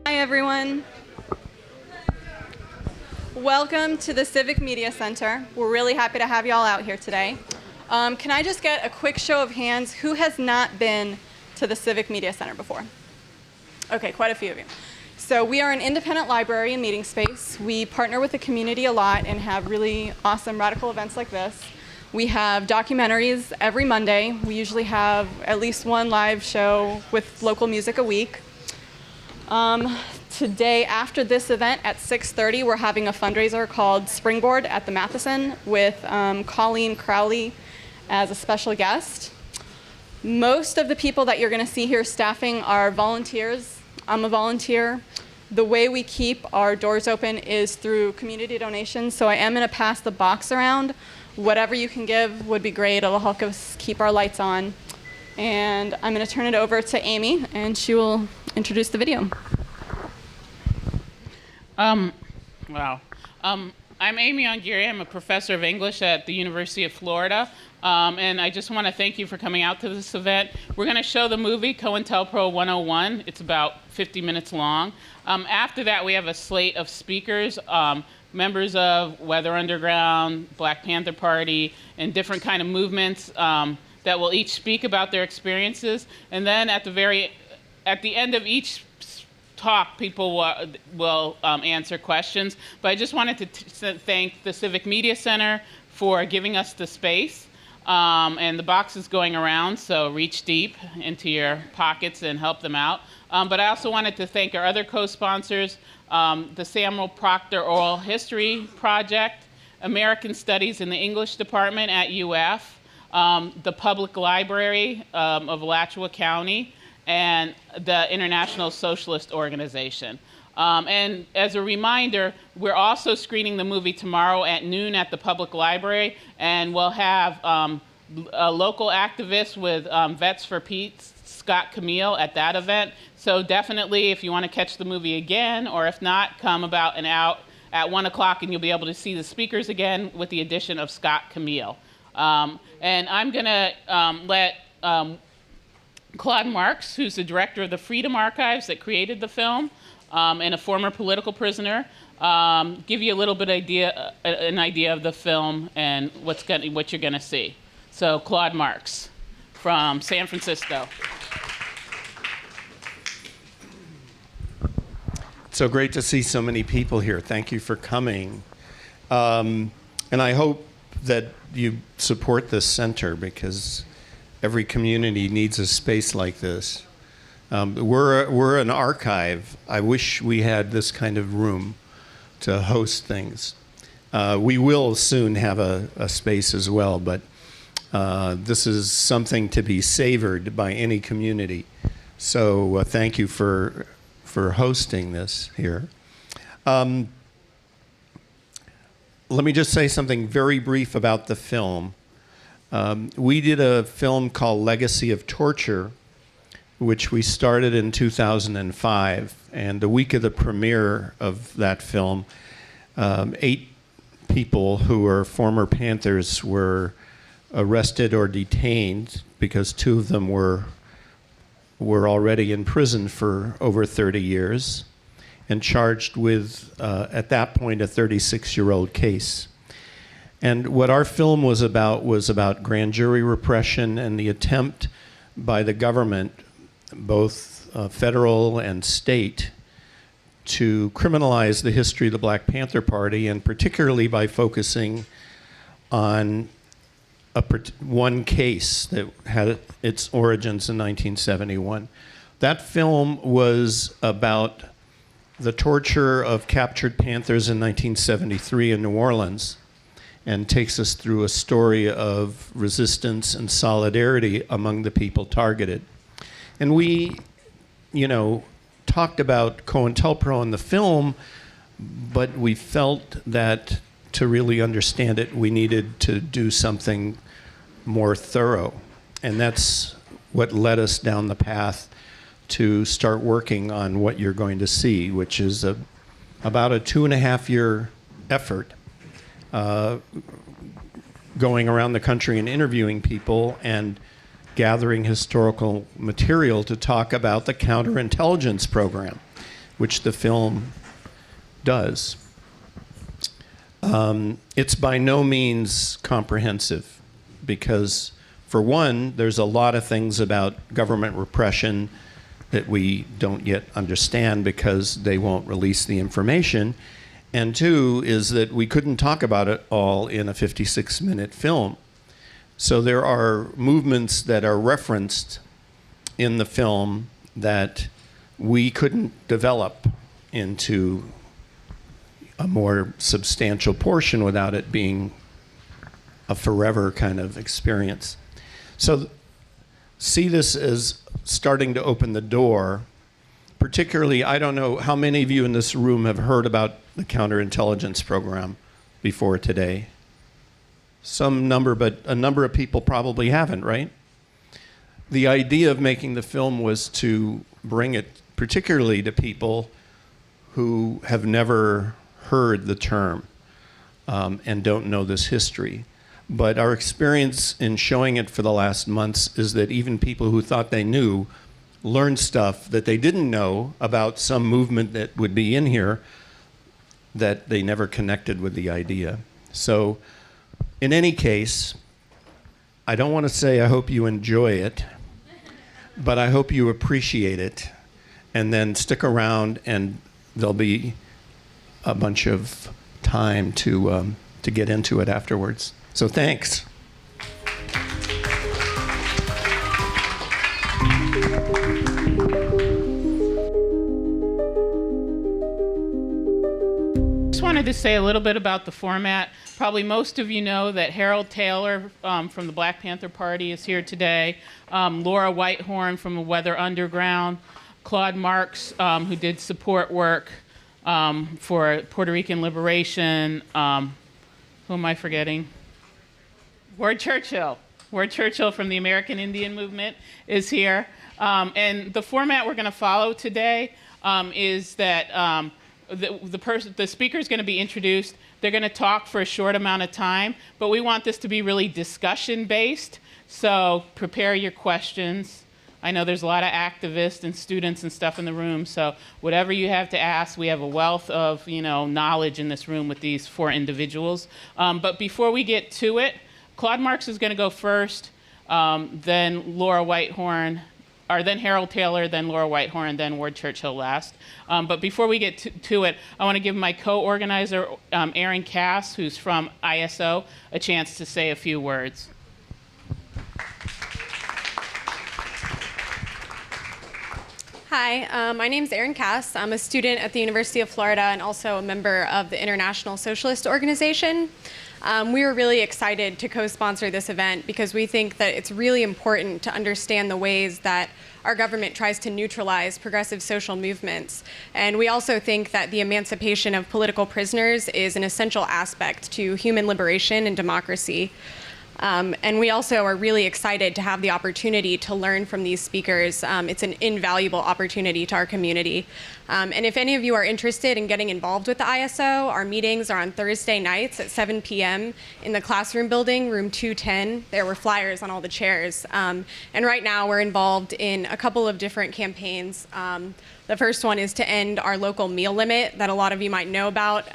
Everyone. Welcome to the Civic Media Center. We're really happy to have you all out here today. Can I just get a quick show of hands? Who has not been to the Civic Media Center before? Okay, quite a few of you. So we are an independent library and meeting space. We partner with the community a lot and have really awesome radical events like this. We have documentaries every Monday. We usually have at least one live show with local music a week. Today, after this event at 6:30, we're having a fundraiser called Springboard at the Matheson with Colleen Crowley as a special guest. Most of the people that you're going to see here staffing are volunteers. I'm a volunteer. The way we keep our doors open is through community donations, so I am going to pass the box around. Whatever you can give would be great. It'll help us keep our lights on. And I'm going to turn it over to Amy, and she will introduce the video. I'm Amy Ongiri. I'm a professor of English at the University of Florida. And I just want to thank you for coming out to this event. We're going to show the movie Cointelpro 101. It's about 50 minutes long. After that, we have a slate of speakers, members of Weather Underground, Black Panther Party, and different kind of movements that will each speak about their experiences. And then at the end of each talk, people will answer questions. But I just wanted to thank the Civic Media Center for giving us the space. And the box is going around, so reach deep into your pockets and help them out. But I also wanted to thank our other co-sponsors, the Samuel Proctor Oral History Project, American Studies in the English Department at UF, the Public Library of Alachua County, and the International Socialist Organization. And as a reminder, we're also screening the movie tomorrow at noon at the Public Library, and we'll have a local activist with Vets for Peace, Scott Camille, at that event. So definitely, if you want to catch the movie again, or if not, come about and out at 1 o'clock, and you'll be able to see the speakers again with the addition of Scott Camille. And I'm going to let Claude Marks, who's the director of the Freedom Archives that created the film, and a former political prisoner, give you a little bit an idea of the film and what you're going to see. So Claude Marks from San Francisco. It's so great to see so many people here. Thank you for coming. And I hope that you support this center, because every community needs a space like this. We're an archive. I wish we had this kind of room to host things. We will soon have a space as well, but this is something to be savored by any community. So thank you for hosting this here. Let me just say something very brief about the film. We did a film called Legacy of Torture, which we started in 2005. And the week of the premiere of that film, 8 people who were former Panthers were arrested or detained, because 2 of them were already in prison for over 30 years and charged with, at that point, a 36-year-old case. And what our film was about grand jury repression and the attempt by the government, both federal and state, to criminalize the history of the Black Panther Party, and particularly by focusing on one case that had its origins in 1971. That film was about the torture of captured Panthers in 1973 in New Orleans. and takes us through a story of resistance and solidarity among the people targeted. And we, talked about Cointelpro in the film, but we felt that to really understand it, we needed to do something more thorough. And that's what led us down the path to start working on what you're going to see, which is about a 2.5-year effort going around the country and interviewing people and gathering historical material to talk about the counterintelligence program, which the film does. It's by no means comprehensive because, for one, there's a lot of things about government repression that we don't yet understand because they won't release the information. And two is that we couldn't talk about it all in a 56-minute film. So there are movements that are referenced in the film that we couldn't develop into a more substantial portion without it being a forever kind of experience. So see this as starting to open the door. Particularly, I don't know how many of you in this room have heard about the counterintelligence program before today. Some number, but a number of people probably haven't, right? The idea of making the film was to bring it particularly to people who have never heard the term and don't know this history. But our experience in showing it for the last months is that even people who thought they knew learned stuff that they didn't know about some movement that would be in here that they never connected with the idea. So in any case, I don't want to say I hope you enjoy it, but I hope you appreciate it, and then stick around and there'll be a bunch of time to get into it afterwards. So thanks. Wanted to say a little bit about the format. Probably most of you know that Harold Taylor from the Black Panther Party is here today. Laura Whitehorn from the Weather Underground. Claude Marks, who did support work for Puerto Rican liberation. Who am I forgetting? Ward Churchill. Ward Churchill from the American Indian Movement is here. And the format we're going to follow today is that the speaker is going to be introduced. They're going to talk for a short amount of time, but we want this to be really discussion-based, so prepare your questions. I know there's a lot of activists and students and stuff in the room, so whatever you have to ask, we have a wealth of knowledge in this room with these 4 individuals. But before we get to it, Claude Marks is going to go first, then Laura Whitehorn, or then Harold Taylor, then Laura Whitehorn, then Ward Churchill last. But before we get to it, I want to give my co-organizer, Aaron Cass, who's from ISO, a chance to say a few words. Hi, my name's Erin Cass. I'm a student at the University of Florida and also a member of the International Socialist Organization. We were really excited to co-sponsor this event because we think that it's really important to understand the ways that our government tries to neutralize progressive social movements. And we also think that the emancipation of political prisoners is an essential aspect to human liberation and democracy. And we also are really excited to have the opportunity to learn from these speakers. It's an invaluable opportunity to our community. And if any of you are interested in getting involved with the ISO, our meetings are on Thursday nights at 7 p.m. in the classroom building, room 210. There were flyers on all the chairs. And right now we're involved in a couple of different campaigns. The first one is to end our local meal limit that a lot of you might know about.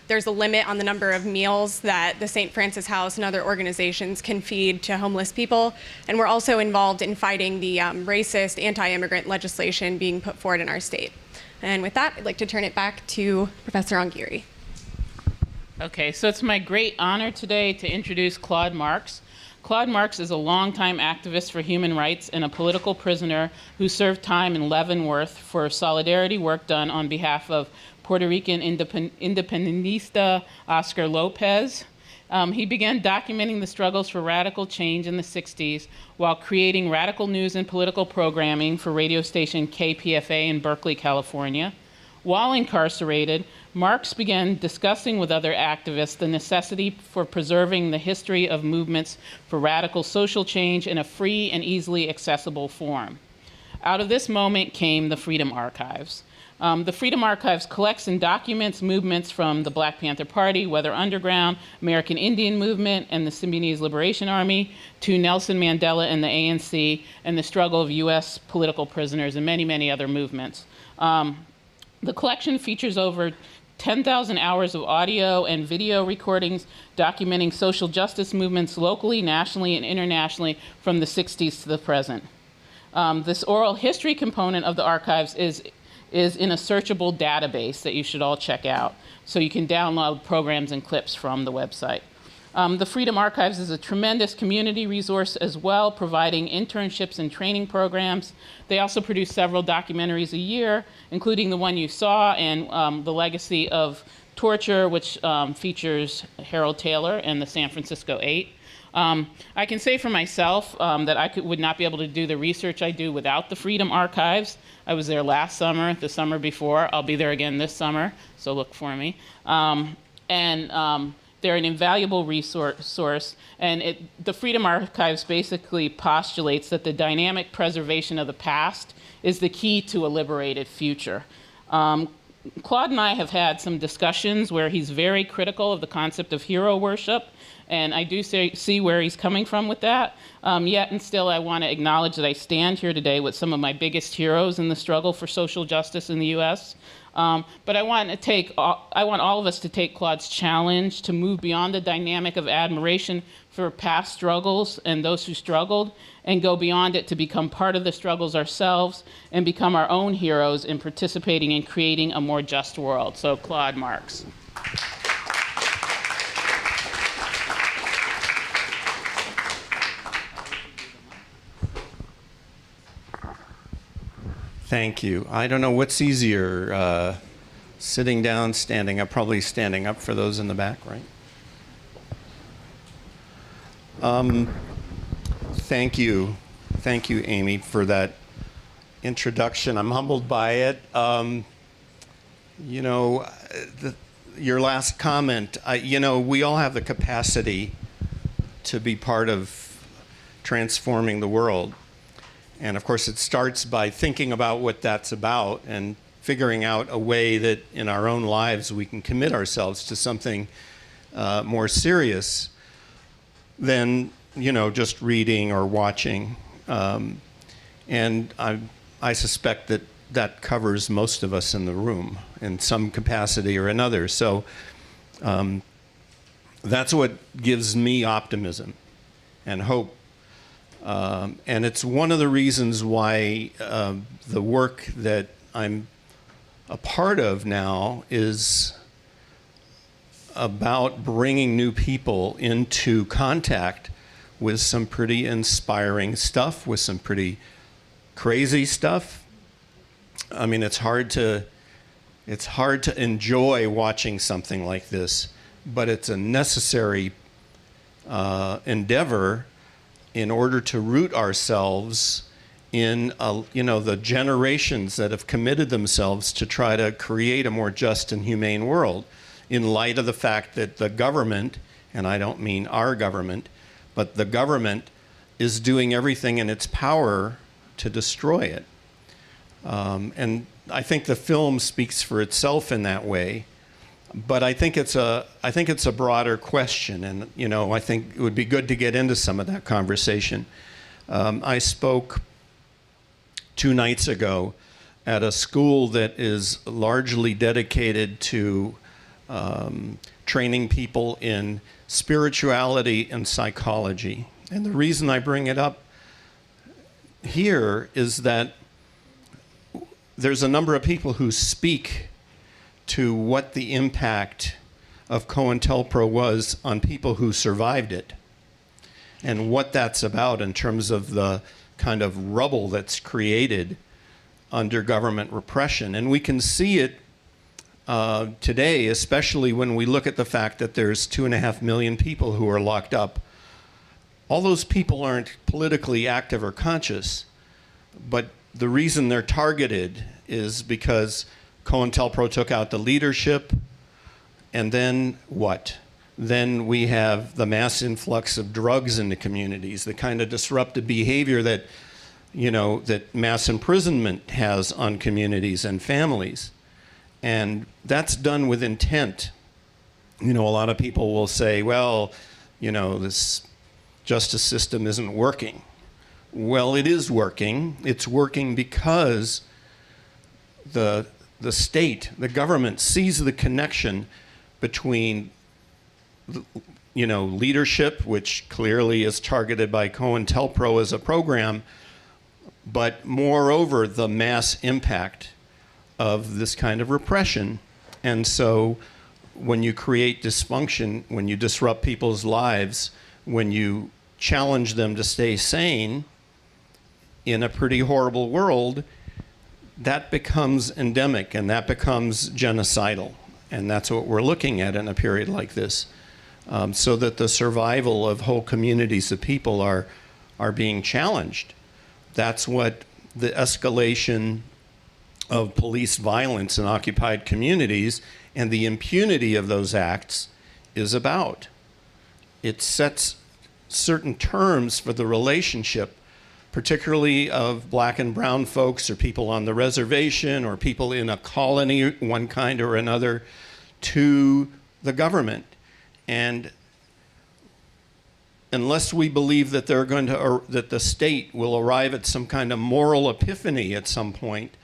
There's a limit on the number of meals that the St. Francis House and other organizations can feed to homeless people. And we're also involved in fighting the racist anti-immigrant legislation being put forward in our state. And with that, I'd like to turn it back to Professor Ongiri. Okay, so it's my great honor today to introduce Claude Marks. Claude Marks is a longtime activist for human rights and a political prisoner who served time in Leavenworth for solidarity work done on behalf of Puerto Rican independentista Oscar Lopez. He began documenting the struggles for radical change in the 60s while creating radical news and political programming for radio station KPFA in Berkeley, California. While incarcerated, Marks began discussing with other activists the necessity for preserving the history of movements for radical social change in a free and easily accessible form. Out of this moment came the Freedom Archives. The Freedom Archives collects and documents movements from the Black Panther Party, Weather Underground, American Indian Movement, and the Symbionese Liberation Army, to Nelson Mandela and the ANC, and the struggle of U.S. political prisoners, and many, many other movements. The collection features over 10,000 hours of audio and video recordings documenting social justice movements locally, nationally, and internationally from the 60s to the present. This oral history component of the archives is in a searchable database that you should all check out. So you can download programs and clips from the website. The Freedom Archives is a tremendous community resource as well, providing internships and training programs. They also produce several documentaries a year, including the one you saw, and The Legacy of Torture, which features Harold Taylor and the San Francisco 8. I can say for myself that I would not be able to do the research I do without the Freedom Archives. I was there last summer, the summer before. I'll be there again this summer, so look for me. They're an invaluable resource, and the Freedom Archives basically postulates that the dynamic preservation of the past is the key to a liberated future. Claude and I have had some discussions where he's very critical of the concept of hero worship, and I do see where he's coming from with that. Yet and still, I want to acknowledge that I stand here today with some of my biggest heroes in the struggle for social justice in the U.S. But I want all of us to take Claude's challenge to move beyond the dynamic of admiration for past struggles and those who struggled, and go beyond it to become part of the struggles ourselves and become our own heroes in participating in creating a more just world. So, Claude Marks. Thank you. I don't know what's easier, sitting down, standing up, probably standing up for those in the back, right? Thank you, Amy, for that introduction. I'm humbled by it. Your last comment, we all have the capacity to be part of transforming the world. And of course, it starts by thinking about what that's about and figuring out a way that in our own lives we can commit ourselves to something more serious than, just reading or watching. And I suspect that covers most of us in the room in some capacity or another. So that's what gives me optimism and hope. And it's one of the reasons why the work that I'm a part of now is about bringing new people into contact with some pretty inspiring stuff, with some pretty crazy stuff. I mean, it's hard to enjoy watching something like this, but it's a necessary endeavor in order to root ourselves in the generations that have committed themselves to try to create a more just and humane world, in light of the fact that the government, and I don't mean our government, but the government is doing everything in its power to destroy it. And I think the film speaks for itself in that way. But I think it's a broader question, and I think it would be good to get into some of that conversation. I spoke 2 nights ago at a school that is largely dedicated to training people in spirituality and psychology. And the reason I bring it up here is that there's a number of people who speak to what the impact of Cointelpro was on people who survived it, and what that's about in terms of the kind of rubble that's created under government repression. And we can see it today, especially when we look at the fact that there's 2.5 million people who are locked up. All those people aren't politically active or conscious, but the reason they're targeted is because Cointelpro took out the leadership, and then what? Then we have the mass influx of drugs into communities, the kind of disruptive behavior that, that mass imprisonment has on communities and families. And that's done with intent. A lot of people will say, well, this justice system isn't working. Well, it is working. It's working because the state, the government, sees the connection between leadership, which clearly is targeted by Cointelpro as a program, but moreover, the mass impact of this kind of repression. And so when you create dysfunction, when you disrupt people's lives, when you challenge them to stay sane in a pretty horrible world, that becomes endemic and that becomes genocidal. And that's what we're looking at in a period like this. So that the survival of whole communities of people are being challenged. That's what the escalation of police violence in occupied communities and the impunity of those acts is about. It sets certain terms for the relationship, particularly of black and brown folks or people on the reservation or people in a colony, one kind or another, to the government. And unless we believe that that the state will arrive at some kind of moral epiphany at some point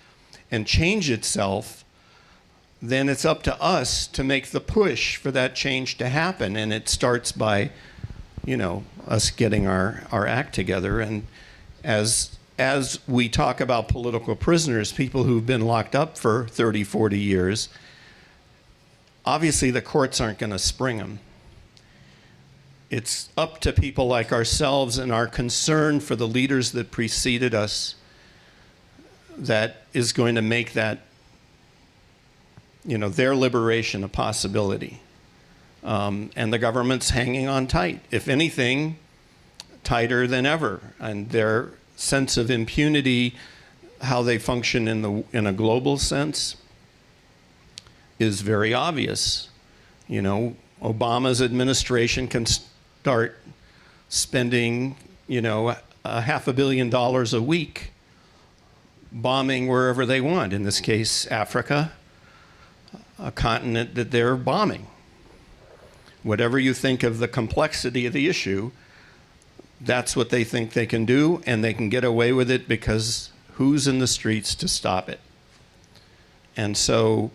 and change itself, then it's up to us to make the push for that change to happen. And it starts by, us getting our act together. And as we talk about political prisoners, people who've been locked up for 30, 40 years, obviously the courts aren't going to spring them. It's up to people like ourselves and our concern for the leaders that preceded us that is going to make that, their liberation a possibility. And the government's hanging on tight, if anything, tighter than ever. And their sense of impunity, how they function in a global sense, is very obvious. Obama's administration can start spending, $500 million a week bombing wherever they want. In this case, Africa, a continent that they're bombing. Whatever you think of the complexity of the issue, that's what they think they can do, and they can get away with it because who's in the streets to stop it? And so,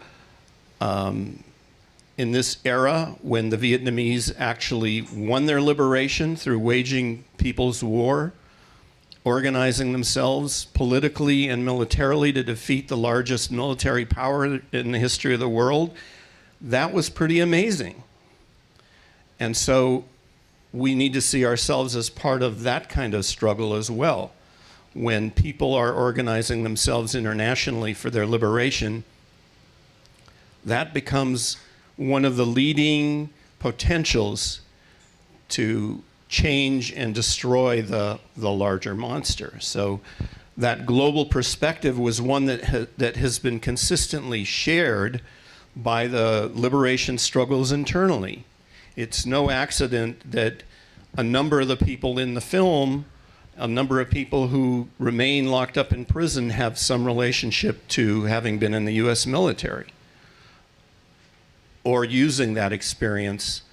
in this era, when the Vietnamese actually won their liberation through waging people's war, organizing themselves politically and militarily to defeat the largest military power in the history of the world, that was pretty amazing. And so we need to see ourselves as part of that kind of struggle as well. When people are organizing themselves internationally for their liberation, that becomes one of the leading potentials to change and destroy the larger monster. So that global perspective was one that has been consistently shared by the liberation struggles internally. It's no accident that a number of the people in the film, a number of people who remain locked up in prison, have some relationship to having been in the US military, or using that experience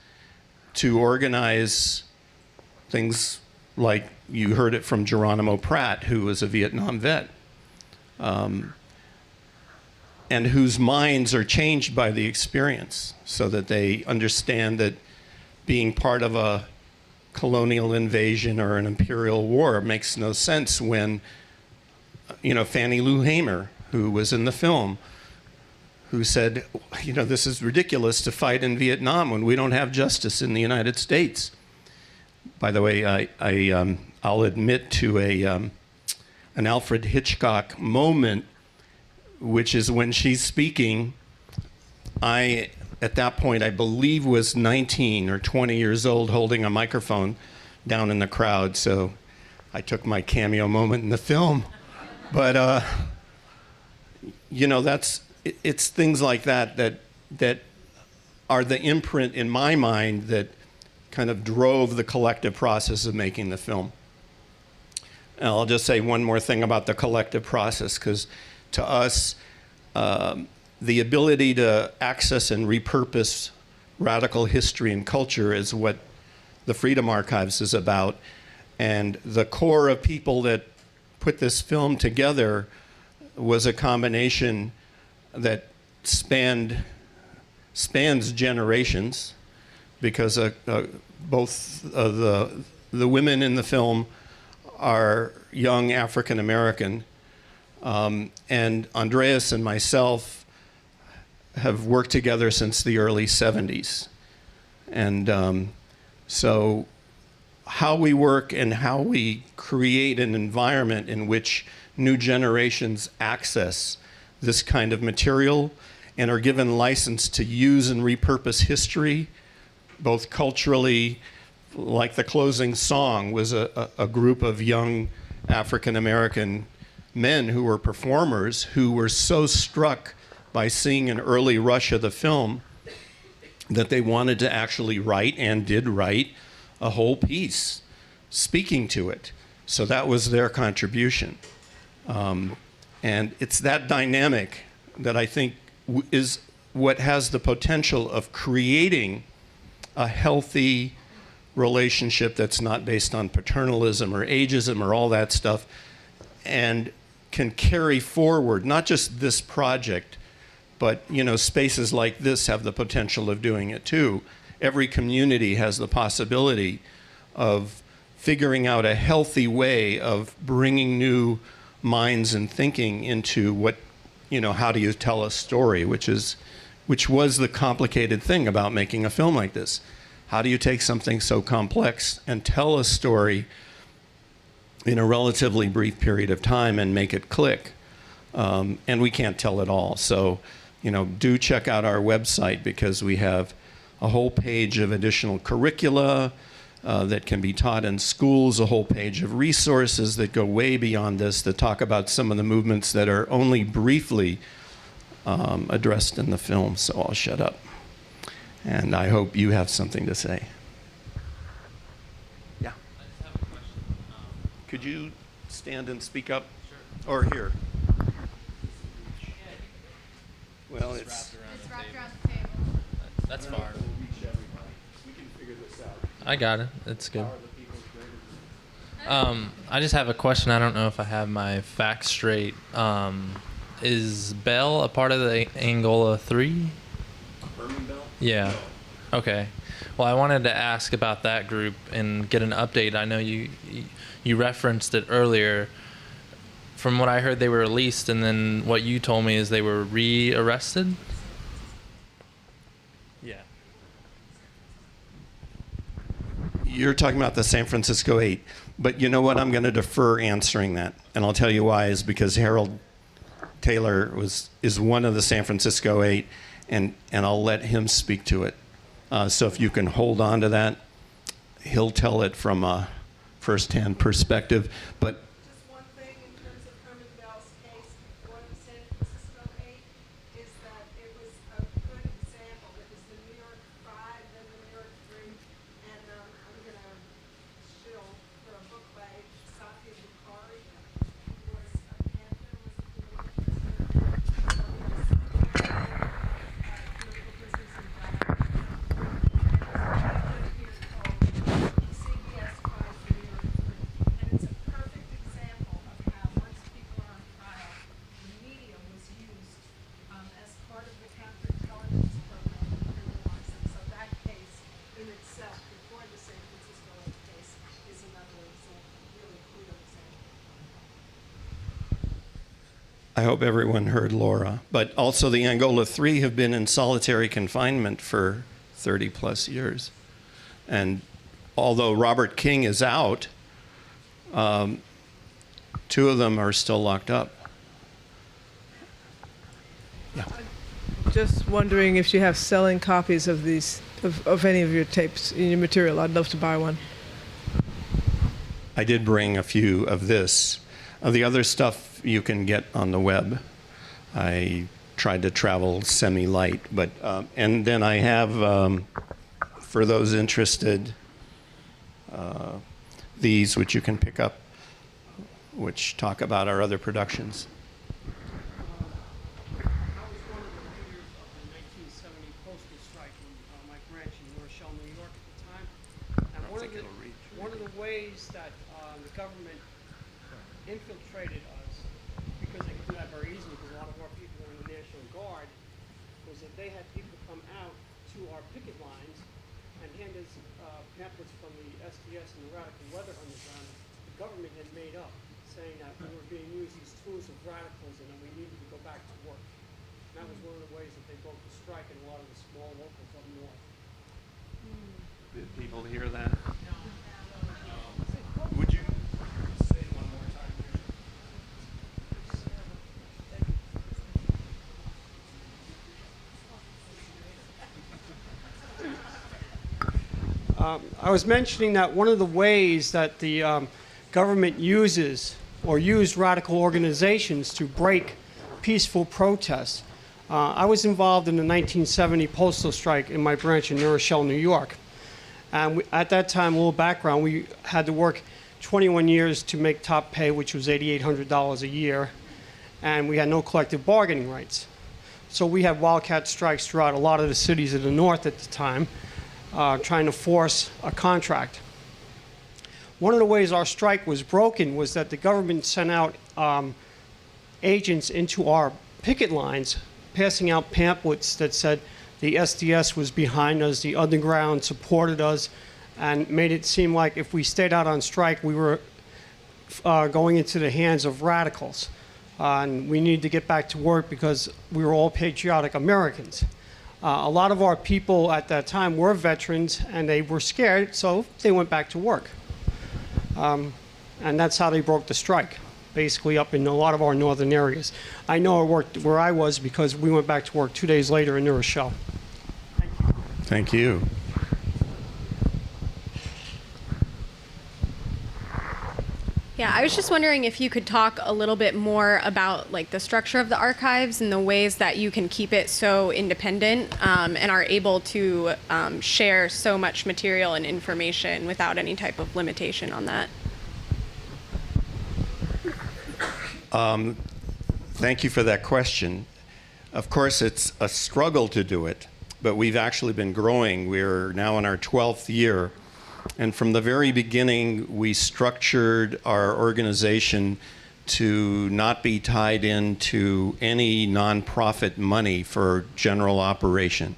to organize things like you heard it from Geronimo Pratt, who was a Vietnam vet, and whose minds are changed by the experience so that they understand that being part of a colonial invasion or an imperial war makes no sense when, Fannie Lou Hamer, who was in the film, who said, this is ridiculous to fight in Vietnam when we don't have justice in the United States. By the way, I'll admit to an Alfred Hitchcock moment, which is when she's speaking I, at that point, I believe was 19 or 20 years old holding a microphone down in the crowd. So I took my cameo moment in the film. But, it's things like that are the imprint in my mind that kind of drove the collective process of making the film. And I'll just say one more thing about the collective process, because to us, the ability to access and repurpose radical history and culture is what the Freedom Archives is about. And the core of people that put this film together was a combination that spans generations, because both the women in the film are young African American, and Andreas and myself have worked together since the early 70s. And so how we work and how we create an environment in which new generations access this kind of material and are given license to use and repurpose history, both culturally, like the closing song was a group of young African American men who were performers who were so struck by seeing an early rush of the film that they wanted to actually write, and did write, a whole piece speaking to it. So that was their contribution. And it's that dynamic that I think is what has the potential of creating a healthy relationship that's not based on paternalism or ageism or all that stuff, and can carry forward not just this project, but spaces like this have the potential of doing it too. Every community has the possibility of figuring out a healthy way of bringing new minds and thinking into what, how do you tell a story, which was the complicated thing about making a film like this. How do you take something so complex and tell a story in a relatively brief period of time and make it click? And we can't tell it all. So, do check out our website, because we have a whole page of additional curricula that can be taught in schools, a whole page of resources that go way beyond this, that talk about some of the movements that are only briefly addressed in the film. So I'll shut up. And I hope you have something to say. Yeah. I just have a question. Could you stand and speak up? Sure. Or here? Well, it's wrapped around the table. That's far. We can figure this out. I got it. It's good. I just have a question. I don't know if I have my facts straight. Is Bell a part of the Angola 3? Herman Bell? Yeah. Okay. Well, I wanted to ask about that group and get an update. I know you referenced it earlier. From what I heard, they were released, and then what you told me is they were re-arrested? Yeah. You're talking about the San Francisco 8. But you know what? I'm going to defer answering that. And I'll tell you why, is because Harold Taylor is one of the San Francisco 8, and I'll let him speak to it. So if you can hold on to that, he'll tell it from a first-hand perspective. But just one thing in terms of Herman Bell's case, one of the San Francisco 8, is that it was a good example. It was the New York 5, then the New York 3, and I'm going to shill for a book by Safi Bukhari, who was a Panther, was a political prisoner in Ghana. I hope everyone heard Laura. But also the Angola 3 have been in solitary confinement for 30 plus years. And although Robert King is out, 2 of them are still locked up. Yeah. just wondering if you have selling copies of these, of any of your tapes in your material. I'd love to buy one. I did bring a few of this. The other stuff you can get on the web. I tried to travel semi-light, but and then I have, for those interested, these which you can pick up, which talk about our other productions. I was one of the leaders of the 1970 postal strike in my branch in Churchill, New York at the time. And one of the ways that the government infiltrated us, because they could do that very easily, because a lot of our people were in the National Guard, was that they had people come out to our picket lines and hand us pamphlets from the SDS and the Radical Weather Underground the government had made up, saying that we were being used as tools of radicals and that we needed to go back to work. And that was one of the ways that they broke the strike in a lot of the small locals up north. Did people hear that? Would you say one more time? I was mentioning that one of the ways that the government uses or used radical organizations to break peaceful protests. I was involved in the 1970 postal strike in my branch in New Rochelle, New York. And at that time, a little background, we had to work 21 years to make top pay, which was $8,800 a year. And we had no collective bargaining rights. So we had wildcat strikes throughout a lot of the cities of the north at the time, trying to force a contract. One of the ways our strike was broken was that the government sent out agents into our picket lines, passing out pamphlets that said the SDS was behind us, the underground supported us, and made it seem like if we stayed out on strike, we were going into the hands of radicals. And we needed to get back to work because we were all patriotic Americans. A lot of our people at that time were veterans, and they were scared, so they went back to work. And that's how they broke the strike, basically up in a lot of our northern areas. I know it worked where I was because we went back to work 2 days later in New Rochelle. Thank you. Yeah, I was just wondering if you could talk a little bit more about like the structure of the archives and the ways that you can keep it so independent and are able to share so much material and information without any type of limitation on that. Thank you for that question. Of course, it's a struggle to do it, but we've actually been growing. We're now in our 12th year. And from the very beginning, we structured our organization to not be tied into any nonprofit money for general operation.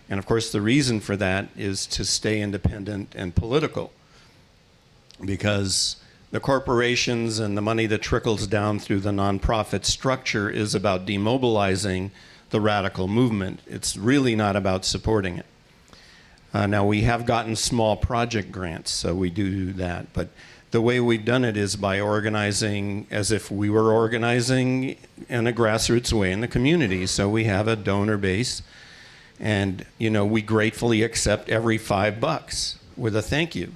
And of course, the reason for that is to stay independent and political, because the corporations and the money that trickles down through the nonprofit structure is about demobilizing the radical movement. It's really not about supporting it. Now, we have gotten small project grants, so we do that. But the way we've done it is by organizing as if we were organizing in a grassroots way in the community. So we have a donor base, and we gratefully accept every $5 with a thank you.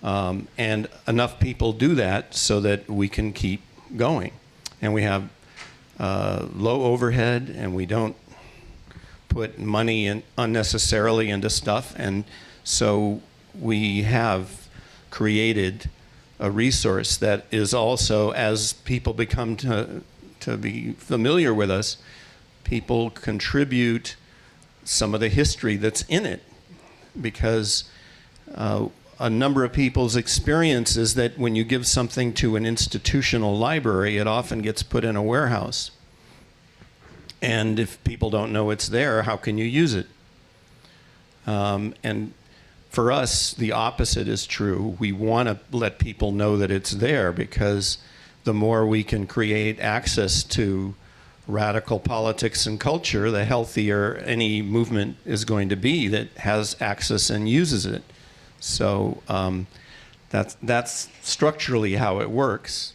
And enough people do that so that we can keep going. And we have low overhead, and we don't put money in unnecessarily into stuff. And so we have created a resource that is also, as people become to be familiar with us, people contribute some of the history that's in it, because a number of people's experience is that when you give something to an institutional library, it often gets put in a warehouse. And if people don't know it's there, how can you use it? And for us, the opposite is true. We want to let people know that it's there, because the more we can create access to radical politics and culture, the healthier any movement is going to be that has access and uses it. So that's structurally how it works.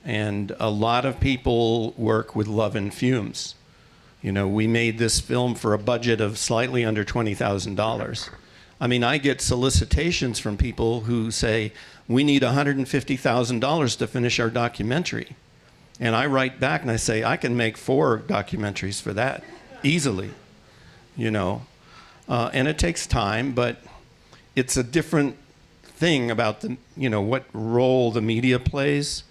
And a lot of people work with love and fumes. You know, we made this film for a budget of slightly under $20,000. I mean, I get solicitations from people who say, we need $150,000 to finish our documentary. And I write back and I say, I can make 4 documentaries for that easily, you know. And it takes time, but it's a different thing about the, you know, what role the media plays.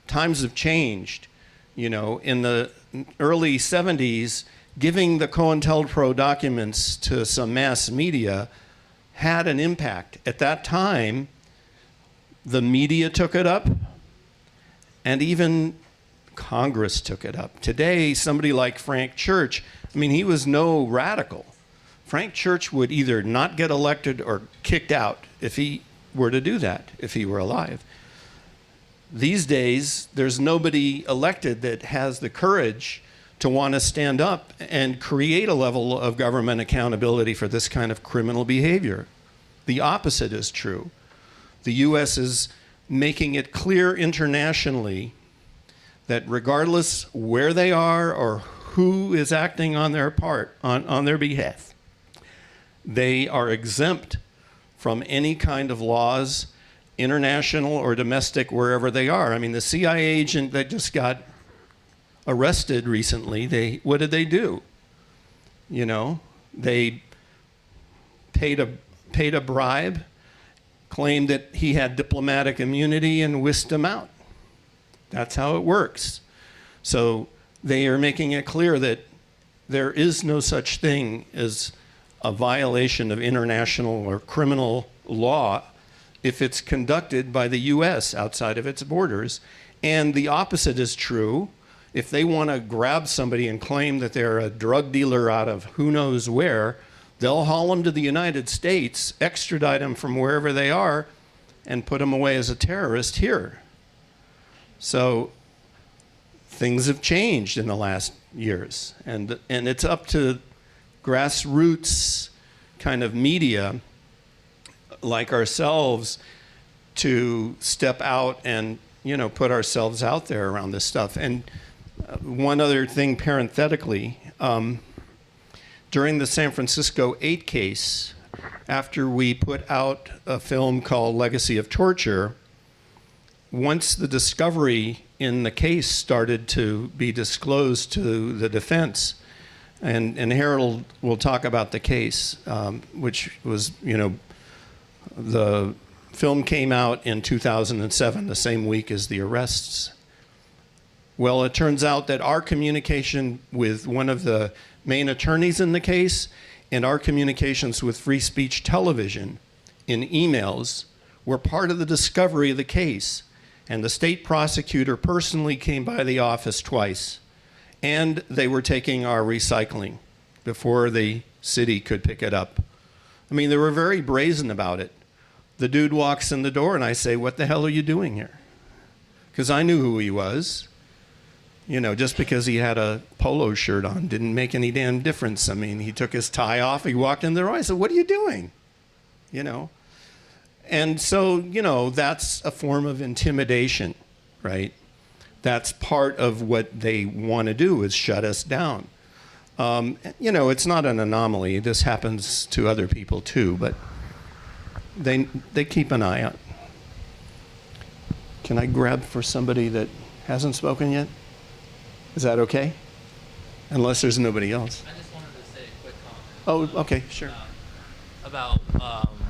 Times have changed. You know, in the early 70s, giving the Cointelpro documents to some mass media had an impact. At that time, the media took it up, and even Congress took it up. Today, somebody like Frank Church, I mean, he was no radical. Frank Church would either not get elected or kicked out if he were to do that, if he were alive. These days, there's nobody elected that has the courage to want to stand up and create a level of government accountability for this kind of criminal behavior. The opposite is true. The U.S. is making it clear internationally that regardless where they are or who is acting on their part, on their behalf, they are exempt from any kind of laws, international or domestic, wherever they are. I mean, the CIA agent that just got arrested recently, what did they do? You know, they paid a bribe, claimed that he had diplomatic immunity, and whisked him out. That's how it works. So they are making it clear that there is no such thing as a violation of international or criminal law if it's conducted by the U.S. outside of its borders. And the opposite is true. If they want to grab somebody and claim that they're a drug dealer out of who knows where, they'll haul them to the United States, extradite them from wherever they are, and put them away as a terrorist here. So things have changed in the last years. And it's up to grassroots kind of media like ourselves to step out and, you know, put ourselves out there around this stuff. And one other thing parenthetically, during the San Francisco 8 case, after we put out a film called Legacy of Torture, once the discovery in the case started to be disclosed to the defense, and Harold will talk about the case, which was, you know, the film came out in 2007, the same week as the arrests. Well, it turns out that our communication with one of the main attorneys in the case and our communications with Free Speech Television in emails were part of the discovery of the case. And the state prosecutor personally came by the office twice. And they were taking our recycling before the city could pick it up. I mean, they were very brazen about it. The dude walks in the door and I say, what the hell are you doing here? Because I knew who he was. You know, just because he had a polo shirt on didn't make any damn difference. I mean, he took his tie off, he walked in the door, I said, what are you doing? You know? And so, you know, that's a form of intimidation, right? That's part of what they want to do, is shut us down. You know, it's not an anomaly. This happens to other people too, but they keep an eye on. Can I grab for somebody that hasn't spoken yet? Is that okay? Unless there's nobody else. I just wanted to say a quick comment. Oh, okay, sure. About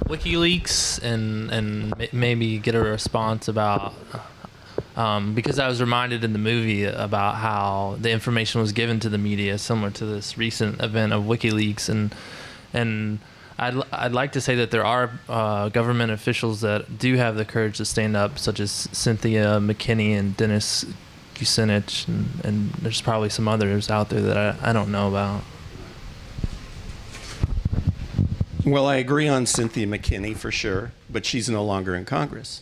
WikiLeaks and maybe get a response about, because I was reminded in the movie about how the information was given to the media, similar to this recent event of WikiLeaks, and I'd like to say that there are government officials that do have the courage to stand up, such as Cynthia McKinney and Dennis Kucinich, and there's probably some others out there that I don't know about. Well, I agree on Cynthia McKinney for sure, but she's no longer in Congress.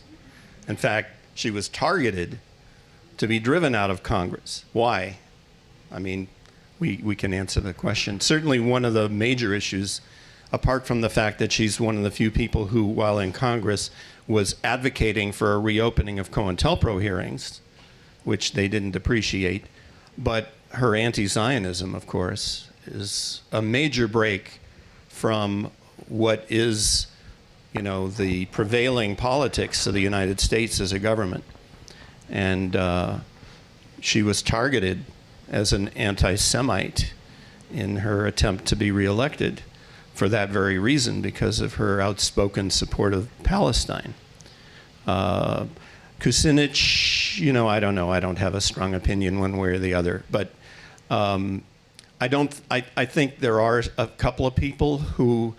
In fact, she was targeted to be driven out of Congress. Why? I mean, we can answer the question. Certainly one of the major issues, apart from the fact that she's one of the few people who, while in Congress, was advocating for a reopening of Cointelpro hearings, which they didn't appreciate. But her anti-Zionism, of course, is a major break from what is, the prevailing politics of the United States as a government. And she was targeted as an anti-Semite in her attempt to be reelected for that very reason, because of her outspoken support of Palestine. Kucinich, I don't know. I don't have a strong opinion one way or the other. But I think there are a couple of people who,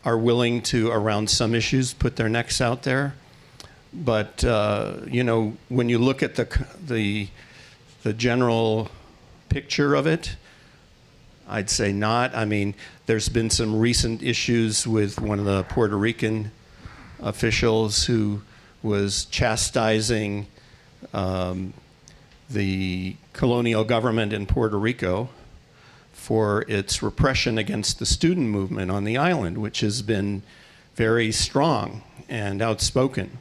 are willing to, around some issues, put their necks out there. But, when you look at the general picture of it, I'd say not. I mean, there's been some recent issues with one of the Puerto Rican officials who was chastising the colonial government in Puerto Rico for its repression against the student movement on the island, which has been very strong and outspoken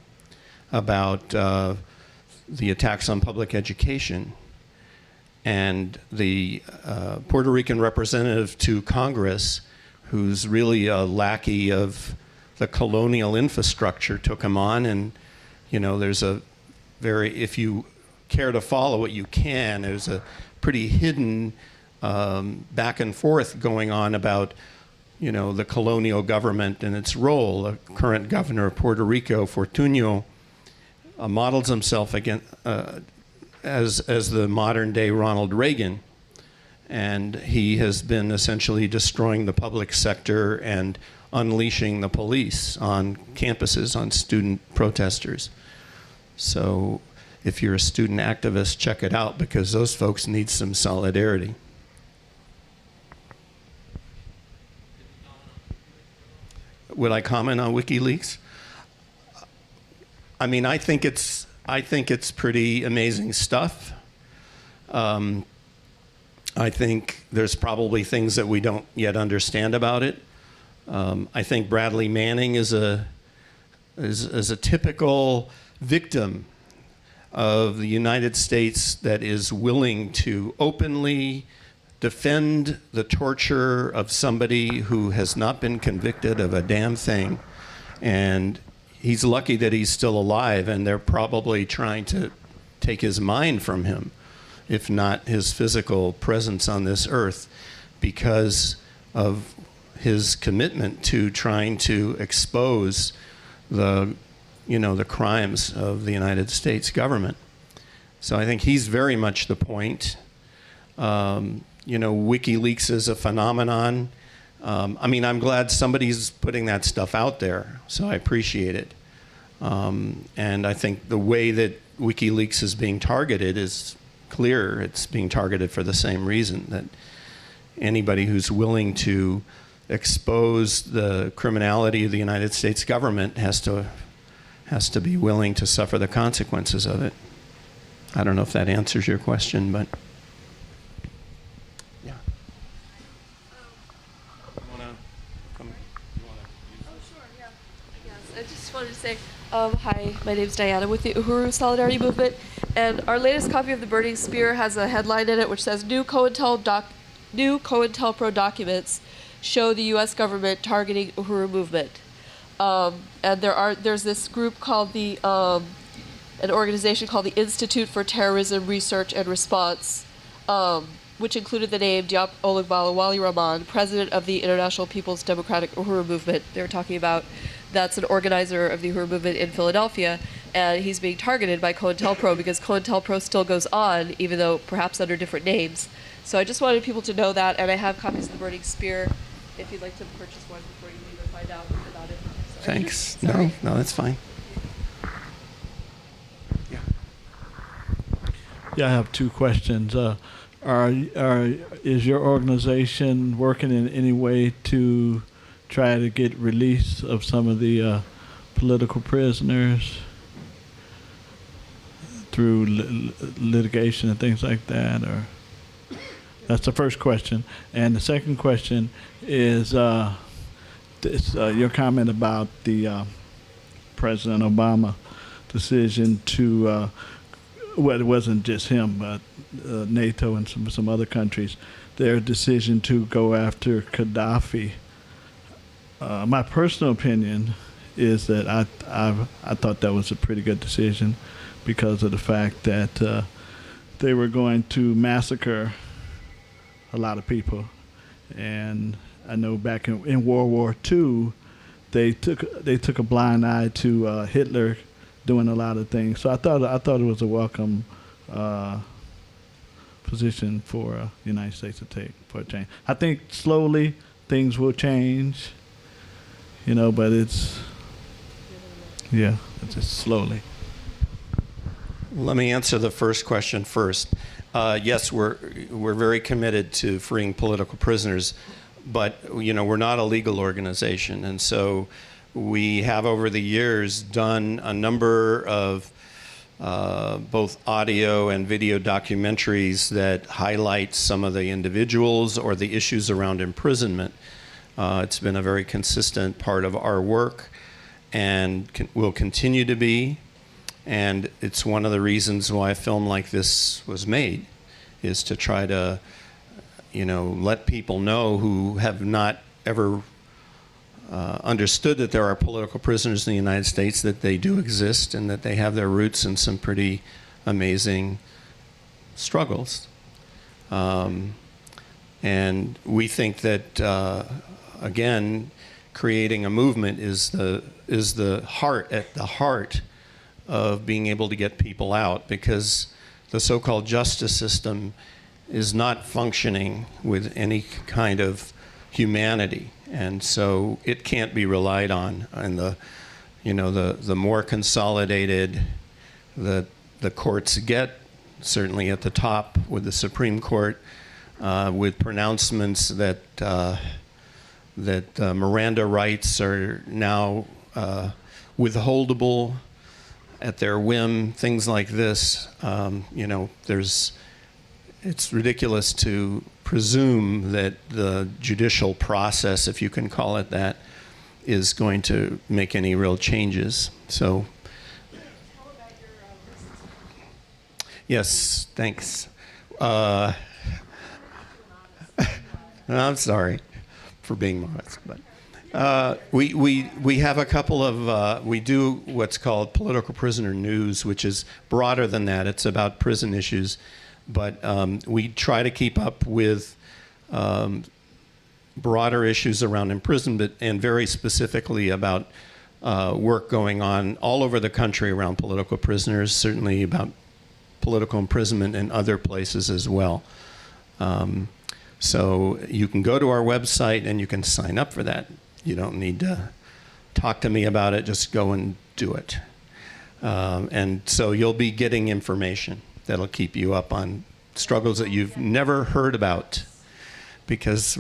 about the attacks on public education. And the Puerto Rican representative to Congress, who's really a lackey of the colonial infrastructure, took him on. And, there's a if you care to follow it, you can. There's a pretty hidden back and forth going on about, the colonial government and its role. The current governor of Puerto Rico, Fortunio, models himself again as the modern day Ronald Reagan, and he has been essentially destroying the public sector and unleashing the police on campuses on student protesters. So if you're a student activist, check it out, because those folks need some solidarity. Would I comment on WikiLeaks? I mean, I think it's pretty amazing stuff. I think there's probably things that we don't yet understand about it. I think Bradley Manning is a typical victim of the United States that is willing to openly defend the torture of somebody who has not been convicted of a damn thing. And he's lucky that he's still alive, and they're probably trying to take his mind from him, if not his physical presence on this earth, because of his commitment to trying to expose the crimes of the United States government. So I think he's very much the point. WikiLeaks is a phenomenon. I'm glad somebody's putting that stuff out there, so I appreciate it. And I think the way that WikiLeaks is being targeted is clear. It's being targeted for the same reason, that anybody who's willing to expose the criminality of the United States government has to be willing to suffer the consequences of it. I don't know if that answers your question, but yeah. Yes, I just wanted to say, hi, my name's Diana with the Uhuru Solidarity Movement, and our latest copy of The Burning Spear has a headline in it which says, New Cointelpro documents show the U.S. government targeting Uhuru movement. And there's this group called an organization called the Institute for Terrorism Research and Response, which included the name Diop Olugbala Rahman, president of the International People's Democratic Uhuru Movement. They were talking about that's an organizer of the Uhuru movement in Philadelphia, and he's being targeted by Cointelpro because Cointelpro still goes on, even though perhaps under different names. So I just wanted people to know that, and I have copies of The Burning Spear if you'd like to purchase one before you leave and find out about it. Sorry. Thanks. No, that's fine. Yeah. Yeah, I have two questions. Is your organization working in any way to try to get release of some of the political prisoners through litigation and things like that? Or that's the first question. And the second question is your comment about the President Obama decision to, well, it wasn't just him, but NATO and some other countries, their decision to go after Gaddafi. My personal opinion is that I thought that was a pretty good decision because of the fact that they were going to massacre a lot of people. And I know back in World War II, they took a blind eye to Hitler doing a lot of things. So I thought it was a welcome position for the United States to take for a change. I think slowly things will change, but it's just slowly. Let me answer the first question first. Yes, we're very committed to freeing political prisoners, but we're not a legal organization, and so we have over the years done a number of both audio and video documentaries that highlight some of the individuals or the issues around imprisonment. It's been a very consistent part of our work and will continue to be. And it's one of the reasons why a film like this was made, is to try to, let people know who have not ever understood that there are political prisoners in the United States, that they do exist and that they have their roots in some pretty amazing struggles. And we think that, again, creating a movement is the heart of being able to get people out, because the so-called justice system is not functioning with any kind of humanity, and so it can't be relied on. And the more consolidated the courts get, certainly at the top with the Supreme Court, with pronouncements that Miranda rights are now withholdable at their whim, things like this. It's ridiculous to presume that the judicial process, if you can call it that, is going to make any real changes. So, yes, thanks. I'm sorry for being modest, but we have a couple of, we do what's called political prisoner news, which is broader than that. It's about prison issues, but we try to keep up with broader issues around imprisonment, and very specifically about work going on all over the country around political prisoners, certainly about political imprisonment in other places as well. So you can go to our website and you can sign up for that. You don't need to talk to me about it, just go and do it. And so you'll be getting information that'll keep you up on struggles that you've never heard about. Because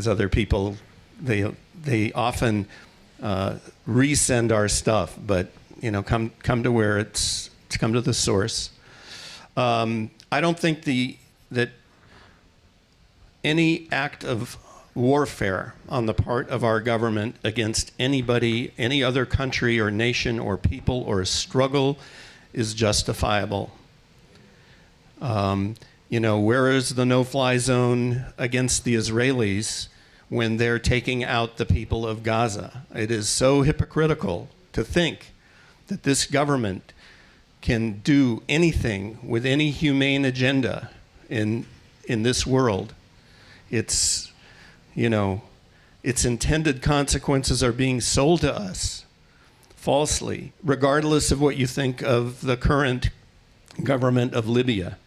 other people, they often resend our stuff, but come to where come to the source. I don't think that any act of warfare on the part of our government against anybody, any other country or nation or people or struggle is justifiable. Where is the no-fly zone against the Israelis when they're taking out the people of Gaza? It is so hypocritical to think that this government can do anything with any humane agenda in this world. Its intended consequences are being sold to us falsely, regardless of what you think of the current government of Libya.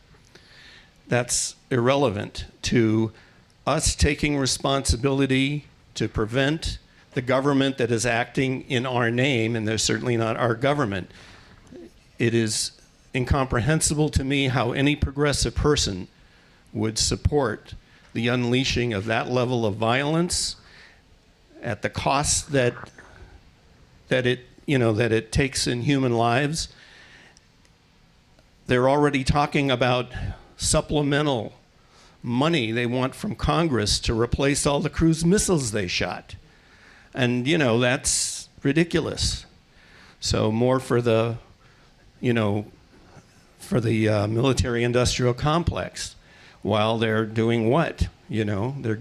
That's irrelevant to us taking responsibility to prevent the government that is acting in our name, and they're certainly not our government. It is incomprehensible to me how any progressive person would support the unleashing of that level of violence at the cost that it takes in human lives. They're already talking about supplemental money they want from Congress to replace all the cruise missiles they shot. And, that's ridiculous. So more for the, for the military-industrial complex, while they're doing what? You know, they're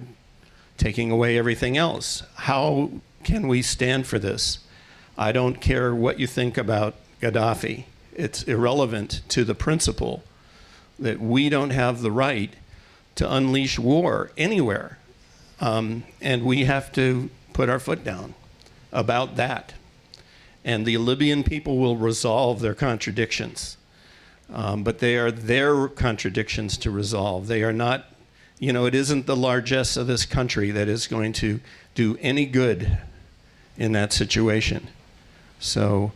taking away everything else. How can we stand for this? I don't care what you think about Gaddafi. It's irrelevant to the principle that we don't have the right to unleash war anywhere. And we have to put our foot down about that. And the Libyan people will resolve their contradictions. But they are their contradictions to resolve. They are not, you know, it isn't the largesse of this country that is going to do any good in that situation. So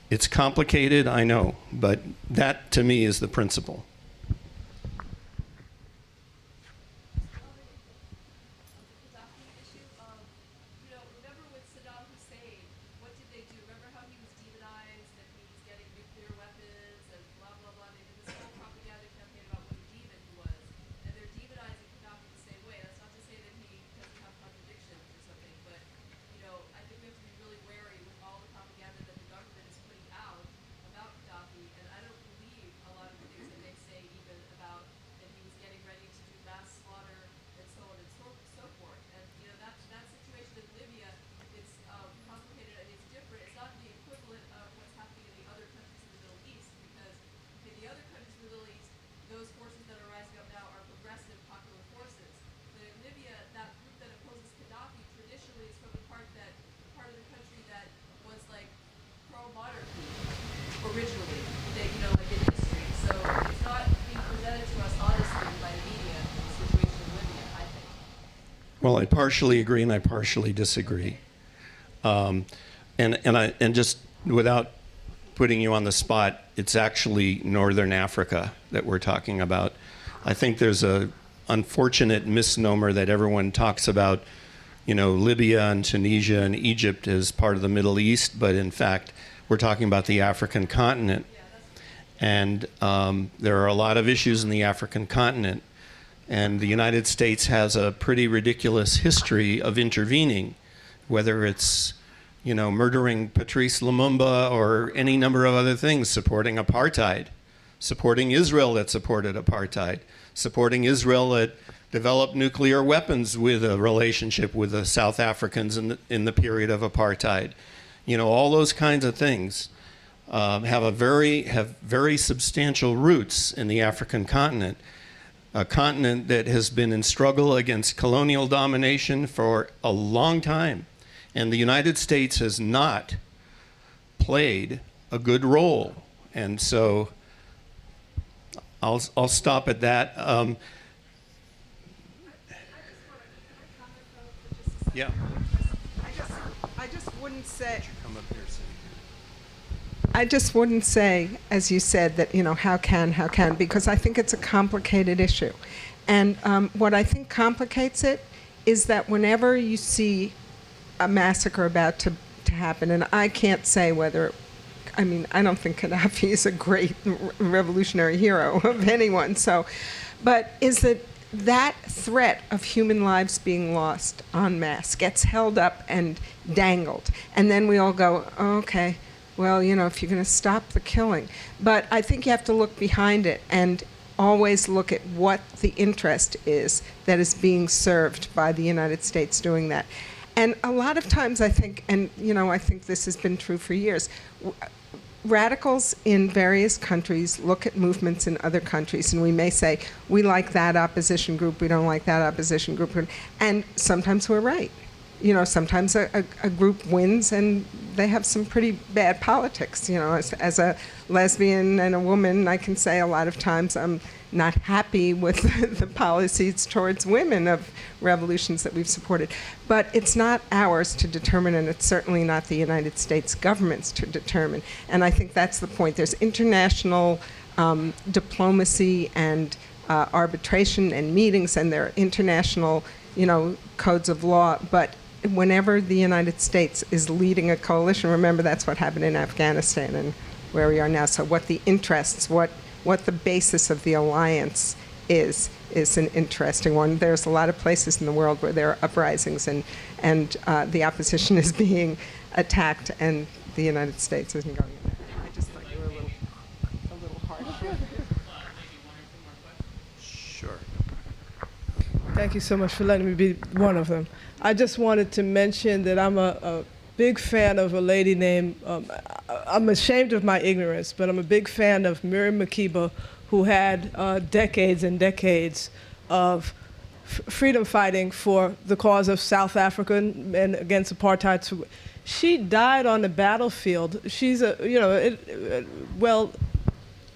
it's complicated, I know, but that to me is the principle. Originally, you know, like in history. So it's not being presented to us honestly by the media, the situation in Libya, I think. Well, I partially agree and I partially disagree. And just without putting you on the spot, it's actually Northern Africa that we're talking about. I think there's a unfortunate misnomer that everyone talks about, you know, Libya and Tunisia and Egypt as part of the Middle East, but in fact, we're talking about the African continent. And there are a lot of issues in the African continent. And the United States has a pretty ridiculous history of intervening, whether it's, you know, murdering Patrice Lumumba or any number of other things, supporting apartheid, supporting Israel that supported apartheid, supporting Israel that developed nuclear weapons with a relationship with the South Africans in the period of apartheid. You know, all those kinds of things have very substantial roots in the African continent, a continent that has been in struggle against colonial domination for a long time. And the United States has not played a good role. And so I'll stop at that. Yeah. I just wouldn't say. Come up here, Cindy. I just wouldn't say, as you said, that, you know, how can, because I think it's a complicated issue. And what I think complicates it is that whenever you see a massacre about to happen, and I can't say whether, I mean, I don't think Gaddafi is a great revolutionary hero of anyone, so, but is that threat of human lives being lost en masse gets held up and dangled. And then we all go, oh, okay, well, you know, if you're going to stop the killing. But I think you have to look behind it and always look at what the interest is that is being served by the United States doing that. And a lot of times I think, and, you know, I think this has been true for years, radicals in various countries look at movements in other countries, and we may say, we like that opposition group, we don't like that opposition group, and sometimes we're right. You know, sometimes a group wins and they have some pretty bad politics. You know, as a lesbian and a woman, I can say a lot of times I'm not happy with the policies towards women of revolutions that we've supported. But it's not ours to determine, and it's certainly not the United States government's to determine. And I think that's the point. There's international diplomacy and arbitration and meetings, and there are international, you know, codes of law. But whenever the United States is leading a coalition, remember that's what happened in Afghanistan and where we are now. So what the interests, what the basis of the alliance is an interesting one. There's a lot of places in the world where there are uprisings and the opposition is being attacked and the United States isn't going in there. I just thought you were a little... Sure. Thank you so much for letting me be one of them. I just wanted to mention that I'm a big fan of a lady named, I'm ashamed of my ignorance, but I'm a big fan of Miriam Makeba, who had decades and decades of freedom fighting for the cause of South Africa and against apartheid. She died on the battlefield. She's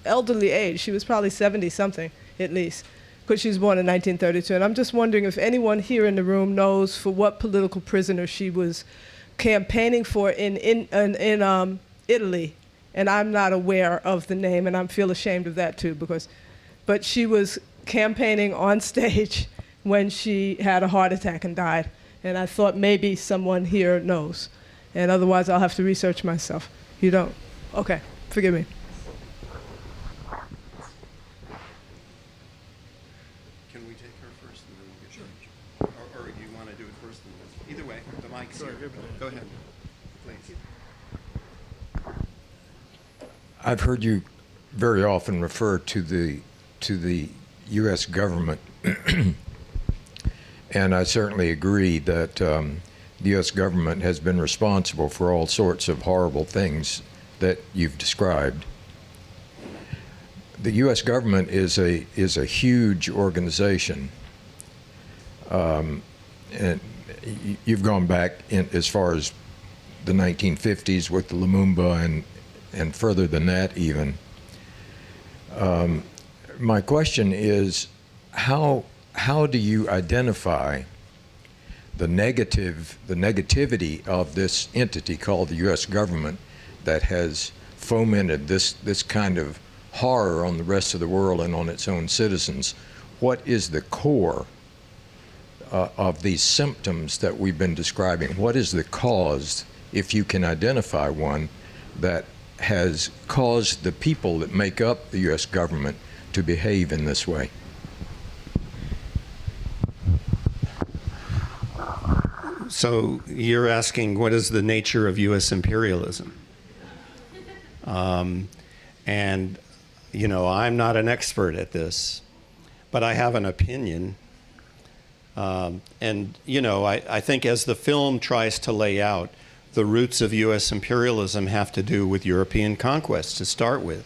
elderly age. She was probably 70-something at least, because she was born in 1932. And I'm just wondering if anyone here in the room knows for what political prisoner she was campaigning for in Italy. And I'm not aware of the name, and I feel ashamed of that too, but she was campaigning on stage when she had a heart attack and died. And I thought maybe someone here knows. And otherwise, I'll have to research myself. You don't? Okay, forgive me. Can we take her first and then we'll get George? Or do you want to do it first? Either way, the mic's here. Go ahead, please. I've heard you very often refer to the U.S. government, and I certainly agree that the U.S. government has been responsible for all sorts of horrible things that you've described. The U.S. government is a huge organization, and you've gone back as far as the 1950s with the Lumumba and further than that even. My question is, how do you identify the negativity of this entity called the U.S. government that has fomented this kind of horror on the rest of the world and on its own citizens? What is the core of these symptoms that we've been describing? What is the cause, if you can identify one, that has caused the people that make up the U.S. government to behave in this way? So you're asking, what is the nature of U.S. imperialism? And, you know, I'm not an expert at this, but I have an opinion. And, you know, I think as the film tries to lay out, the roots of U.S. imperialism have to do with European conquest to start with.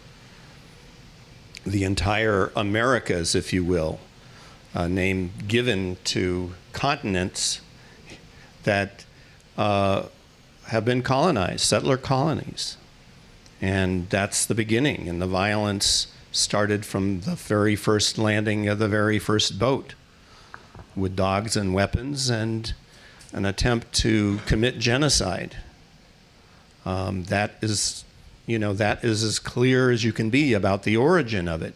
The entire Americas, if you will, name given to continents that have been colonized, settler colonies. And that's the beginning. And the violence started from the very first landing of the very first boat with dogs and weapons and an attempt to commit genocide. That is as clear as you can be about the origin of it.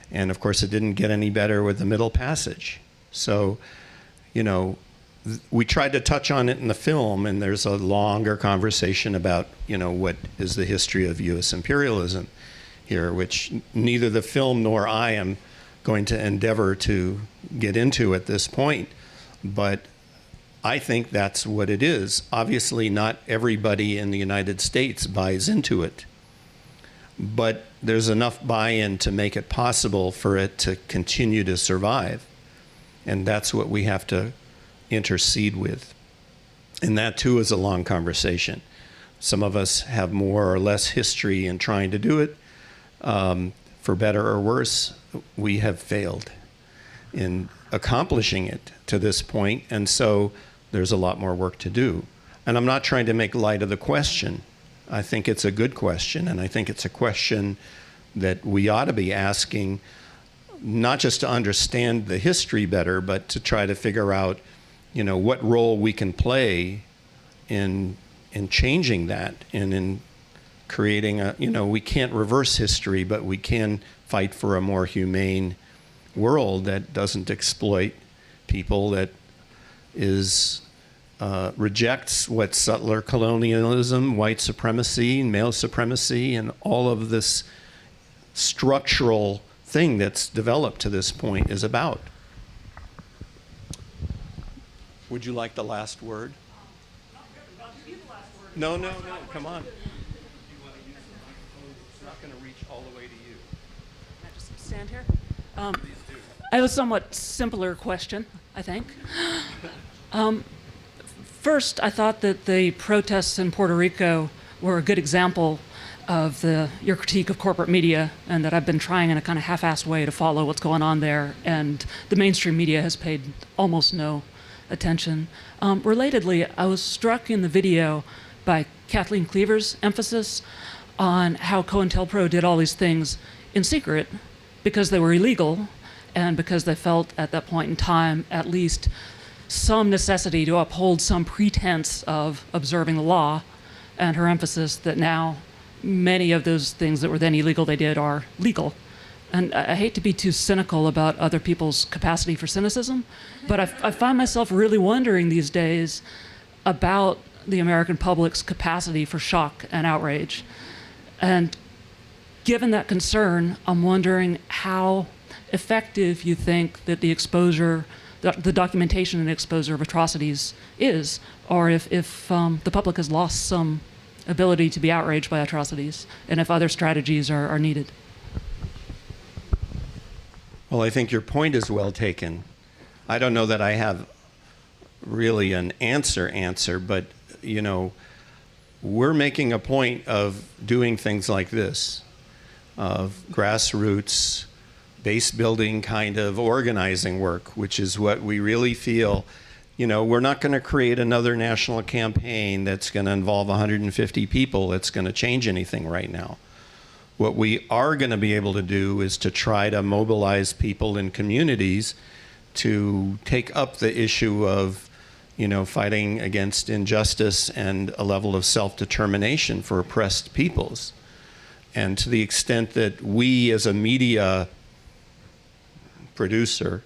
And of course, it didn't get any better with the Middle Passage. So, you know, we tried to touch on it in the film, and there's a longer conversation about, you know, what is the history of U.S. imperialism here, which neither the film nor I am going to endeavor to get into at this point. But I think that's what it is. Obviously, not everybody in the United States buys into it, but there's enough buy-in to make it possible for it to continue to survive. And that's what we have to intercede with. And that, too, is a long conversation. Some of us have more or less history in trying to do it. For better or worse, we have failed in accomplishing it to this point, and so there's a lot more work to do. And I'm not trying to make light of the question. I think it's a good question, and I think it's a question that we ought to be asking, not just to understand the history better, but to try to figure out, you know, what role we can play in changing that and in creating a, you know, we can't reverse history, but we can fight for a more humane world that doesn't exploit people, that is rejects what settler colonialism, white supremacy, male supremacy, and all of this structural thing that's developed to this point is about. Would you like the last word? No, come on. It's not going to reach all the way to you. stand here? I have a somewhat simpler question, I think. First, I thought that the protests in Puerto Rico were a good example of your critique of corporate media, and that I've been trying in a kind of half-assed way to follow what's going on there, and the mainstream media has paid almost no attention. Relatedly, I was struck in the video by Kathleen Cleaver's emphasis on how Cointelpro did all these things in secret because they were illegal, and because they felt at that point in time at least some necessity to uphold some pretense of observing the law, and her emphasis that now many of those things that were then illegal they did are legal. And I hate to be too cynical about other people's capacity for cynicism, but I find myself really wondering these days about the American public's capacity for shock and outrage. And given that concern, I'm wondering how effective you think that the exposure, the documentation and exposure of atrocities is, or if the public has lost some ability to be outraged by atrocities, and if other strategies are needed. Well, I think your point is well taken. I don't know that I have really an answer, but we're making a point of doing things like this, of grassroots, base building kind of organizing work, which is what we really feel. We're not going to create another national campaign that's going to involve 150 people that's going to change anything right now. What we are going to be able to do is to try to mobilize people in communities to take up the issue of, fighting against injustice and a level of self-determination for oppressed peoples. And to the extent that we as a media producer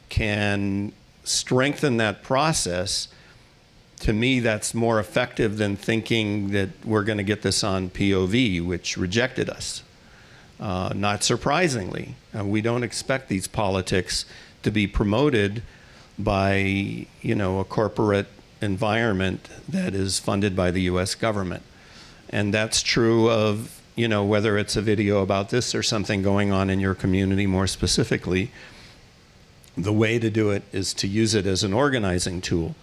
can strengthen that process, to me that's more effective than thinking that we're going to get this on POV, which rejected us. Not surprisingly, we don't expect these politics to be promoted by a corporate environment that is funded by the US government. And that's true of whether it's a video about this or something going on in your community more specifically. The way to do it is to use it as an organizing tool.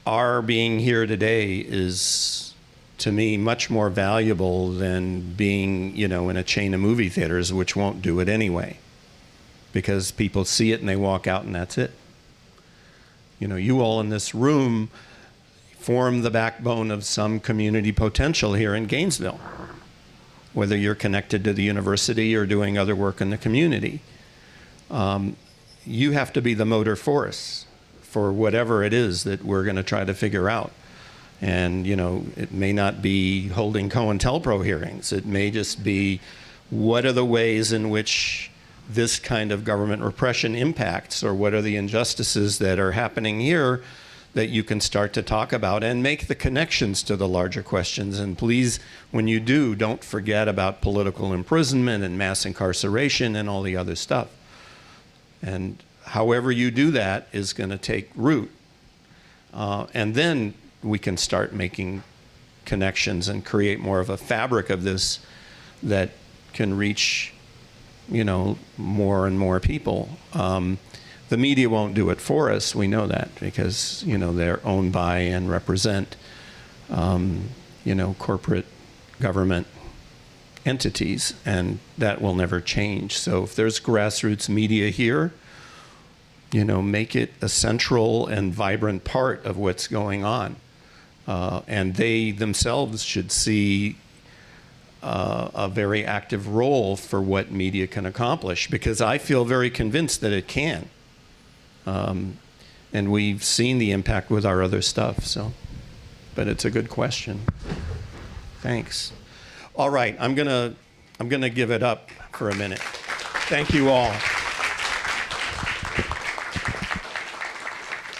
Our being here today is, to me, much more valuable than being, in a chain of movie theaters, which won't do it anyway, because people see it and they walk out and that's it. You all in this room form the backbone of some community potential here in Gainesville, whether you're connected to the university or doing other work in the community. You have to be the motor force for whatever it is that we're going to try to figure out. And, it may not be holding Cointelpro hearings. It may just be, what are the ways in which this kind of government repression impacts, or what are the injustices that are happening here that you can start to talk about and make the connections to the larger questions. And please, when you do, don't forget about political imprisonment and mass incarceration and all the other stuff. And however you do that is going to take root. And then we can start making connections and create more of a fabric of this that can reach, more and more people. The media won't do it for us. We know that because, they're owned by and represent, corporate government entities, and that will never change. So if there's grassroots media here, make it a central and vibrant part of what's going on. And they themselves should see a very active role for what media can accomplish, because I feel very convinced that it can. And we've seen the impact with our other stuff, but it's a good question. Thanks. All right, I'm gonna give it up for a minute. Thank you all.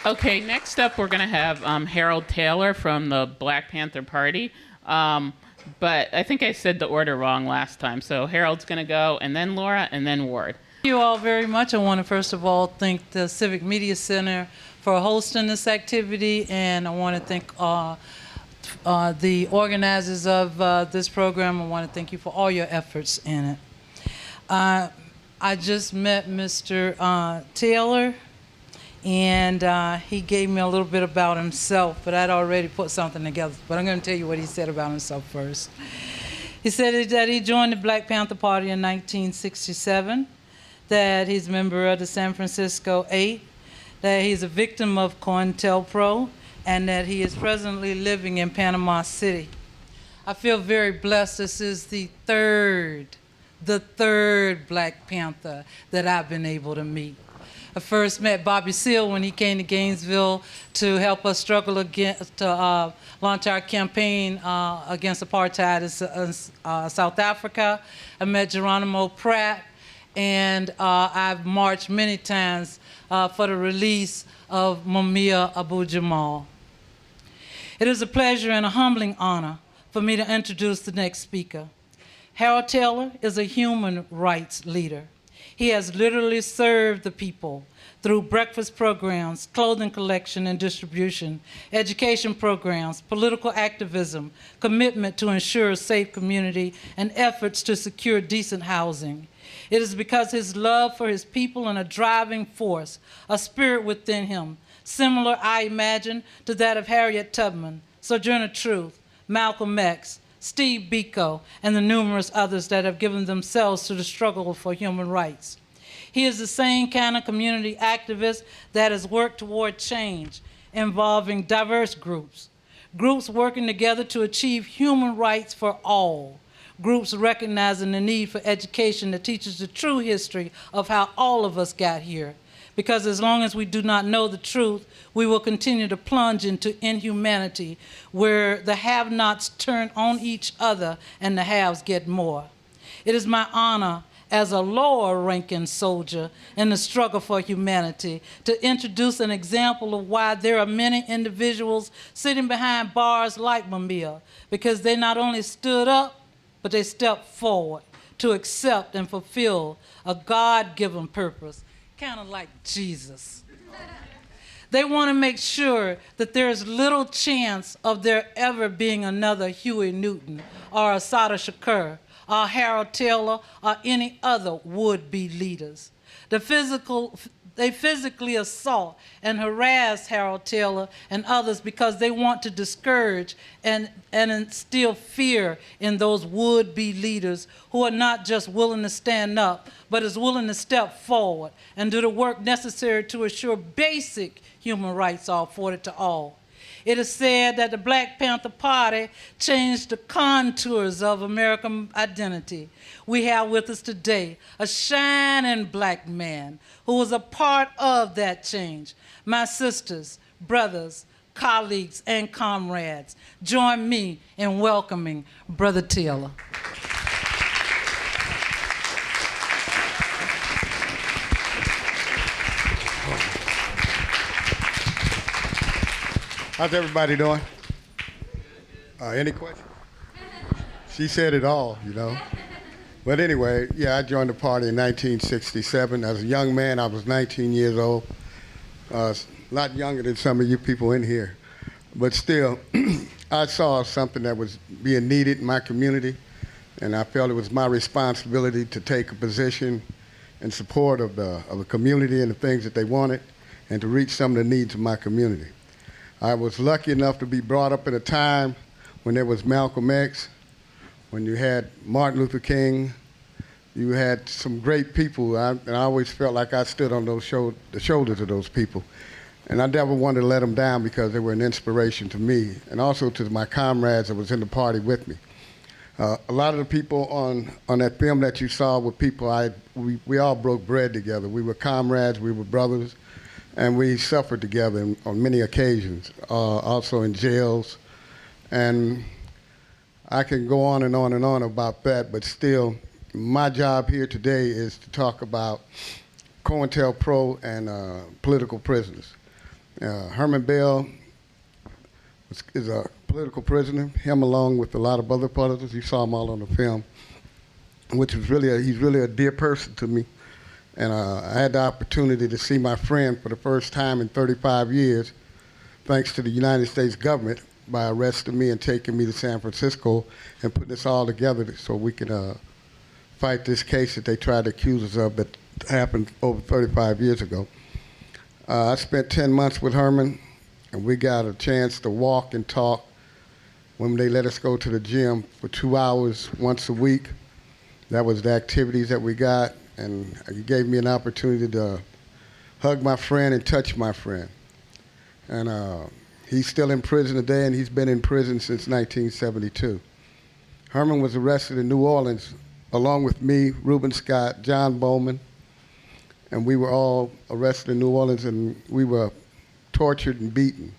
Okay, next up we're going to have Harold Taylor from the Black Panther Party. But I think I said the order wrong last time. So Harold's going to go, and then Laura, and then Ward. Thank you all very much. I want to first of all thank the Civic Media Center for hosting this activity, and I want to thank the organizers of this program. I want to thank you for all your efforts in it. I just met Mr. Taylor, and he gave me a little bit about himself, but I'd already put something together. But I'm going to tell you what he said about himself first. He said that he joined the Black Panther Party in 1967, that he's a member of the San Francisco 8, that he's a victim of Cointelpro, and that he is presently living in Panama City. I feel very blessed. This is the third Black Panther that I've been able to meet. I first met Bobby Seale when he came to Gainesville to help us struggle against, to launch our campaign against apartheid in South Africa. I met Geronimo Pratt, and I've marched many times for the release of Mumia Abu-Jamal. It is a pleasure and a humbling honor for me to introduce the next speaker. Harold Taylor is a human rights leader. He has literally served the people through breakfast programs, clothing collection and distribution, education programs, political activism, commitment to ensure a safe community, and efforts to secure decent housing. It is because his love for his people and a driving force, a spirit within him, similar, I imagine, to that of Harriet Tubman, Sojourner Truth, Malcolm X, Steve Biko, and the numerous others that have given themselves to the struggle for human rights. He is the same kind of community activist that has worked toward change involving diverse groups working together to achieve human rights for all, groups recognizing the need for education that teaches the true history of how all of us got here. Because as long as we do not know the truth, we will continue to plunge into inhumanity where the have-nots turn on each other and the haves get more. It is my honor as a lower-ranking soldier in the struggle for humanity to introduce an example of why there are many individuals sitting behind bars like Mumia, because they not only stood up, but they stepped forward to accept and fulfill a God-given purpose, kind of like Jesus. They want to make sure that there is little chance of there ever being another Huey Newton or Assata Shakur or Harold Taylor or any other would-be leaders. They physically assault and harass Harold Taylor and others because they want to discourage and instill fear in those would-be leaders who are not just willing to stand up, but is willing to step forward and do the work necessary to assure basic human rights are afforded to all. It is said that the Black Panther Party changed the contours of American identity. We have with us today a shining black man who was a part of that change. My sisters, brothers, colleagues, and comrades, join me in welcoming Brother Taylor. How's everybody doing? Any questions? She said it all, you know. But anyway, yeah, I joined the party in 1967. As a young man, I was 19 years old. A lot younger than some of you people in here. But still, I saw something that was being needed in my community, and I felt it was my responsibility to take a position in support of the community and the things that they wanted, and to reach some of the needs of my community. I was lucky enough to be brought up in a time when there was Malcolm X, when you had Martin Luther King, you had some great people, and I always felt like I stood on the shoulders of those people. And I never wanted to let them down because they were an inspiration to me, and also to my comrades that was in the party with me. A lot of the people on that film that you saw were people we all broke bread together. We were comrades, we were brothers, and we suffered together on many occasions, also in jails. And I can go on and on and on about that, but still, my job here today is to talk about Cointelpro and political prisoners. Herman Bell is a political prisoner, him along with a lot of other brothers. You saw them all on the film, which is he's really a dear person to me. And I had the opportunity to see my friend for the first time in 35 years, thanks to the United States government, by arresting me and taking me to San Francisco and putting this all together so we could fight this case that they tried to accuse us of that happened over 35 years ago. I spent 10 months with Herman, and we got a chance to walk and talk when they let us go to the gym for 2 hours once a week. That was the activities that we got, and he gave me an opportunity to hug my friend and touch my friend. And he's still in prison today, and he's been in prison since 1972. Herman was arrested in New Orleans along with me, Reuben Scott, John Bowman, and we were all arrested in New Orleans, and we were tortured and beaten.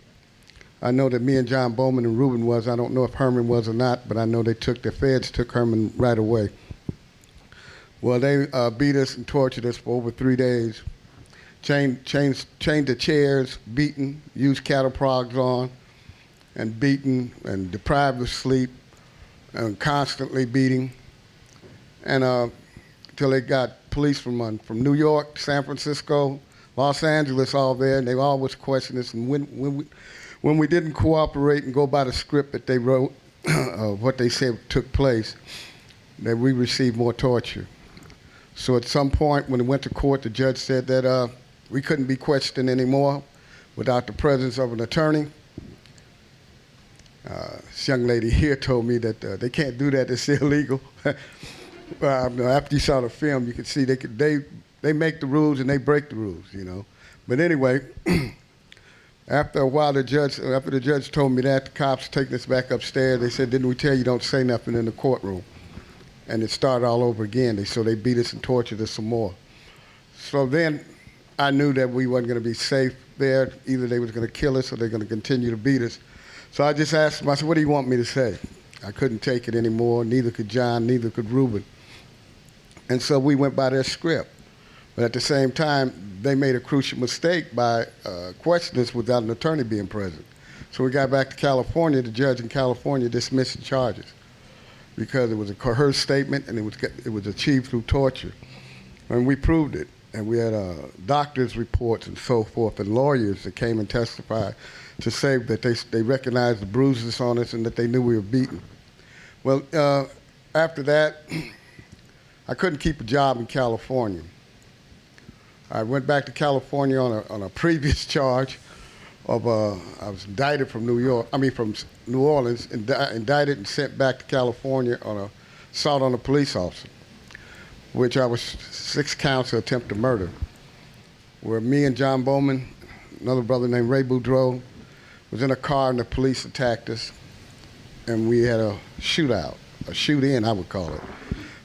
I know that me and John Bowman and Reuben was. I don't know if Herman was or not, but I know the feds took Herman right away. Well, they beat us and tortured us for over 3 days. Chained the chairs, beaten, used cattle prods on, and beaten and deprived of sleep, and constantly beating. And till they got police from New York, San Francisco, Los Angeles, all there, and they always questioned us. And when we didn't cooperate and go by the script that they wrote, what they said took place, that we received more torture. So at some point, when it went to court, the judge said that we couldn't be questioned anymore without the presence of an attorney. This young lady here told me that they can't do that, it's illegal. After you saw the film, you could see they make the rules and they break the rules, you know. But anyway, after a while, after the judge told me that, the cops taking us back upstairs, they said, "Didn't we tell you don't say nothing in the courtroom?" And it started all over again. So they beat us and tortured us some more. So then I knew that we wasn't going to be safe there. Either they was going to kill us or they're going to continue to beat us. So I just asked them, I said, "What do you want me to say?" I couldn't take it anymore. Neither could John, neither could Reuben. And so we went by their script. But at the same time, they made a crucial mistake by questioning us without an attorney being present. So we got back to California. The judge in California dismissed the charges because it was a coerced statement and it was achieved through torture. And we proved it. And we had doctors' reports and so forth, and lawyers that came and testified to say that they recognized the bruises on us and that they knew we were beaten. Well, after that, I couldn't keep a job in California. I went back to California on a previous charge of I was indicted from from New Orleans, indicted and sent back to California on assault on a police officer, which I was 6 counts of attempted murder, where me and John Bowman, another brother named Ray Boudreau, was in a car and the police attacked us, and we had a shootout, a shoot-in I would call it,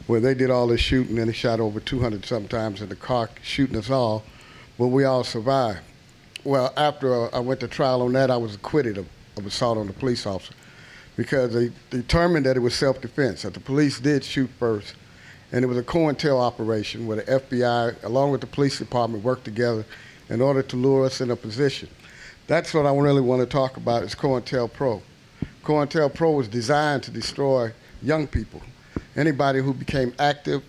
where they did all this shooting and they shot over 200 sometimes in the car shooting us all, but we all survived. Well, after I went to trial on that, I was acquitted of assault on a police officer because they determined that it was self-defense, that the police did shoot first, and it was a Cointel operation where the FBI, along with the police department, worked together in order to lure us in a position. That's what I really want to talk about is Cointelpro. Cointelpro was designed to destroy young people. Anybody who became active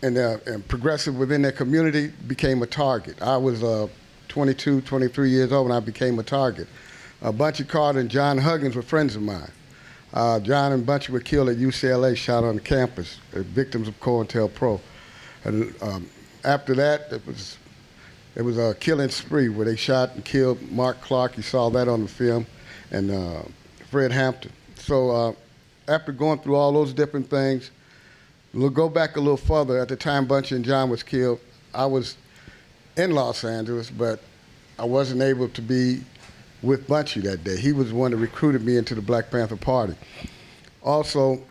and progressive within their community became a target. I was 22, 23 years old when I became a target. Bunchy Carter and John Huggins were friends of mine. John and Bunchy were killed at UCLA, shot on the campus, victims of Cointelpro. And after that, it was a killing spree where they shot and killed Mark Clark. You saw that on the film, and Fred Hampton. So after going through all those different things, we'll go back a little further. At the time Bunchy and John was killed, I was in Los Angeles, but I wasn't able to be with Bunchy that day. He was the one that recruited me into the Black Panther Party. Also,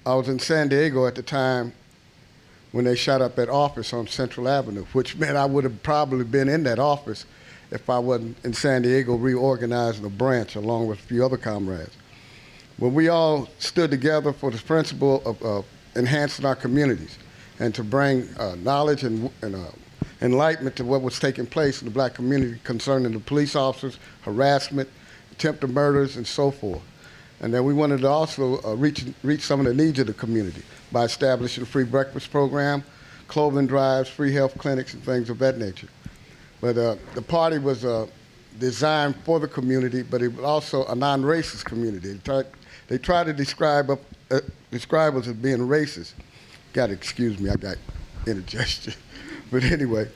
I was in San Diego at the time when they shot up that office on Central Avenue, which meant I would have probably been in that office if I wasn't in San Diego reorganizing a branch along with a few other comrades. Well, we all stood together for the principle of enhancing our communities and to bring knowledge and enlightenment to what was taking place in the black community concerning the police officers, harassment, attempted murders, and so forth. And then we wanted to also reach some of the needs of the community by establishing a free breakfast program, clothing drives, free health clinics, and things of that nature. But the party was designed for the community, but it was also a non-racist community. They tried to describe us as being racist. Got to excuse me, I got indigestion. But anyway,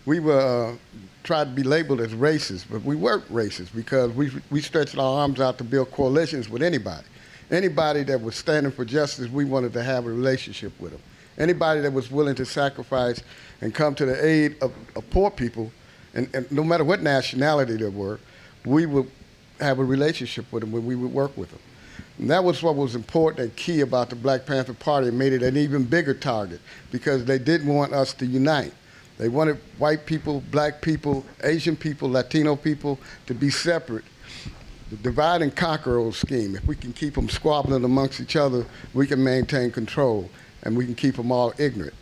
we were tried to be labeled as racist, but we weren't racist because we stretched our arms out to build coalitions with anybody. Anybody that was standing for justice, we wanted to have a relationship with them. Anybody that was willing to sacrifice and come to the aid of poor people, and no matter what nationality they were, we would have a relationship with them when we would work with them. And that was what was important and key about the Black Panther Party. It made it an even bigger target because they didn't want us to unite. They wanted white people, black people, Asian people, Latino people to be separate. The divide and conquer old scheme. If we can keep them squabbling amongst each other, we can maintain control and we can keep them all ignorant.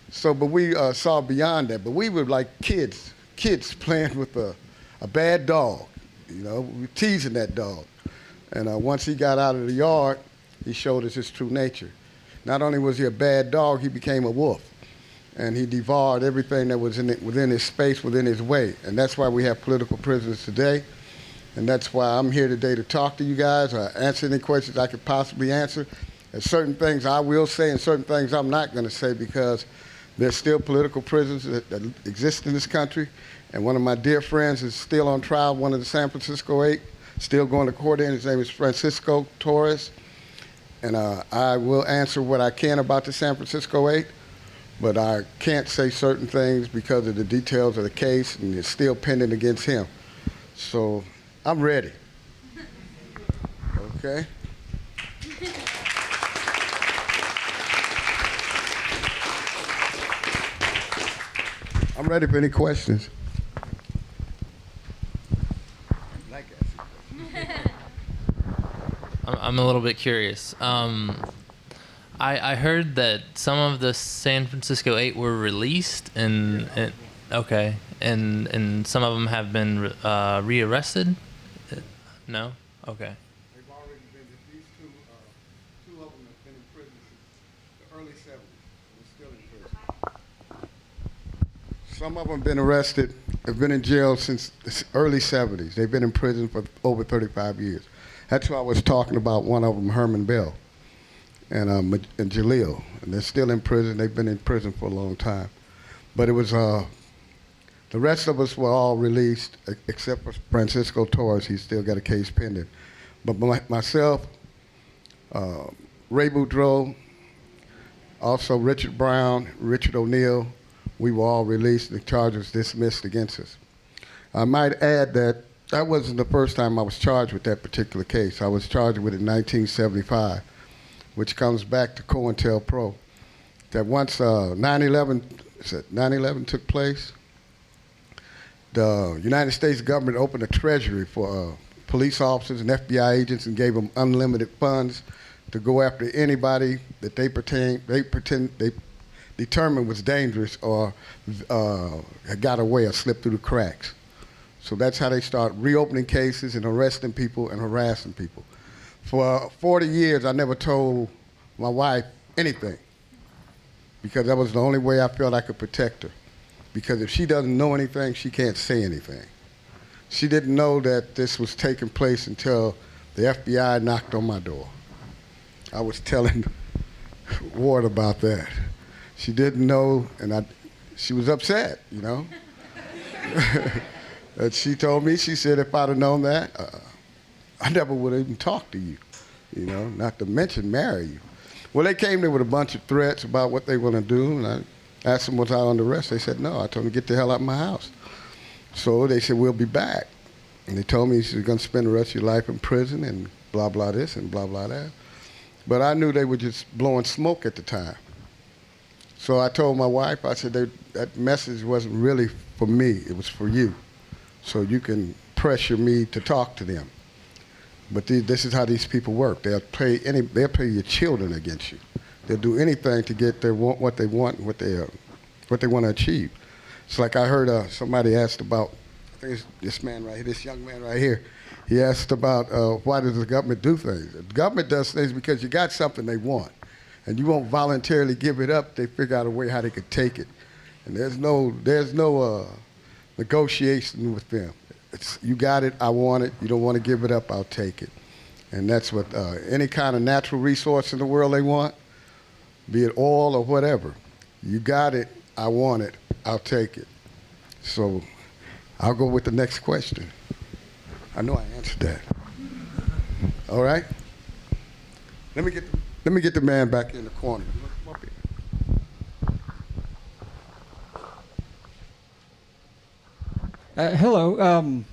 So, but we saw beyond that. But we were like kids playing with a bad dog. You know, we were teasing that dog. And once he got out of the yard, he showed us his true nature. Not only was he a bad dog, he became a wolf. And he devoured everything that was within his space, within his way. And that's why we have political prisoners today. And that's why I'm here today to talk to you guys, answer any questions I could possibly answer. There's certain things I will say and certain things I'm not going to say because there's still political prisoners that exist in this country. And one of my dear friends is still on trial, one of the San Francisco 8, still going to court in. His name is Francisco Torres. And I will answer what I can about the San Francisco 8. But I can't say certain things because of the details of the case, and it's still pending against him. So I'm ready. Okay? I'm ready for any questions. I'm a little bit curious. I heard that some of the San Francisco 8 were released, and okay, and some of them have been rearrested. No, okay. They've already been. These two of them have been in prison since the early '70s. They're still in prison. Some of them have been arrested, have been in jail since the early '70s. They've been in prison for over 35 years. That's why I was talking about one of them, Herman Bell. And Jaleel, and they're still in prison. They've been in prison for a long time. But it was, the rest of us were all released, except for Francisco Torres. He's still got a case pending. But myself, Ray Boudreaux, also Richard Brown, Richard O'Neill, we were all released and the charges dismissed against us. I might add that that wasn't the first time I was charged with that particular case. I was charged with it in 1975. Which comes back to Cointelpro, that once 9/11 took place, the United States government opened a treasury for police officers and FBI agents and gave them unlimited funds to go after anybody that they determined was dangerous or had got away or slipped through the cracks. So that's how they start reopening cases and arresting people and harassing people. For 40 years, I never told my wife anything because that was the only way I felt I could protect her. Because if she doesn't know anything, she can't say anything. She didn't know that this was taking place until the FBI knocked on my door. I was telling Ward about that. She didn't know, and she was upset, you know. And she told me, she said, if I'd have known that, I never would have even talked to you, you know, not to mention marry you. Well, they came there with a bunch of threats about what they were going to do, and I asked them, was I under arrest? They said, no. I told them, get the hell out of my house. So they said, we'll be back. And they told me you're going to spend the rest of your life in prison and blah, blah this and blah, blah that. But I knew they were just blowing smoke at the time. So I told my wife, I said, that message wasn't really for me. It was for you. So you can pressure me to talk to them. But this is how these people work. They'll play your children against you. They'll do anything to get what they want, what they want to achieve. It's like I heard somebody asked about, I think it's this man right here, this young man right here. He asked about why does the government do things? The government does things because you got something they want, and you won't voluntarily give it up. They figure out a way how they could take it, and there's no negotiation with them. You got it, I want it. You don't want to give it up, I'll take it. And that's what any kind of natural resource in the world they want, be it oil or whatever. You got it, I want it, I'll take it. So I'll go with the next question. I know I answered that. All right? Let me get the man back in the corner. Come up here. Hello.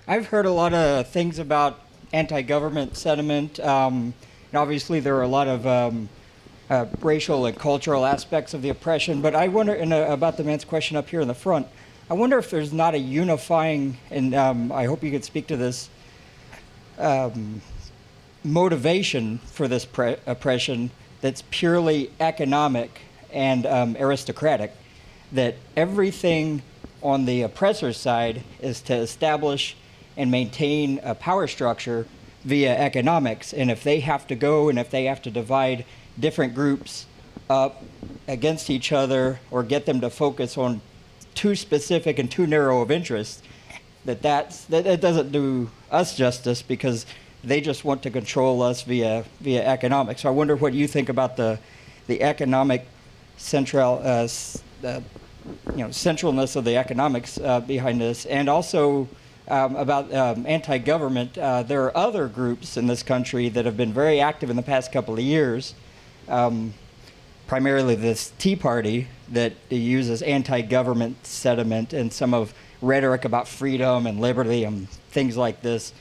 I've heard a lot of things about anti-government sentiment. And obviously, there are a lot of racial and cultural aspects of the oppression. But I wonder, about the man's question up here in the front, I wonder if there's not a unifying, and I hope you could speak to this, motivation for this oppression that's purely economic and aristocratic, that everything on the oppressor's side is to establish and maintain a power structure via economics. And if they have to go and if they have to divide different groups up against each other or get them to focus on too specific and too narrow of interest, that doesn't do us justice, because they just want to control us via economics. So I wonder what you think about the economic centralness of the economics behind this, and also about anti-government. There are other groups in this country that have been very active in the past couple of years, primarily this Tea Party, that uses anti-government sentiment and some of rhetoric about freedom and liberty and things like this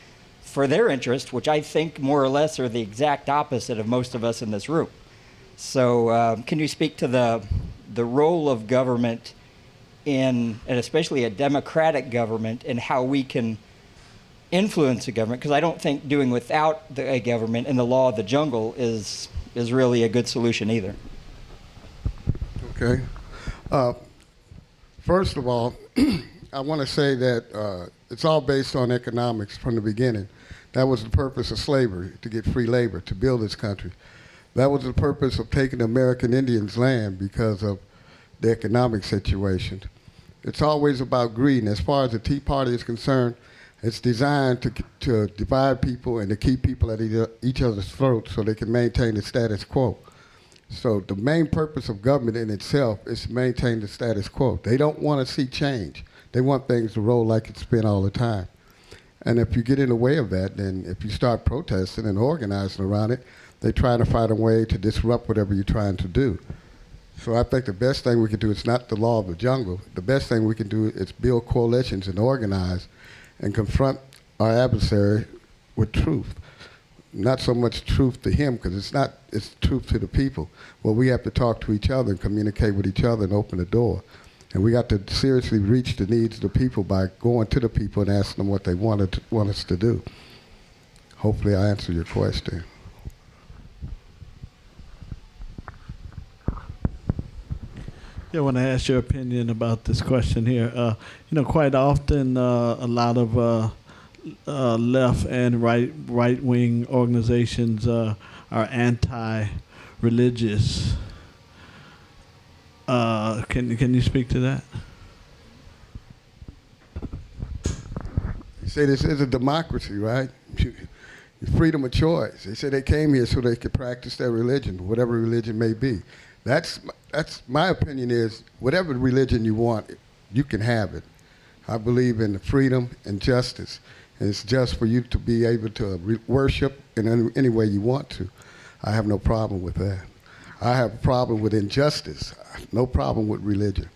for their interest, which I think more or less are the exact opposite of most of us in this room. So can you speak to the role of government and especially a democratic government, and how we can influence a government? Because I don't think doing without a government and the law of the jungle is really a good solution either. Okay. First of all, I want to say that it's all based on economics from the beginning. That was the purpose of slavery, to get free labor, to build this country. That was the purpose of taking the American Indians' land, because of the economic situation. It's always about greed. And as far as the Tea Party is concerned, it's designed to divide people and to keep people at each other's throats so they can maintain the status quo. So the main purpose of government in itself is to maintain the status quo. They don't want to see change. They want things to roll like it's been all the time. And if you get in the way of that, then if you start protesting and organizing around it, they try to find a way to disrupt whatever you're trying to do. So I think the best thing we can do is not the law of the jungle. The best thing we can do is build coalitions and organize and confront our adversary with truth. Not so much truth to him, because it's truth to the people. Well, we have to talk to each other and communicate with each other and open the door. And we got to seriously reach the needs of the people by going to the people and asking them what they want us to do. Hopefully I answered your question. Yeah, I want to ask your opinion about this question here. Quite often a lot of left and right-wing organizations are anti-religious. Can you speak to that? You say this is a democracy, right? Freedom of choice. They say they came here so they could practice their religion, whatever religion may be. That's my opinion is, whatever religion you want, you can have it. I believe in freedom and justice. And it's just for you to be able to worship in any way you want to. I have no problem with that. I have a problem with injustice. No problem with religion.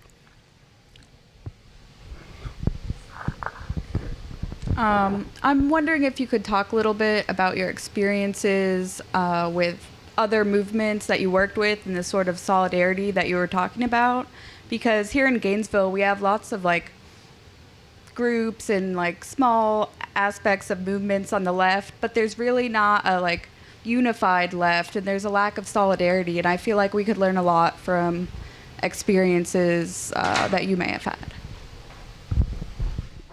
I'm wondering if you could talk a little bit about your experiences with other movements that you worked with and the sort of solidarity that you were talking about. Because here in Gainesville, we have lots of groups and small aspects of movements on the left, but there's really not a unified left, and there's a lack of solidarity. And I feel like we could learn a lot from experiences that you may have had.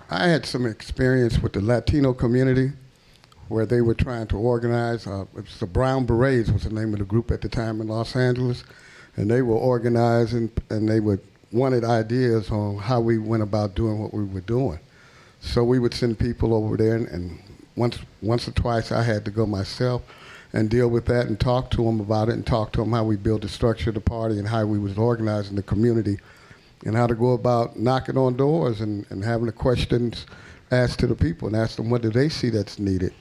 I had some experience with the Latino community where they were trying to organize. It was the Brown Berets was the name of the group at the time in Los Angeles. And they were organizing, and they wanted ideas on how we went about doing what we were doing. So we would send people over there, and once or twice I had to go myself. and deal with that and talk to them about it and talk to them how we built the structure of the party and how we was organizing the community and how to go about knocking on doors and having the questions asked to the people and ask them what do they see that's needed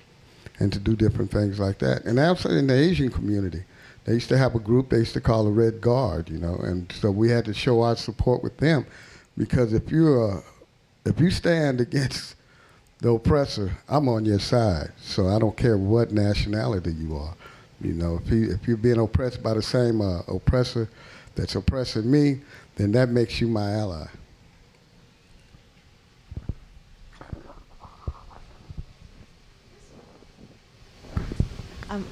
and to do different things like that. And also in the Asian community, they used to have a group they used to call the Red Guard, you know, and so we had to show our support with them because if you stand against the oppressor, I'm on your side. So I don't care what nationality you are. You know, if you're being oppressed by the same oppressor that's oppressing me, then that makes you my ally.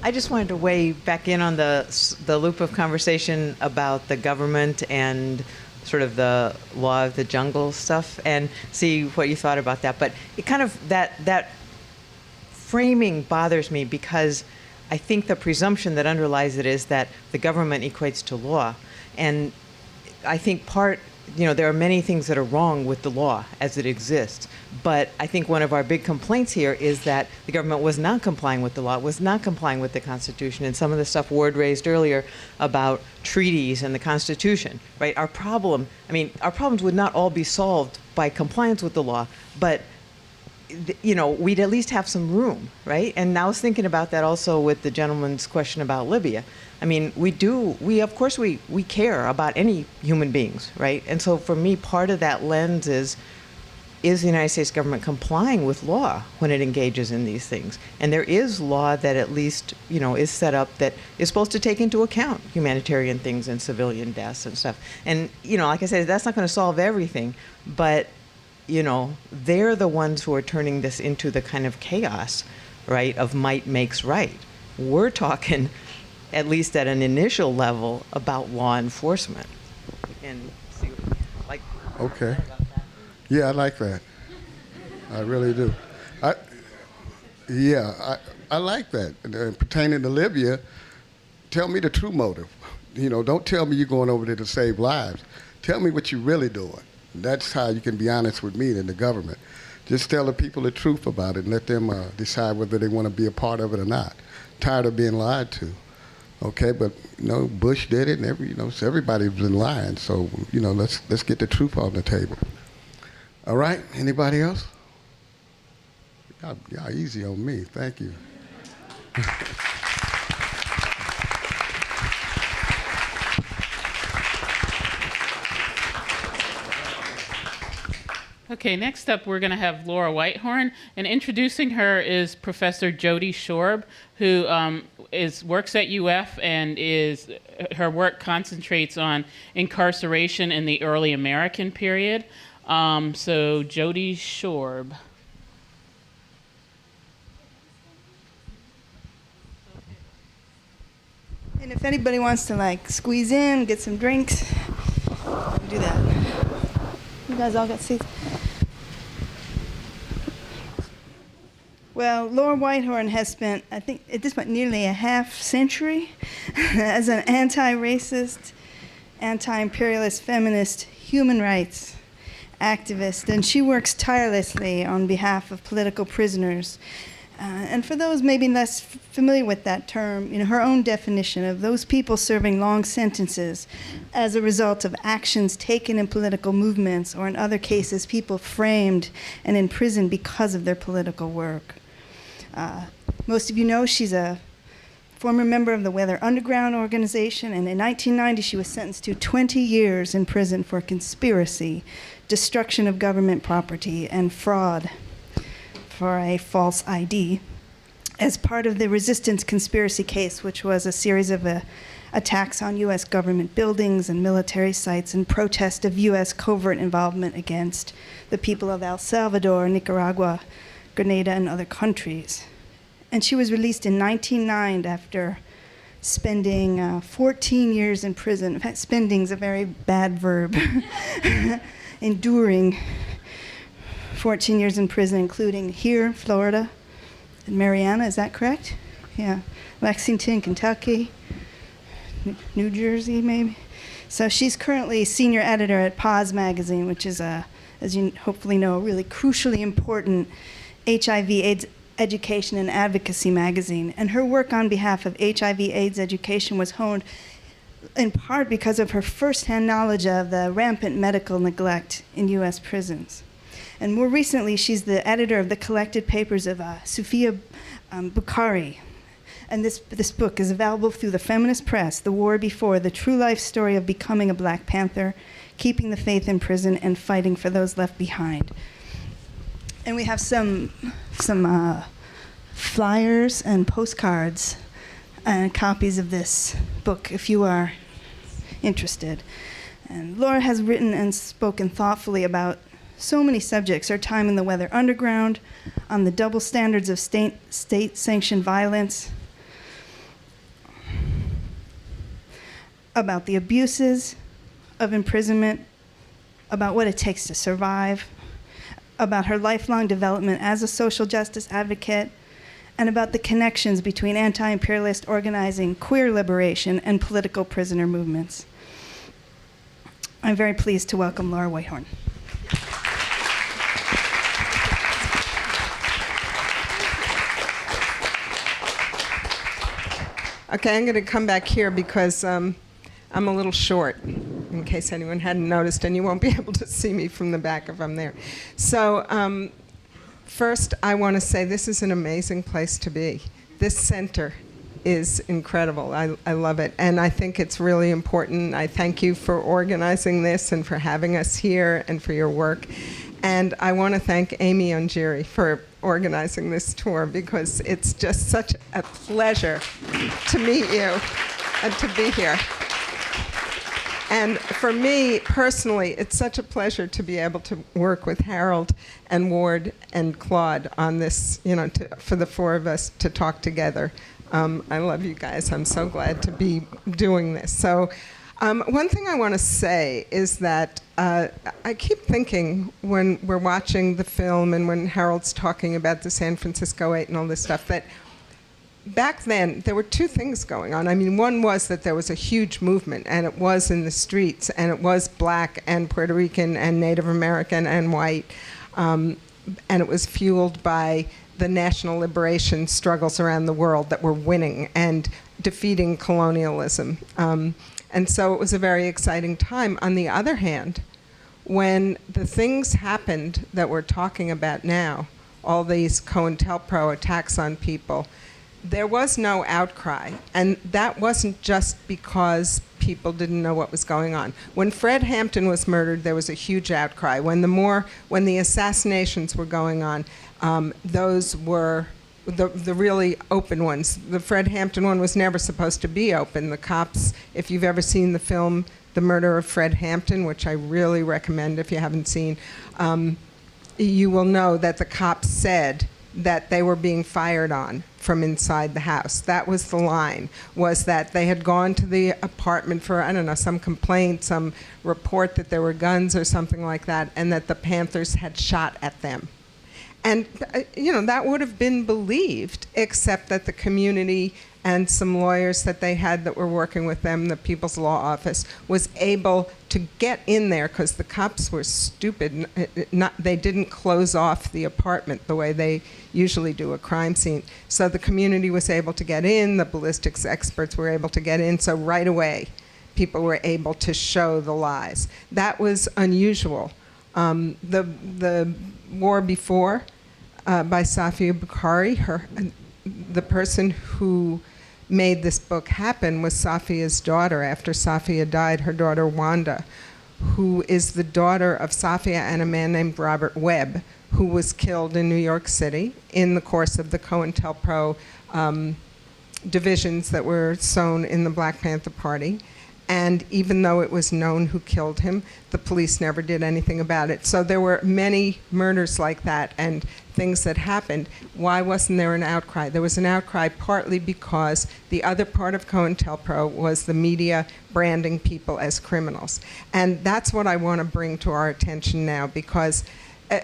I just wanted to weigh back in on the loop of conversation about the government and sort of the law of the jungle stuff and see what you thought about that. But it kind of, that framing bothers me because I think the presumption that underlies it is that the government equates to law. And I think there are many things that are wrong with the law as it exists. But I think one of our big complaints here is that the government was not complying with the law, was not complying with the Constitution, and some of the stuff Ward raised earlier about treaties and the Constitution, right? Our problems would not all be solved by compliance with the law, but we'd at least have some room, right? And I was thinking about that also with the gentleman's question about Libya. I mean, we care about any human beings, right? And so for me, part of that lens is the United States government complying with law when it engages in these things? And there is law that at least, is set up that is supposed to take into account humanitarian things and civilian deaths and stuff. And, like I said, that's not going to solve everything, but, they're the ones who are turning this into the kind of chaos, right, of might makes right. We're talking, at least at an initial level, about law enforcement. And see, okay. Yeah, I like that. I really do. I like that. Pertaining to Libya, tell me the true motive. Don't tell me you're going over there to save lives. Tell me what you're really doing. That's how you can be honest with me and the government. Just tell the people the truth about it and let them decide whether they want to be a part of it or not. Tired of being lied to. Okay, but Bush did it, and so everybody's been lying. So let's get the truth on the table. All right, anybody else? Y'all easy on me, thank you. Okay, next up we're going to have Laura Whitehorn, and introducing her is Professor Jody Shorb, who works at UF, and her work concentrates on incarceration in the early American period. So Jody Shorb. And if anybody wants to squeeze in, get some drinks, do that. You guys all got seats? Well, Laura Whitehorn has spent, I think, at this point, nearly a half century as an anti-racist, anti-imperialist, feminist, human rights activist, and she works tirelessly on behalf of political prisoners. And for those maybe less familiar with that term, her own definition of those people serving long sentences as a result of actions taken in political movements, or in other cases, people framed and imprisoned because of their political work. Most of you know she's a former member of the Weather Underground organization, and in 1990 she was sentenced to 20 years in prison for conspiracy, destruction of government property, and fraud for a false ID as part of the resistance conspiracy case, which was a series of attacks on U.S. government buildings and military sites in protest of U.S. covert involvement against the people of El Salvador, Nicaragua, Grenada, and other countries. And she was released in 1999 after spending 14 years in prison. In fact, spending's a very bad verb. Enduring 14 years in prison, including here, Florida, and Mariana, is that correct? Yeah. Lexington, Kentucky, New Jersey, maybe. So she's currently senior editor at Pause magazine, which is, as you hopefully know, a really crucially important HIV/AIDS Education and Advocacy magazine, and her work on behalf of HIV/AIDS education was honed in part because of her firsthand knowledge of the rampant medical neglect in U.S. prisons. And more recently, she's the editor of the collected papers of Sofia Bukhari. And this book is available through the feminist press, The War Before, the true life story of becoming a Black Panther, keeping the faith in prison, and fighting for those left behind. And we have some flyers and postcards and copies of this book if you are interested. And Laura has written and spoken thoughtfully about so many subjects: her time in the Weather Underground, on the double standards of state-sanctioned violence, about the abuses of imprisonment, about what it takes to survive, about her lifelong development as a social justice advocate, and about the connections between anti-imperialist organizing, queer liberation, and political prisoner movements. I'm very pleased to welcome Laura Whitehorn. Okay, I'm going to come back here because I'm a little short, in case anyone hadn't noticed, and you won't be able to see me from the back if I'm there. So first, I want to say this is an amazing place to be. This center is incredible. I love it, and I think it's really important. I thank you for organizing this and for having us here and for your work. And I want to thank Amy Ongiri for organizing this tour, because it's just such a pleasure to meet you and to be here. And for me personally, it's such a pleasure to be able to work with Harold and Ward and Claude on this, for the four of us to talk together. I love you guys. I'm so glad to be doing this. So one thing I want to say is that I keep thinking when we're watching the film and when Harold's talking about the San Francisco 8 and all this stuff, that back then there were two things going on. I mean, one was that there was a huge movement, and it was in the streets, and it was Black and Puerto Rican and Native American and white, and it was fueled by the national liberation struggles around the world that were winning and defeating colonialism. And so it was a very exciting time. On the other hand, when the things happened that we're talking about now, all these Cointelpro attacks on people, there was no outcry. And that wasn't just because people didn't know what was going on. When Fred Hampton was murdered, there was a huge outcry. When the assassinations were going on, those were the really open ones. The Fred Hampton one was never supposed to be open. The cops, if you've ever seen the film The Murder of Fred Hampton, which I really recommend if you haven't seen, you will know that the cops said that they were being fired on from inside the house. That was the line, was that they had gone to the apartment for, I don't know, some complaint, some report that there were guns or something like that, and that the Panthers had shot at them. And, that would have been believed, except that the community and some lawyers that they had that were working with them, the People's Law Office, was able to get in there because the cops were stupid. They didn't close off the apartment the way they usually do a crime scene. So the community was able to get in, the ballistics experts were able to get in, so right away people were able to show the lies. That was unusual. The War Before by Sofia Bukhari, the person who made this book happen was Sofia's daughter. After Sofia died, her daughter Wanda, who is the daughter of Sofia and a man named Robert Webb, who was killed in New York City in the course of the Cointelpro divisions that were sown in the Black Panther Party. And even though it was known who killed him, the police never did anything about it. So there were many murders like that and things that happened. Why wasn't there an outcry? There was an outcry partly because the other part of Cointelpro was the media branding people as criminals. And that's what I want to bring to our attention now, because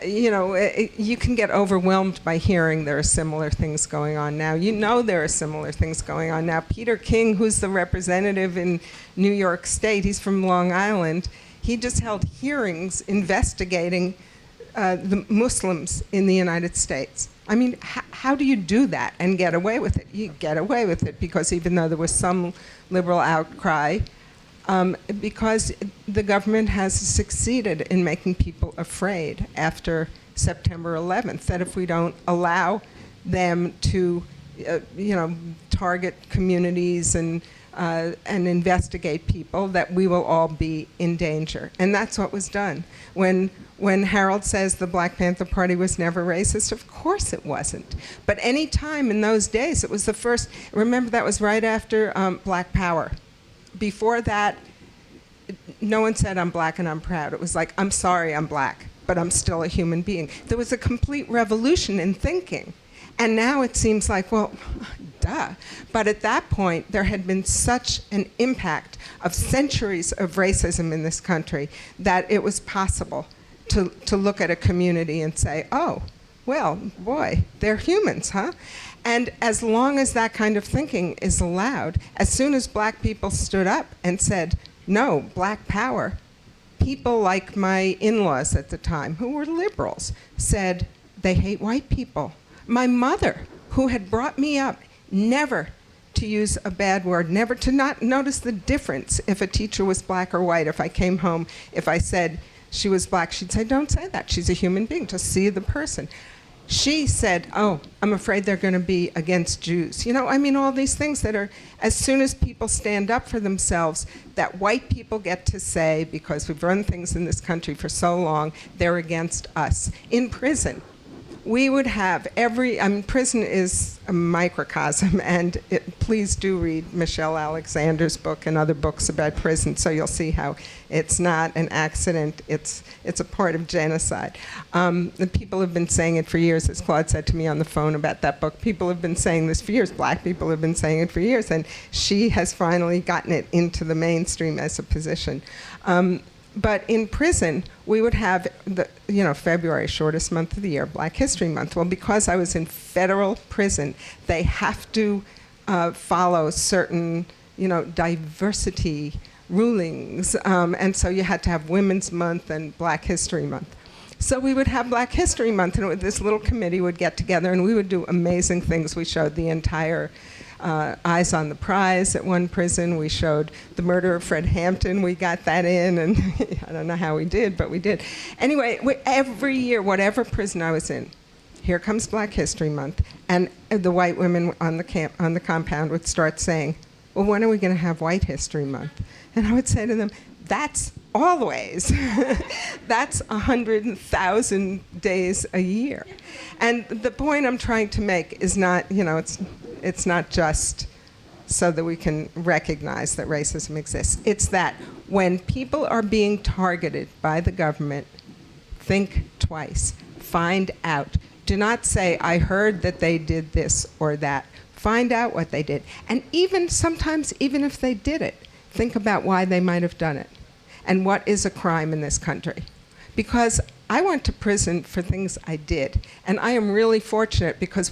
you can get overwhelmed by hearing there are similar things going on now. There are similar things going on now. Peter King, who's the representative in New York State, he's from Long Island, he just held hearings investigating the Muslims in the United States. I mean, how do you do that and get away with it? You get away with it because even though there was some liberal outcry, because the government has succeeded in making people afraid after September 11th, that if we don't allow them to, target communities and investigate people, that we will all be in danger. And that's what was done. When Harold says the Black Panther Party was never racist, of course it wasn't. But any time in those days, it was the first, remember that was right after Black Power. Before that, no one said I'm black and I'm proud. It was like, I'm sorry I'm black, but I'm still a human being. There was a complete revolution in thinking. And now it seems like, well, duh. But at that point, there had been such an impact of centuries of racism in this country that it was possible to look at a community and say, oh, well, boy, they're humans, huh? And as long as that kind of thinking is allowed, as soon as black people stood up and said, no, black power, people like my in-laws at the time, who were liberals, said they hate white people. My mother, who had brought me up never to use a bad word, never to not notice the difference if a teacher was black or white. If I came home, if I said she was black, she'd say, don't say that. She's a human being. Just see the person. She said, oh, I'm afraid they're going to be against Jews. All these things that are, as soon as people stand up for themselves, that white people get to say, because we've run things in this country for so long, they're against us. In prison, we would have prison is a microcosm, and please do read Michelle Alexander's book and other books about prison, so you'll see how it's not an accident, it's a part of genocide. The people have been saying it for years, as Claude said to me on the phone about that book. People have been saying this for years, black people have been saying it for years, and she has finally gotten it into the mainstream as a position. But in prison, we would have February, shortest month of the year, Black History Month. Well, because I was in federal prison, they have to follow certain, diversity rulings. And so you had to have Women's Month and Black History Month. So we would have Black History Month, and this little committee would get together, and we would do amazing things. We showed the entire Eyes on the Prize at one prison. We showed the murder of Fred Hampton. We got that in, and I don't know how we did, but we did. Anyway, every year, whatever prison I was in, here comes Black History Month, and the white women on the compound would start saying, well, when are we going to have White History Month? And I would say to them, that's always. That's 100,000 days a year. And the point I'm trying to make is not, it's not just so that we can recognize that racism exists. It's that when people are being targeted by the government, think twice, find out. Do not say, I heard that they did this or that. Find out what they did. And sometimes, even if they did it, think about why they might have done it and what is a crime in this country. Because I went to prison for things I did, and I am really fortunate because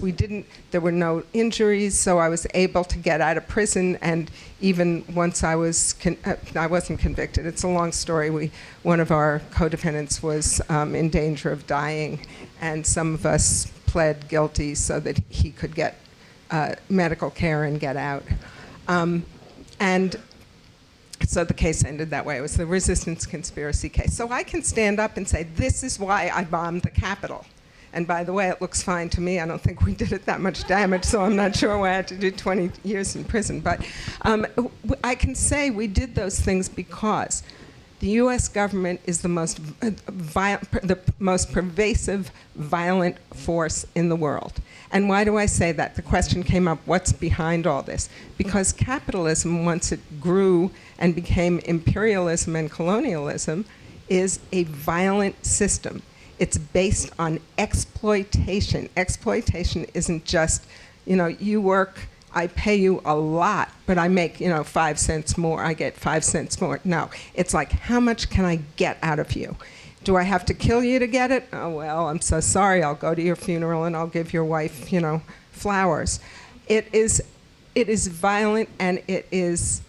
there were no injuries, so I was able to get out of prison, and even once I wasn't convicted. It's a long story. One of our co-defendants was in danger of dying, and some of us pled guilty so that he could get medical care and get out. And so the case ended that way. It was the resistance conspiracy case. So I can stand up and say, this is why I bombed the Capitol. And by the way, it looks fine to me. I don't think we did it that much damage, so I'm not sure why I had to do 20 years in prison. But I can say we did those things because the U.S. government is the most pervasive, violent force in the world. And why do I say that? The question came up, what's behind all this? Because capitalism, once it grew and became imperialism and colonialism, is a violent system. It's based on exploitation. Exploitation isn't just, you work, I pay you a lot, but I make, 5 cents more, I get 5 cents more. No, it's like, how much can I get out of you? Do I have to kill you to get it? Oh, well, I'm so sorry. I'll go to your funeral and I'll give your wife, flowers. It is violent, and it is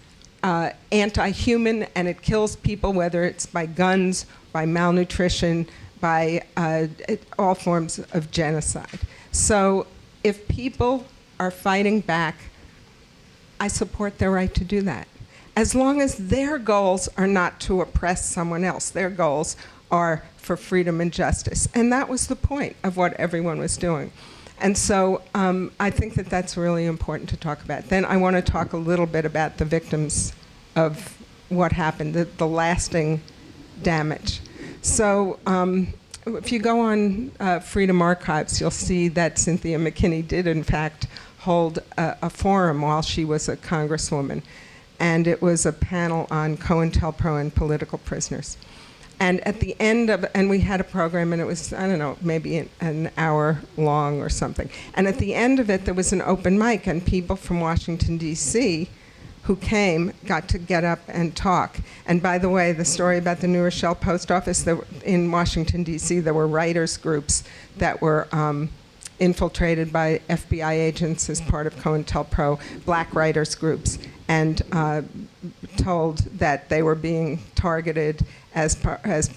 anti-human, and it kills people, whether it's by guns, by malnutrition, by all forms of genocide. So if people are fighting back, I support their right to do that. As long as their goals are not to oppress someone else, their goals are for freedom and justice. And that was the point of what everyone was doing. And so I think that that's really important to talk about. Then I want to talk a little bit about the victims of what happened, the lasting damage. So if you go on Freedom Archives, you'll see that Cynthia McKinney did, in fact, hold a forum while she was a congresswoman. And it was a panel on COINTELPRO and political prisoners. And at the end of, and we had a program, and it was, I don't know, maybe an hour long or something. And at the end of it, there was an open mic, and people from Washington, D.C., who came got to get up and talk. And by the way, the story about the New Rochelle post office, in Washington, D.C., there were writers' groups that were infiltrated by FBI agents as part of COINTELPRO, black writers' groups, and told that they were being targeted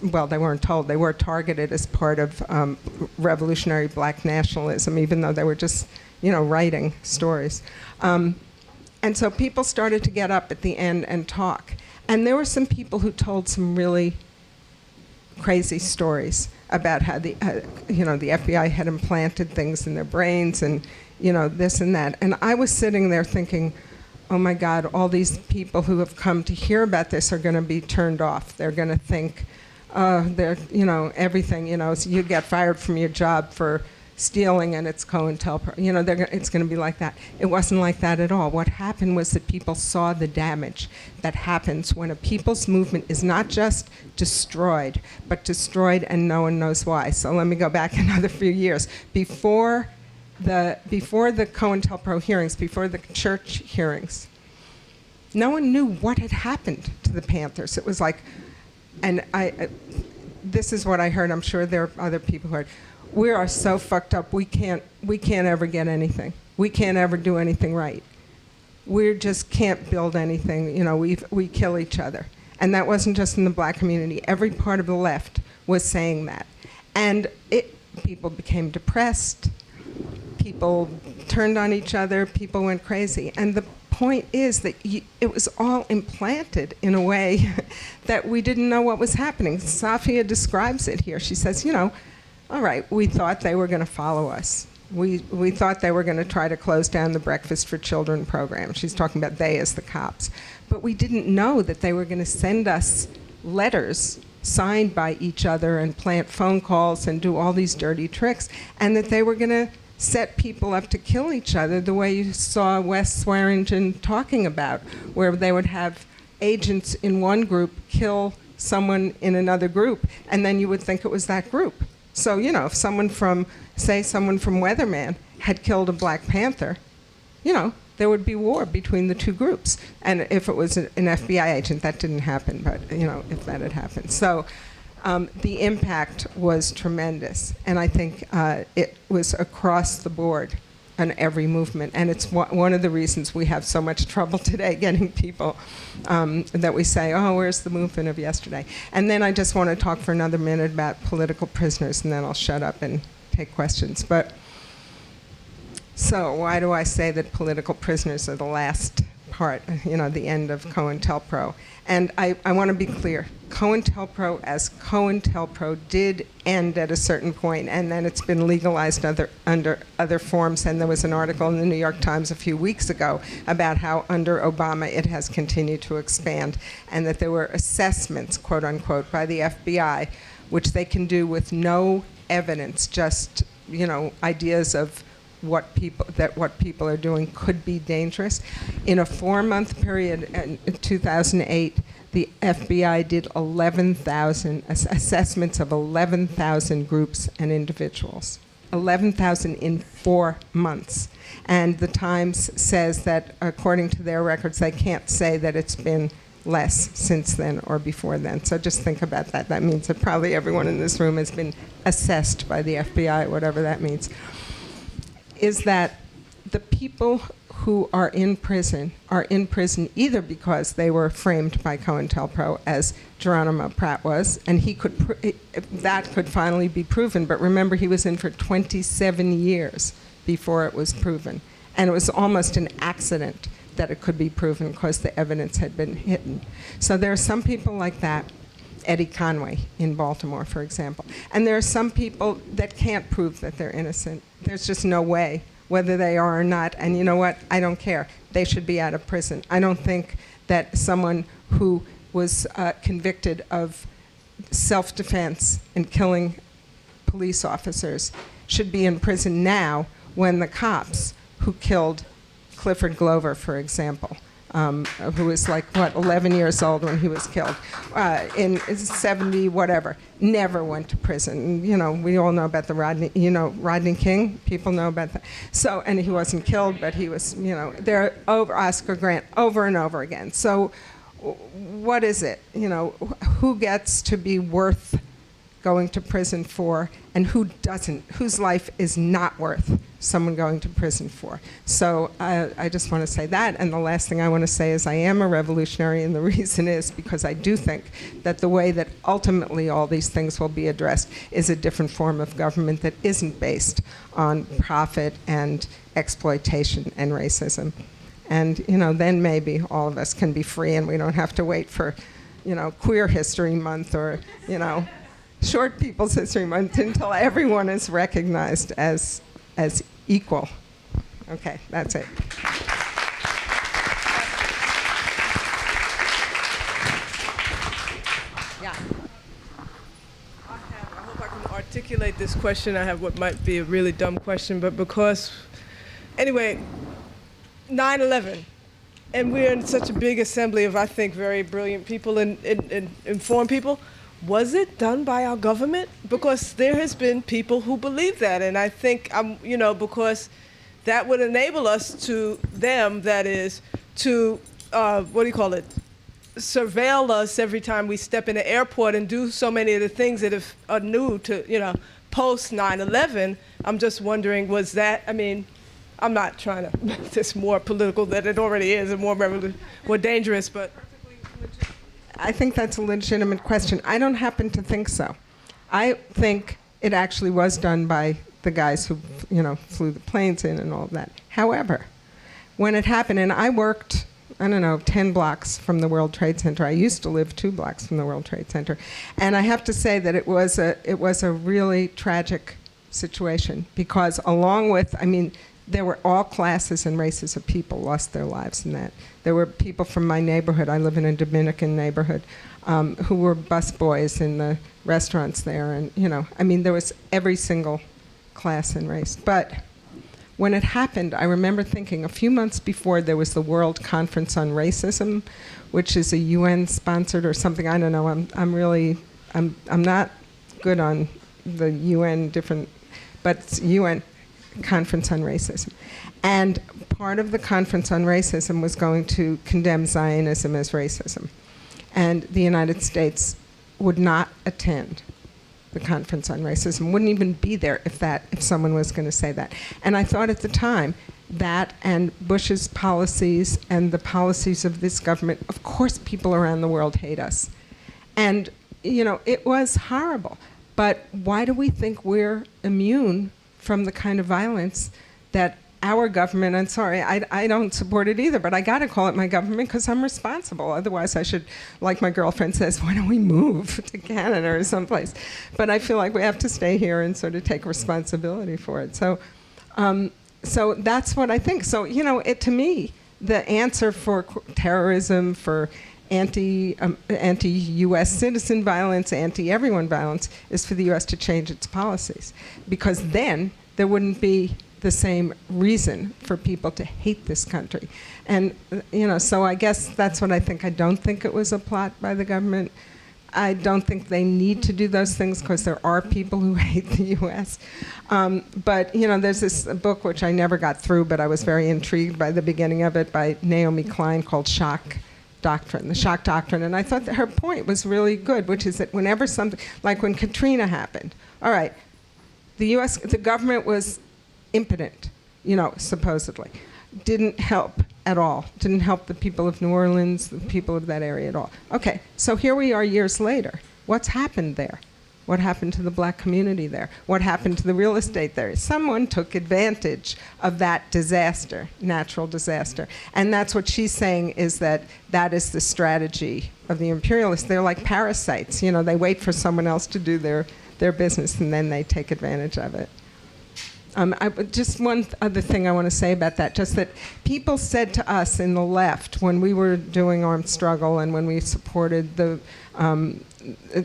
well, they weren't told, they were targeted as part of revolutionary black nationalism, even though they were just, writing stories. And so people started to get up at the end and talk. And there were some people who told some really crazy stories about how the FBI had implanted things in their brains and, this and that. And I was sitting there thinking, oh my God, all these people who have come to hear about this are going to be turned off. They're going to think, everything, so you get fired from your job for stealing and it's COINTELPRO. It's going to be like that. It wasn't like that at all. What happened was that people saw the damage that happens when a people's movement is not just destroyed, but destroyed and no one knows why. So let me go back another few years. Before the COINTELPRO hearings, before the church hearings, no one knew what had happened to the Panthers. It was like, and this is what I heard. I'm sure there are other people who heard. We are so fucked up. We can't ever get anything. We can't ever do anything right. We just can't build anything. We kill each other. And that wasn't just in the black community. Every part of the left was saying that. And people became depressed. People turned on each other. People went crazy. And the point is that it was all implanted in a way that we didn't know what was happening. Safia describes it here. She says, all right, we thought they were going to follow us. We thought they were going to try to close down the Breakfast for Children program. She's talking about they as the cops. But we didn't know that they were going to send us letters signed by each other and plant phone calls and do all these dirty tricks, and that they were going to set people up to kill each other the way you saw Wes Swearingen talking about, where they would have agents in one group kill someone in another group, and then you would think it was that group. So, if someone from Weatherman had killed a Black Panther, there would be war between the two groups. And if it was an FBI agent, that didn't happen, but, if that had happened. So the impact was tremendous. And I think it was across the board on every movement. And it's one of the reasons we have so much trouble today getting people that we say, oh, where's the movement of yesterday? And then I just want to talk for another minute about political prisoners, and then I'll shut up and take questions. So why do I say that political prisoners are the last part, the end of COINTELPRO? And I want to be clear. COINTELPRO as COINTELPRO did end at a certain point, and then it's been legalized under other forms. And there was an article in the New York Times a few weeks ago about how under Obama it has continued to expand, and that there were assessments, quote unquote, by the FBI, which they can do with no evidence, just ideas of what people are doing could be dangerous. In a 4-month period in 2008, the FBI did 11,000 assessments of 11,000 groups and individuals. 11,000 in 4 months. And the Times says that, according to their records, they can't say that it's been less since then or before then. So just think about that. That means that probably everyone in this room has been assessed by the FBI, whatever that means. Is that the people who are in prison either because they were framed by Cointelpro, as Geronimo Pratt was, and that could finally be proven. But remember, he was in for 27 years before it was proven. And it was almost an accident that it could be proven because the evidence had been hidden. So there are some people like that, Eddie Conway in Baltimore, for example. And there are some people that can't prove that they're innocent. There's just no way, whether they are or not. And you know what? I don't care. They should be out of prison. I don't think that someone who was convicted of self-defense and killing police officers should be in prison now when the cops who killed Clifford Glover, for example, who was like, 11 years old when he was killed, in 70, whatever, never went to prison. You know, we all know about the Rodney King, people know about that. So, and he wasn't killed, but he was, they're over Oscar Grant over and over again. So what is it? Who gets to be worth going to prison for, and who doesn't, whose life is not worth someone going to prison for. So I just want to say that. And the last thing I want to say is I am a revolutionary, and the reason is because I do think that the way that ultimately all these things will be addressed is a different form of government that isn't based on profit and exploitation and racism. And then maybe all of us can be free, and we don't have to wait for Queer History Month or Short People's History Month until everyone is recognized as equal. Okay, that's it. Yeah. I hope I can articulate this question. I have what might be a really dumb question, but anyway, 9/11, and we're in such a big assembly of, I think, very brilliant people and informed people. Was it done by our government? Because there has been people who believe that, and I think, because that would enable us to surveil us every time we step in the airport and do so many of the things that are new to, post 9/11. I'm just wondering, was that, I'm not trying to make this more political than it already is and more dangerous, but. I think that's a legitimate question. I don't happen to think so. I think it actually was done by the guys who, flew the planes in and all of that. However, when it happened, and I worked, 10 blocks from the World Trade Center. I used to live 2 blocks from the World Trade Center. And I have to say that it was a really tragic situation because along with, there were all classes and races of people lost their lives in that. There were people from my neighborhood, I live in a Dominican neighborhood, who were bus boys in the restaurants there. And, there was every single class and race. But when it happened, I remember thinking a few months before there was the World Conference on Racism, which is a UN-sponsored or something, I don't know, I'm not good on the UN but it's UN Conference on Racism. And part of the Conference on Racism was going to condemn Zionism as racism. And the United States would not attend the Conference on Racism, wouldn't even be there if someone was going to say that. And I thought at the time, that and Bush's policies and the policies of this government, of course people around the world hate us. And, it was horrible. But why do we think we're immune from the kind of violence that our government, I'm sorry, I don't support it either, but I got to call it my government because I'm responsible. Otherwise, I should, like my girlfriend says, why don't we move to Canada or someplace? But I feel like we have to stay here and sort of take responsibility for it. So that's what I think. So, to me, the answer for terrorism, for anti-U.S. citizen violence, anti-everyone violence, is for the U.S. to change its policies. Because then there wouldn't be the same reason for people to hate this country. And, so I guess that's what I think. I don't think it was a plot by the government. I don't think they need to do those things because there are people who hate the U.S. But, there's this book which I never got through, but I was very intrigued by the beginning of it by Naomi Klein called Shock Doctrine, the shock doctrine. And I thought that her point was really good, which is that whenever something, like when Katrina happened, all right, the government was impotent, supposedly. didn't help at all. Didn't help the people of New Orleans, the people of that area at all. Okay, so here we are years later. What's happened there? What happened to the black community there? What happened to the real estate there? Someone took advantage of that disaster, natural disaster. And that's what she's saying, is that that is the strategy of the imperialists. They're like parasites. You know, they wait for someone else to do their business, and then they take advantage of it. Just one other thing I want to say about that, just that people said to us in the left when we were doing armed struggle and when we supported the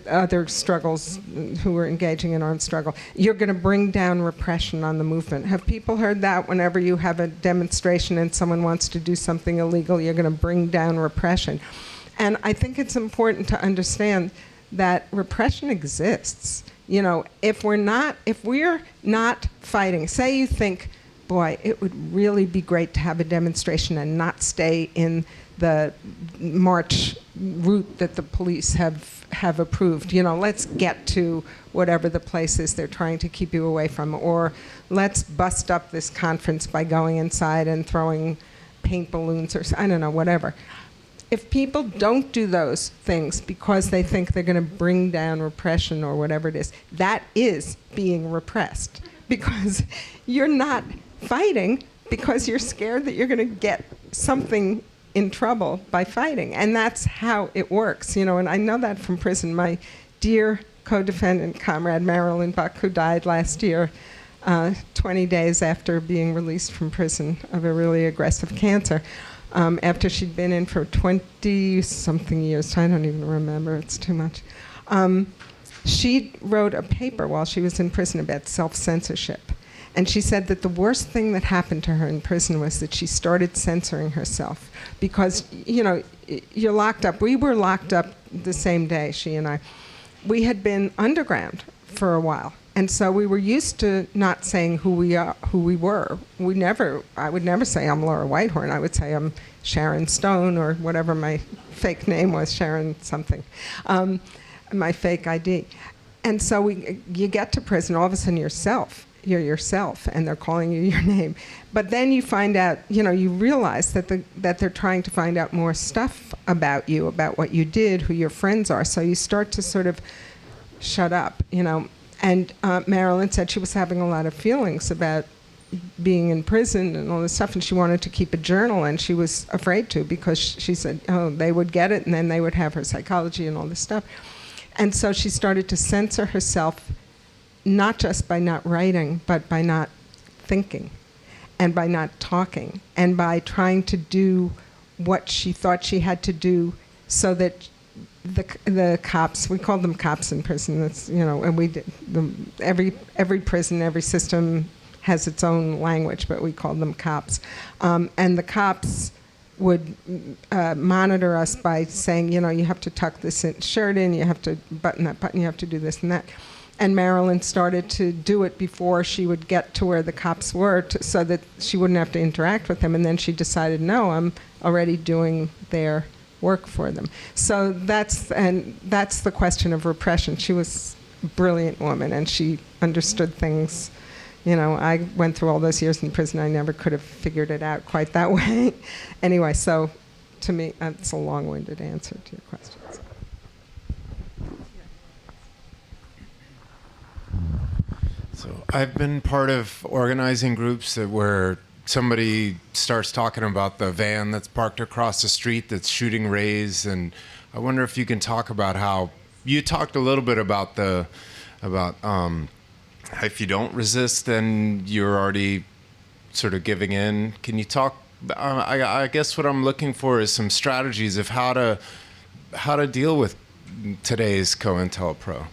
other struggles who were engaging in armed struggle, you're going to bring down repression on the movement. Have people heard that whenever you have a demonstration and someone wants to do something illegal, you're going to bring down repression? And I think it's important to understand that repression exists. You know, if we're not fighting, say you think, boy, it would really be great to have a demonstration and not stay in the march route that the police have approved. You know, let's get to whatever the place is they're trying to keep you away from, or let's bust up this conference by going inside and throwing paint balloons, or I don't know, whatever. If people don't do those things because they think they're going to bring down repression or whatever it is, that is being repressed, because you're not fighting because you're scared that you're going to get something in trouble by fighting. And that's how it works, you know, and I know that from prison. My dear co-defendant, comrade Marilyn Buck, who died last year, 20 days after being released from prison of a really aggressive cancer, after she'd been in for 20-something years. I don't even remember. It's too much. She wrote a paper while she was in prison about self-censorship. And she said that the worst thing that happened to her in prison was that she started censoring herself. Because, you know, you're locked up. We were locked up the same day, she and I. We had been underground for a while. And so we were used to not saying who we were. I would never say I'm Laura Whitehorn. I would say I'm Sharon Stone, or whatever my fake name was, Sharon something, my fake ID. And so you get to prison, all of a sudden you're yourself, and they're calling you your name. But then you find out, you know, you realize that they're trying to find out more stuff about you, about what you did, who your friends are. So you start to sort of shut up, you know. And Marilyn said she was having a lot of feelings about being in prison and all this stuff, and she wanted to keep a journal, and she was afraid to, because she said, oh, they would get it, and then they would have her psychology and all this stuff. And so she started to censor herself, not just by not writing, but by not thinking, and by not talking, and by trying to do what she thought she had to do so that the cops, we called them cops in prison, that's, you know, and we did, every prison, every system has its own language, but we called them cops. And the cops would monitor us by saying, you know, you have to tuck this shirt in, you have to button that button, you have to do this and that. And Marilyn started to do it before she would get to where the cops were, so that she wouldn't have to interact with them. And then she decided, no, I'm already doing their work for them. So that's the question of repression. She was a brilliant woman, and she understood things. You know, I went through all those years in prison. I never could have figured it out quite that way. Anyway, so to me, that's a long-winded answer to your question. So I've been part of organizing groups where somebody starts talking about the van that's parked across the street that's shooting rays, and I wonder if you can talk about how you talked a little bit about if you don't resist, then you're already sort of giving in. Can you talk? I guess what I'm looking for is some strategies of how to deal with today's Cointelpro.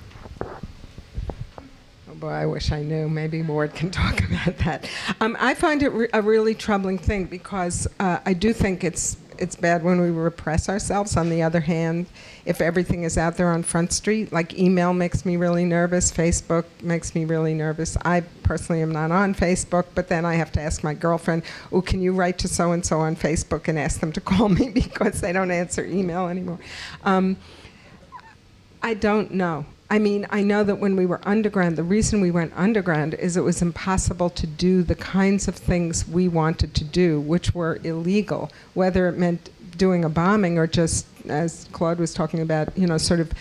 Boy, I wish I knew. Maybe Ward can talk about that. I find it a really troubling thing, because I do think it's bad when we repress ourselves. On the other hand, if everything is out there on Front Street, like email makes me really nervous, Facebook makes me really nervous. I personally am not on Facebook, but then I have to ask my girlfriend, oh, can you write to so-and-so on Facebook and ask them to call me, because they don't answer email anymore. I don't know. I mean, I know that when we were underground, the reason we went underground is it was impossible to do the kinds of things we wanted to do, which were illegal, whether it meant doing a bombing or just, as Claude was talking about, sort of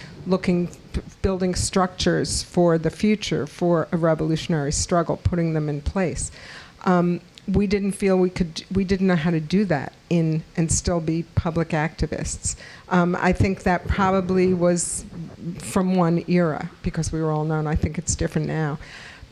building structures for the future, for a revolutionary struggle, putting them in place. We didn't feel we didn't know how to do that and still be public activists. I think that probably was from one era, because we were all known. I think it's different now.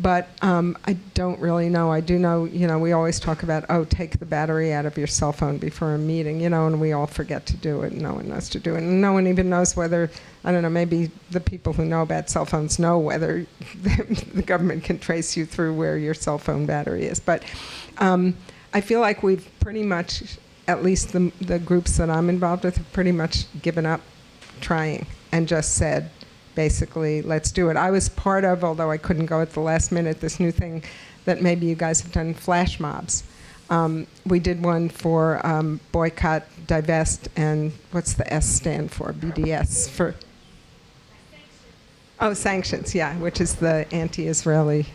But I don't really know. I do know, we always talk about, take the battery out of your cell phone before a meeting, and we all forget to do it. No one knows to do it. And no one even knows whether, I don't know, maybe the people who know about cell phones know whether the government can trace you through where your cell phone battery is. But I feel like we've pretty much, at least the groups that I'm involved with, have pretty much given up trying and just said, basically, let's do it. I was part of, although I couldn't go at the last minute, this new thing that maybe you guys have done, flash mobs. We did one for boycott, divest, and what's the S stand for? BDS for. Oh, sanctions, yeah, which is the anti-Israeli,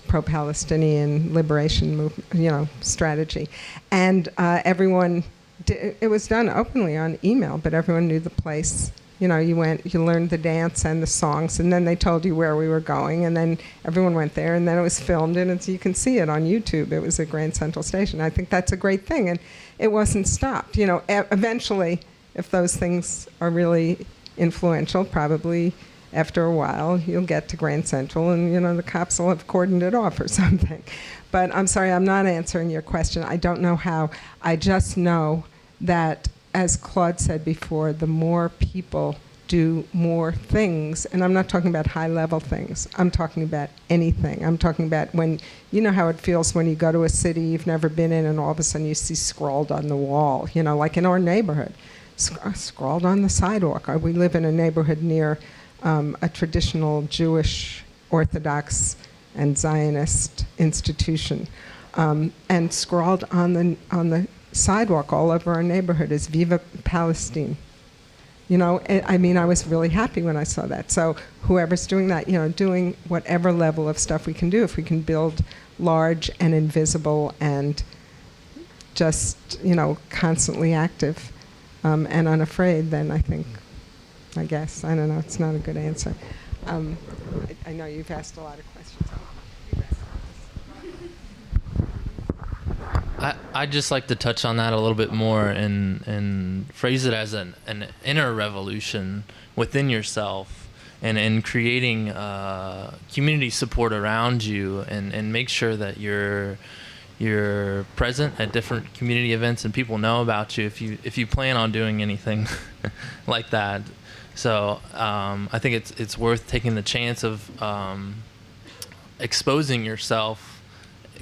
pro-Palestinian liberation movement, strategy, and everyone. It was done openly on email, but everyone knew the place. You went, you learned the dance and the songs, and then they told you where we were going, and then everyone went there, and then it was filmed, and you can see it on YouTube. It was at Grand Central Station. I think that's a great thing, and it wasn't stopped. Eventually, if those things are really influential, probably after a while, you'll get to Grand Central, and the cops will have cordoned it off or something. But I'm sorry, I'm not answering your question. I don't know how. I just know that, as Claude said before, the more people do more things, and I'm not talking about high-level things. I'm talking about anything. I'm talking about when, how it feels when you go to a city you've never been in, and all of a sudden you see scrawled on the wall, like in our neighborhood, scrawled on the sidewalk. We live in a neighborhood near a traditional Jewish, Orthodox, and Zionist institution, and scrawled on the sidewalk all over our neighborhood is "Viva Palestine." I was really happy when I saw that. So whoever's doing that, doing whatever level of stuff we can do, if we can build large and invisible and just, constantly active and unafraid, then I guess, I don't know, it's not a good answer. I know you've asked a lot of questions. I'd just like to touch on that a little bit more and phrase it as an inner revolution within yourself, and creating community support around you, and make sure that you're present at different community events and people know about you if you plan on doing anything like that. So I think it's worth taking the chance of exposing yourself,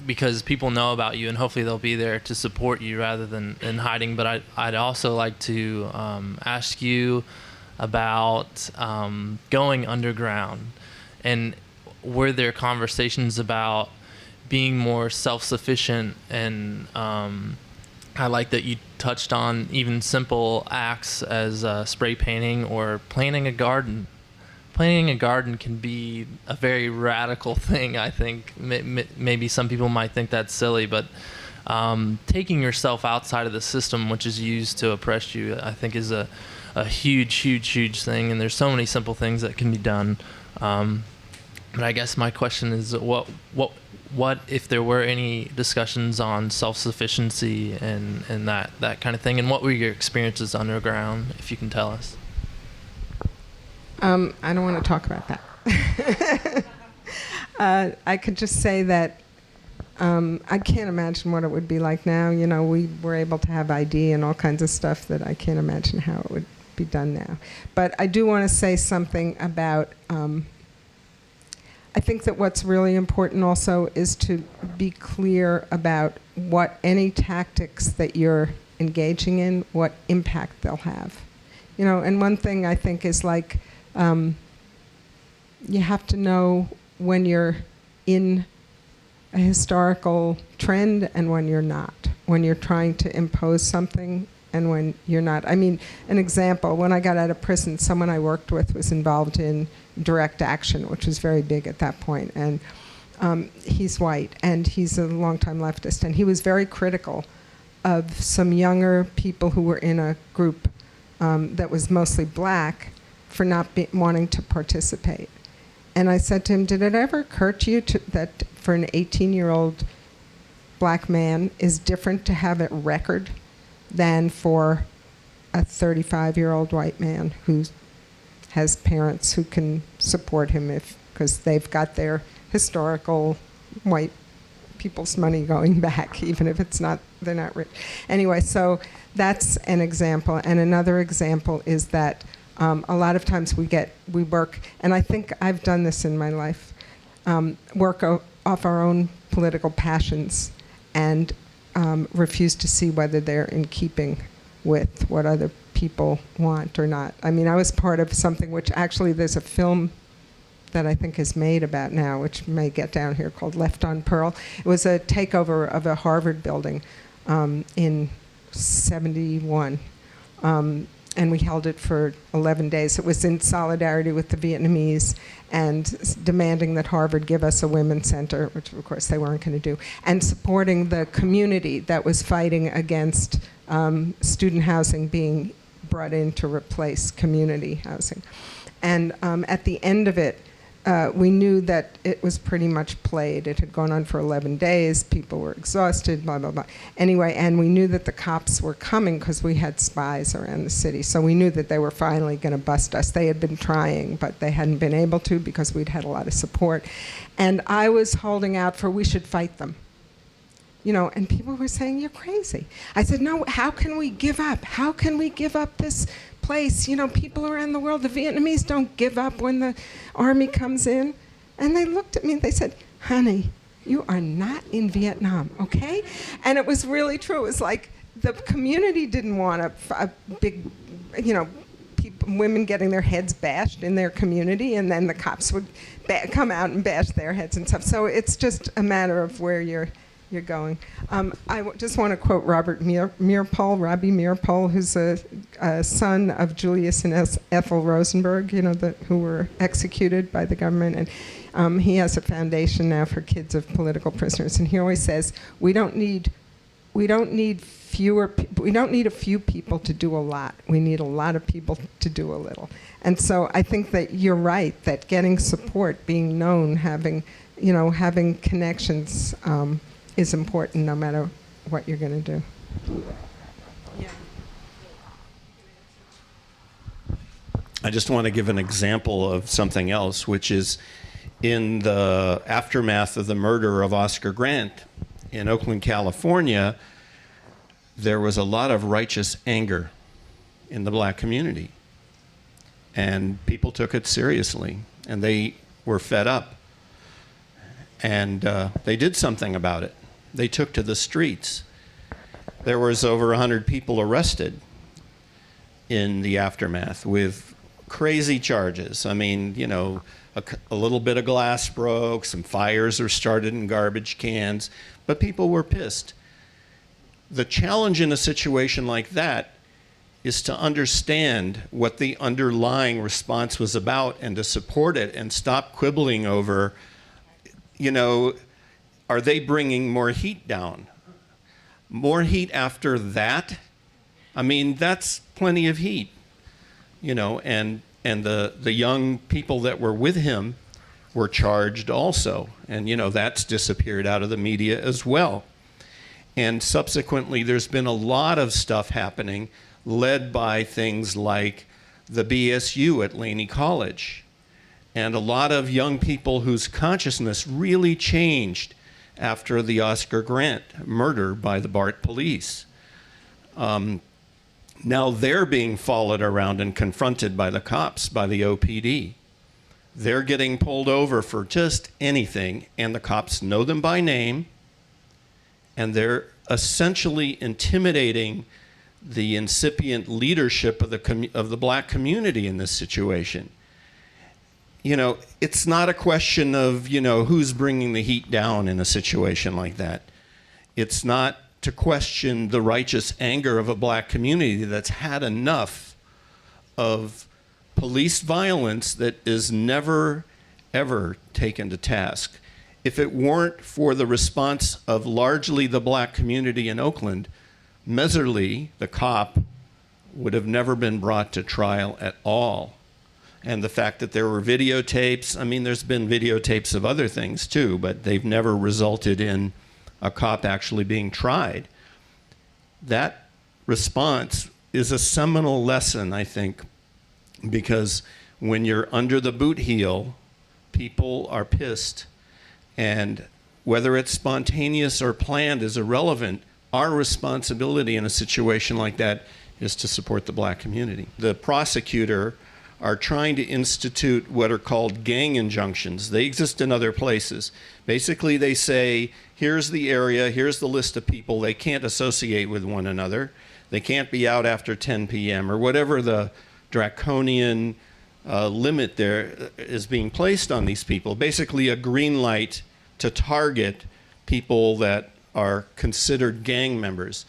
because people know about you, and hopefully they'll be there to support you rather than hiding. But I'd also like to ask you about going underground, and were there conversations about being more self-sufficient? And I like that you touched on even simple acts as spray painting or planting a garden. Planting a garden can be a very radical thing, I think. Maybe some people might think that's silly, but taking yourself outside of the system which is used to oppress you, I think, is a huge thing, and there's so many simple things that can be done. But I guess my question is, what if there were any discussions on self-sufficiency and that kind of thing, and what were your experiences underground, if you can tell us? I don't want to talk about that. I could just say that I can't imagine what it would be like now. We were able to have ID and all kinds of stuff that I can't imagine how it would be done now. But I do want to say something about, I think that what's really important also is to be clear about what any tactics that you're engaging in, what impact they'll have. And one thing I think is like, you have to know when you're in a historical trend and when you're not. When you're trying to impose something and when you're not. I mean, an example, when I got out of prison, someone I worked with was involved in direct action, which was very big at that point. And he's white, and he's a longtime leftist, and he was very critical of some younger people who were in a group that was mostly black for not wanting to participate. And I said to him, did it ever occur to you that for an 18-year-old black man is different to have a record than for a 35-year-old white man who has parents who can support him because they've got their historical white people's money going back, even if they're not rich. Anyway, so that's an example. And another example is that a lot of times we work, and I think I've done this in my life, work off our own political passions and refuse to see whether they're in keeping with what other people want or not. I mean, I was part of something which actually there's a film that I think is made about now, which may get down here, called Left on Pearl. It was a takeover of a Harvard building in '71. And we held it for 11 days. It was in solidarity with the Vietnamese and demanding that Harvard give us a women's center, which of course they weren't going to do, and supporting the community that was fighting against student housing being brought in to replace community housing. And at the end of it, we knew that it was pretty much played. It had gone on for 11 days. People were exhausted, blah, blah, blah. Anyway, and we knew that the cops were coming because we had spies around the city. So we knew that they were finally going to bust us. They had been trying, but they hadn't been able to because we'd had a lot of support. And I was holding out for we should fight them. You know, and people were saying, you're crazy. I said, no, how can we give up? How can we give up this place? You know, people around the world, the Vietnamese don't give up when the army comes in. And they looked at me and they said, honey, you are not in Vietnam, okay? And it was really true. It was like the community didn't want a big, you know, women getting their heads bashed in their community, and then the cops would come out and bash their heads and stuff. So it's just a matter of where you're going. Just want to quote Robert Robbie Mearpole, who's a son of Julius and Ethel Rosenberg, you know, who were executed by the government. And he has a foundation now for kids of political prisoners. And he always says, we don't need a few people to do a lot. We need a lot of people to do a little. And so I think that you're right, that getting support, being known, having connections, is important no matter what you're going to do. I just want to give an example of something else, which is in the aftermath of the murder of Oscar Grant in Oakland, California, there was a lot of righteous anger in the black community. And people took it seriously, and they were fed up. And they did something about it. They took to the streets. There was over 100 people arrested in the aftermath with crazy charges. I mean, you know, a little bit of glass broke, some fires were started in garbage cans, but people were pissed. The challenge in a situation like that is to understand what the underlying response was about and to support it and stop quibbling over, you know, are they bringing more heat down? More heat after that? I mean, that's plenty of heat, you know, and the young people that were with him were charged also. And, you know, that's disappeared out of the media as well. And subsequently, there's been a lot of stuff happening led by things like the BSU at Laney College. And a lot of young people whose consciousness really changed after the Oscar Grant murder by the BART police. Now they're being followed around and confronted by the cops, by the OPD. They're getting pulled over for just anything, and the cops know them by name, and they're essentially intimidating the incipient leadership of the black community in this situation. You know, it's not a question of, you know, who's bringing the heat down in a situation like that. It's not to question the righteous anger of a black community that's had enough of police violence that is never, ever taken to task. If it weren't for the response of largely the black community in Oakland, Meserly, the cop, would have never been brought to trial at all. And the fact that there were videotapes, I mean, there's been videotapes of other things too, but they've never resulted in a cop actually being tried. That response is a seminal lesson, I think, because when you're under the boot heel, people are pissed. And whether it's spontaneous or planned is irrelevant. Our responsibility in a situation like that is to support the black community. The prosecutor are trying to institute what are called gang injunctions. They exist in other places. Basically, they say, here's the area, here's the list of people. They can't associate with one another. They can't be out after 10 p.m. or whatever the draconian limit there is being placed on these people. Basically, a green light to target people that are considered gang members.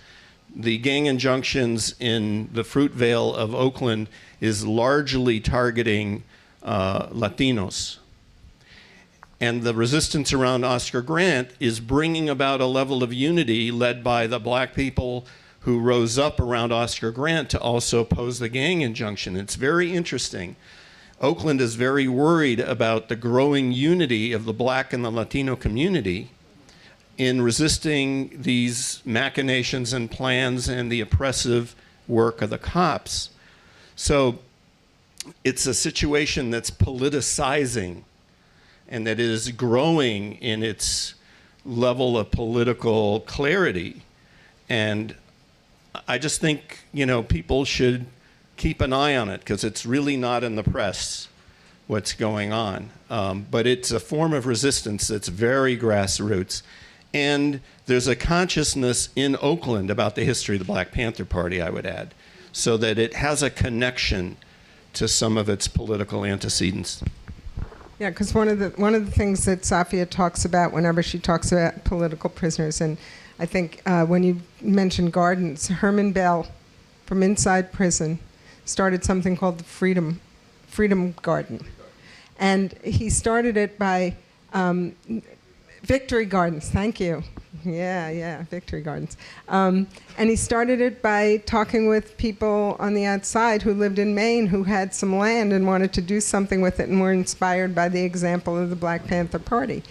The gang injunctions in the Fruitvale of Oakland is largely targeting Latinos. And the resistance around Oscar Grant is bringing about a level of unity led by the black people who rose up around Oscar Grant to also oppose the gang injunction. It's very interesting. Oakland is very worried about the growing unity of the black and the Latino community in resisting these machinations and plans and the oppressive work of the cops. So it's a situation that's politicizing and that is growing in its level of political clarity. And I just think, you know, people should keep an eye on it because it's really not in the press what's going on. But it's a form of resistance that's very grassroots. And there's a consciousness in Oakland about the history of the Black Panther Party, I would add, so that it has a connection to some of its political antecedents. Yeah, because one of the things that Safia talks about whenever she talks about political prisoners, and I think when you mentioned gardens, Herman Bell from inside prison started something called the Freedom Garden. And he started it by Victory Gardens, thank you. Yeah, Victory Gardens. And he started it by talking with people on the outside who lived in Maine who had some land and wanted to do something with it and were inspired by the example of the Black Panther Party.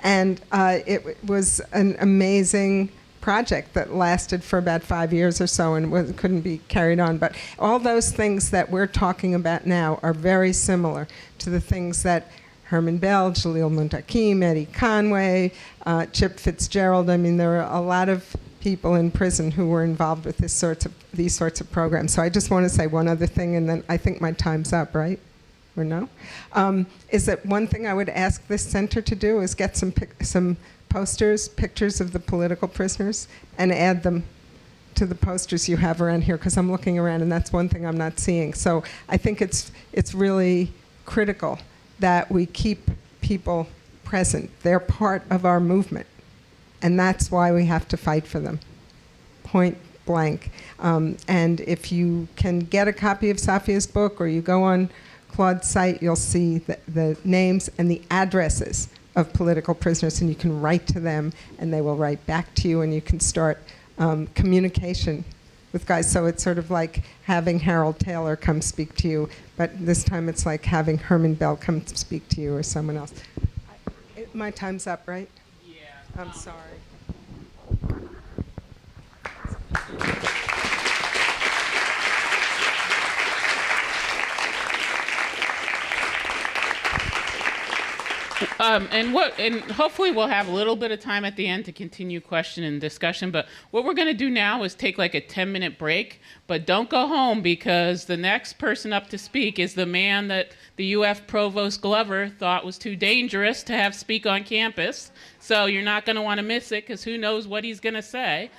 And it was an amazing project that lasted for about 5 years or so and couldn't be carried on. But all those things that we're talking about now are very similar to the things that Herman Bell, Jalil Muntakim, Eddie Conway, Chip Fitzgerald. I mean, there are a lot of people in prison who were involved with these sorts of programs. So I just want to say one other thing, and then I think my time's up, right? Or no? Is that one thing I would ask this center to do is get some posters, pictures of the political prisoners, and add them to the posters you have around here, because I'm looking around and that's one thing I'm not seeing. So I think it's really critical that we keep people present. They're part of our movement, and that's why we have to fight for them, point blank. And if you can get a copy of Safia's book, or you go on Claude's site, you'll see the names and the addresses of political prisoners, and you can write to them, and they will write back to you, and you can start communication with guys. So it's sort of like having Harold Taylor come speak to you, but this time it's like having Herman Bell come speak to you or someone else. My time's up, right? Yeah. I'm sorry. And hopefully we'll have a little bit of time at the end to continue question and discussion. But what we're going to do now is take like a 10-minute break. But don't go home, because the next person up to speak is the man that the UF Provost Glover thought was too dangerous to have speak on campus. So you're not going to want to miss it, because who knows what he's going to say.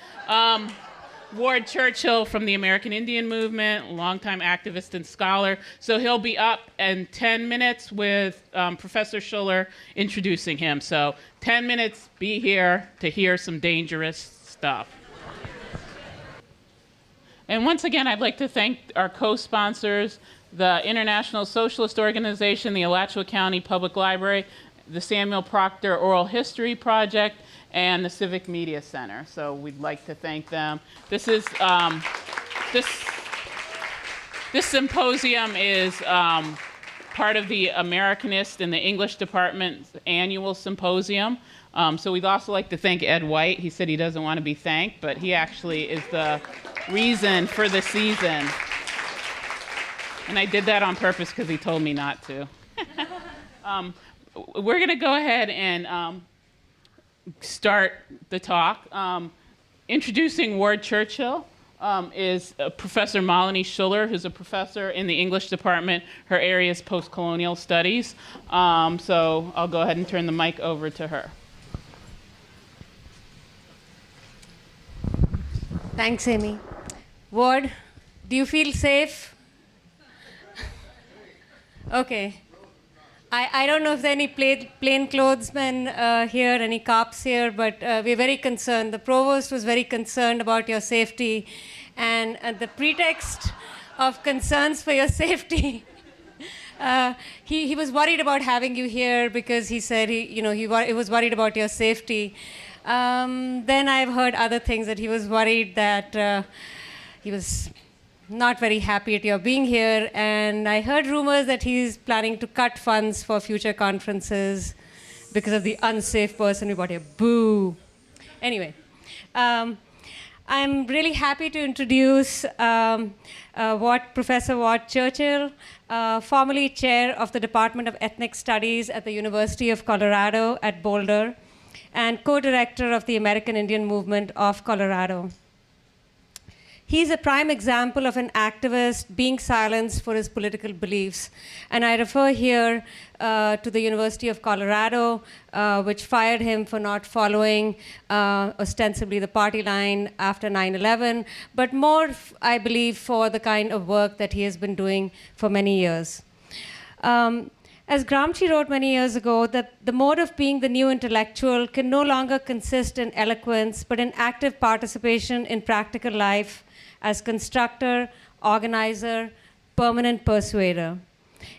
Ward Churchill from the American Indian Movement, longtime activist and scholar. So he'll be up in 10 minutes with Professor Schuller introducing him. So 10 minutes, be here to hear some dangerous stuff. And once again, I'd like to thank our co-sponsors, the International Socialist Organization, the Alachua County Public Library, the Samuel Proctor Oral History Project, and the Civic Media Center. So we'd like to thank them. This is this symposium is part of the Americanist and the English Department's annual symposium. So we'd also like to thank Ed White. He said he doesn't want to be thanked, but he actually is the reason for the season. And I did that on purpose because he told me not to. We're going to go ahead and start the talk. Introducing Ward Churchill is Professor Malini Schuller, who's a professor in the English department. Her area is post-colonial studies. So I'll go ahead and turn the mic over to her. Thanks, Amy. Ward, do you feel safe? Okay. I don't know if there are any plainclothesmen here, any cops here, but we're very concerned. The provost was very concerned about your safety, and at the pretext of concerns for your safety, he was worried about having you here because he said he was worried about your safety. Then I've heard other things, that he was worried that he was not very happy at your being here, and I heard rumors that he's planning to cut funds for future conferences because of the unsafe person we brought here. Boo. Anyway, I'm really happy to introduce Professor Ward Churchill, formerly chair of the Department of Ethnic Studies at the University of Colorado at Boulder, and co-director of the American Indian Movement of Colorado. He's a prime example of an activist being silenced for his political beliefs. And I refer here to the University of Colorado, which fired him for not following ostensibly the party line after 9/11, but more, I believe, for the kind of work that he has been doing for many years. As Gramsci wrote many years ago, that the mode of being the new intellectual can no longer consist in eloquence, but in active participation in practical life as constructor, organizer, permanent persuader.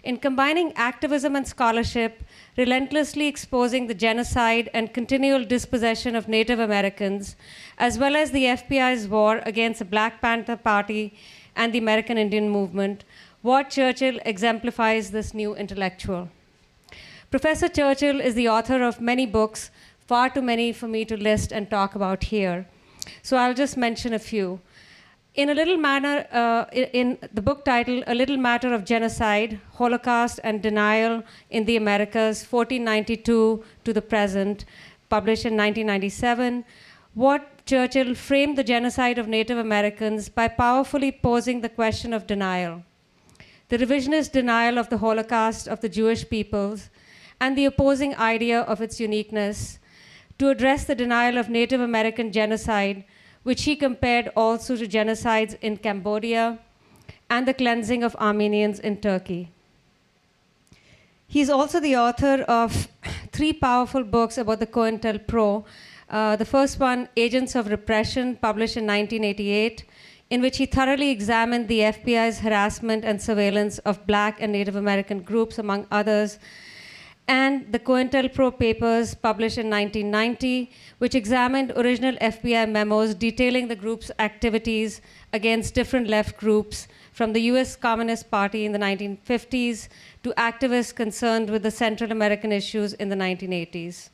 In combining activism and scholarship, relentlessly exposing the genocide and continual dispossession of Native Americans, as well as the FBI's war against the Black Panther Party and the American Indian Movement, Ward Churchill exemplifies this new intellectual. Professor Churchill is the author of many books, far too many for me to list and talk about here. So I'll just mention a few. In a little manner, in the book title, A Little Matter of Genocide, Holocaust and Denial in the Americas, 1492 to the present, published in 1997, Ward Churchill framed the genocide of Native Americans by powerfully posing the question of denial, the revisionist denial of the Holocaust of the Jewish peoples, and the opposing idea of its uniqueness, to address the denial of Native American genocide, which he compared also to genocides in Cambodia and the cleansing of Armenians in Turkey. He's also the author of 3 powerful books about the Cointelpro. The first one, Agents of Repression, published in 1988, in which he thoroughly examined the FBI's harassment and surveillance of Black and Native American groups, among others, and the Cointelpro papers, published in 1990, which examined original FBI memos detailing the group's activities against different left groups, from the US Communist Party in the 1950s to activists concerned with the Central American issues in the 1980s.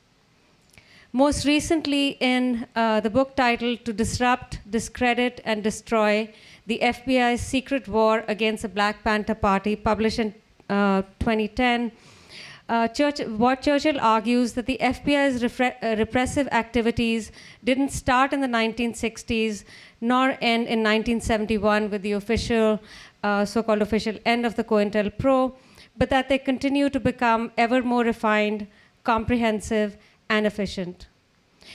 Most recently, in the book titled To Disrupt, Discredit, and Destroy, the FBI's Secret War Against the Black Panther Party, published in 2010, Ward Churchill argues that the FBI's repressive activities didn't start in the 1960s, nor end in 1971 with the official, so-called official end of the Cointelpro, but that they continue to become ever more refined, comprehensive, and efficient.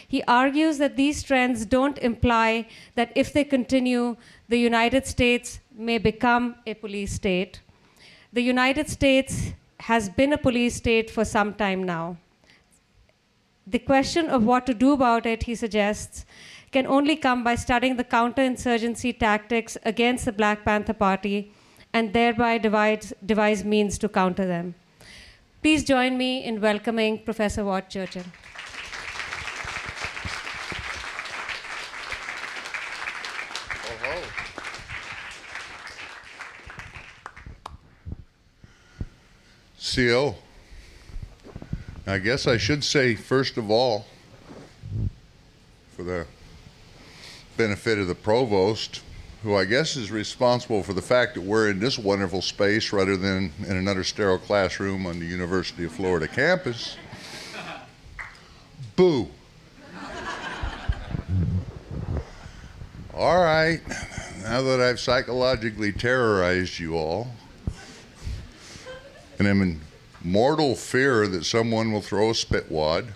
He argues that these trends don't imply that if they continue, the United States may become a police state. The United States has been a police state for some time now. The question of what to do about it, he suggests, can only come by studying the counterinsurgency tactics against the Black Panther Party and thereby devise means to counter them. Please join me in welcoming Professor Watt Churchill. CO, I guess I should say, first of all, for the benefit of the provost, who I guess is responsible for the fact that we're in this wonderful space rather than in another sterile classroom on the University of Florida campus. Boo. All right, now that I've psychologically terrorized you all, and I'm in mortal fear that someone will throw a spitwad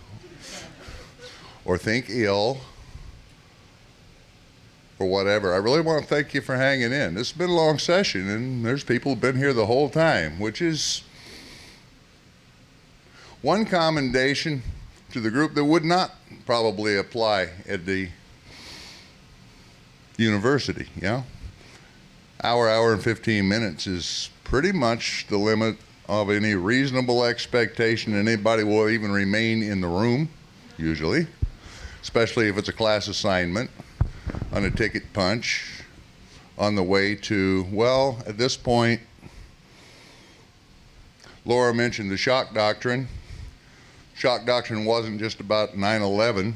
or think ill or whatever, I really want to thank you for hanging in. This has been a long session, and there's people who've been here the whole time, which is one commendation to the group that would not probably apply at the university, you know? Hour and 15 minutes is pretty much the limit of any reasonable expectation anybody will even remain in the room, usually, especially if it's a class assignment, on a ticket punch, on the way to, well, at this point, Laura mentioned the shock doctrine. Shock doctrine wasn't just about 9/11.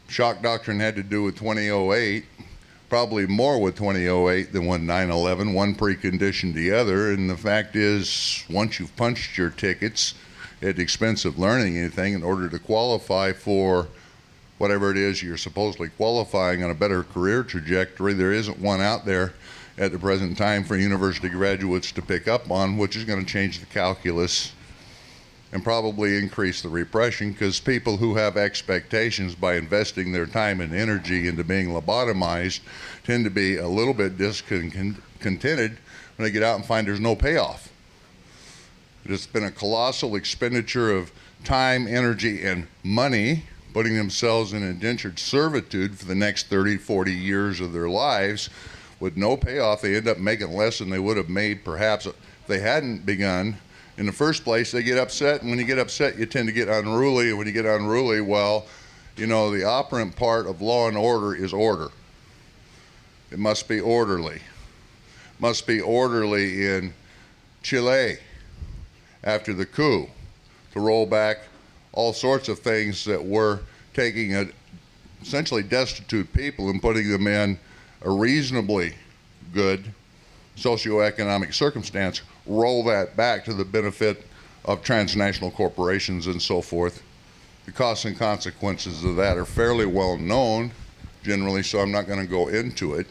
Shock doctrine had to do with 2008. Probably more with 2008 than with 9/11. One preconditioned the other, and the fact is, once you've punched your tickets at the expense of learning anything in order to qualify for whatever it is you're supposedly qualifying on a better career trajectory, there isn't one out there at the present time for university graduates to pick up on, which is going to change the calculus and probably increase the repression, because people who have expectations by investing their time and energy into being lobotomized tend to be a little bit discontented when they get out and find there's no payoff. It's been a colossal expenditure of time, energy, and money, putting themselves in indentured servitude for the next 30, 40 years of their lives with no payoff. They end up making less than they would have made perhaps if they hadn't begun. In the first place, they get upset, and when you get upset, you tend to get unruly, and when you get unruly, well, you know, the operant part of law and order is order. It must be orderly. Must be orderly in Chile after the coup, to roll back all sorts of things that were taking a essentially destitute people and putting them in a reasonably good socioeconomic circumstance, roll that back to the benefit of transnational corporations and so forth. The costs and consequences of that are fairly well known generally, so I'm not going to go into it.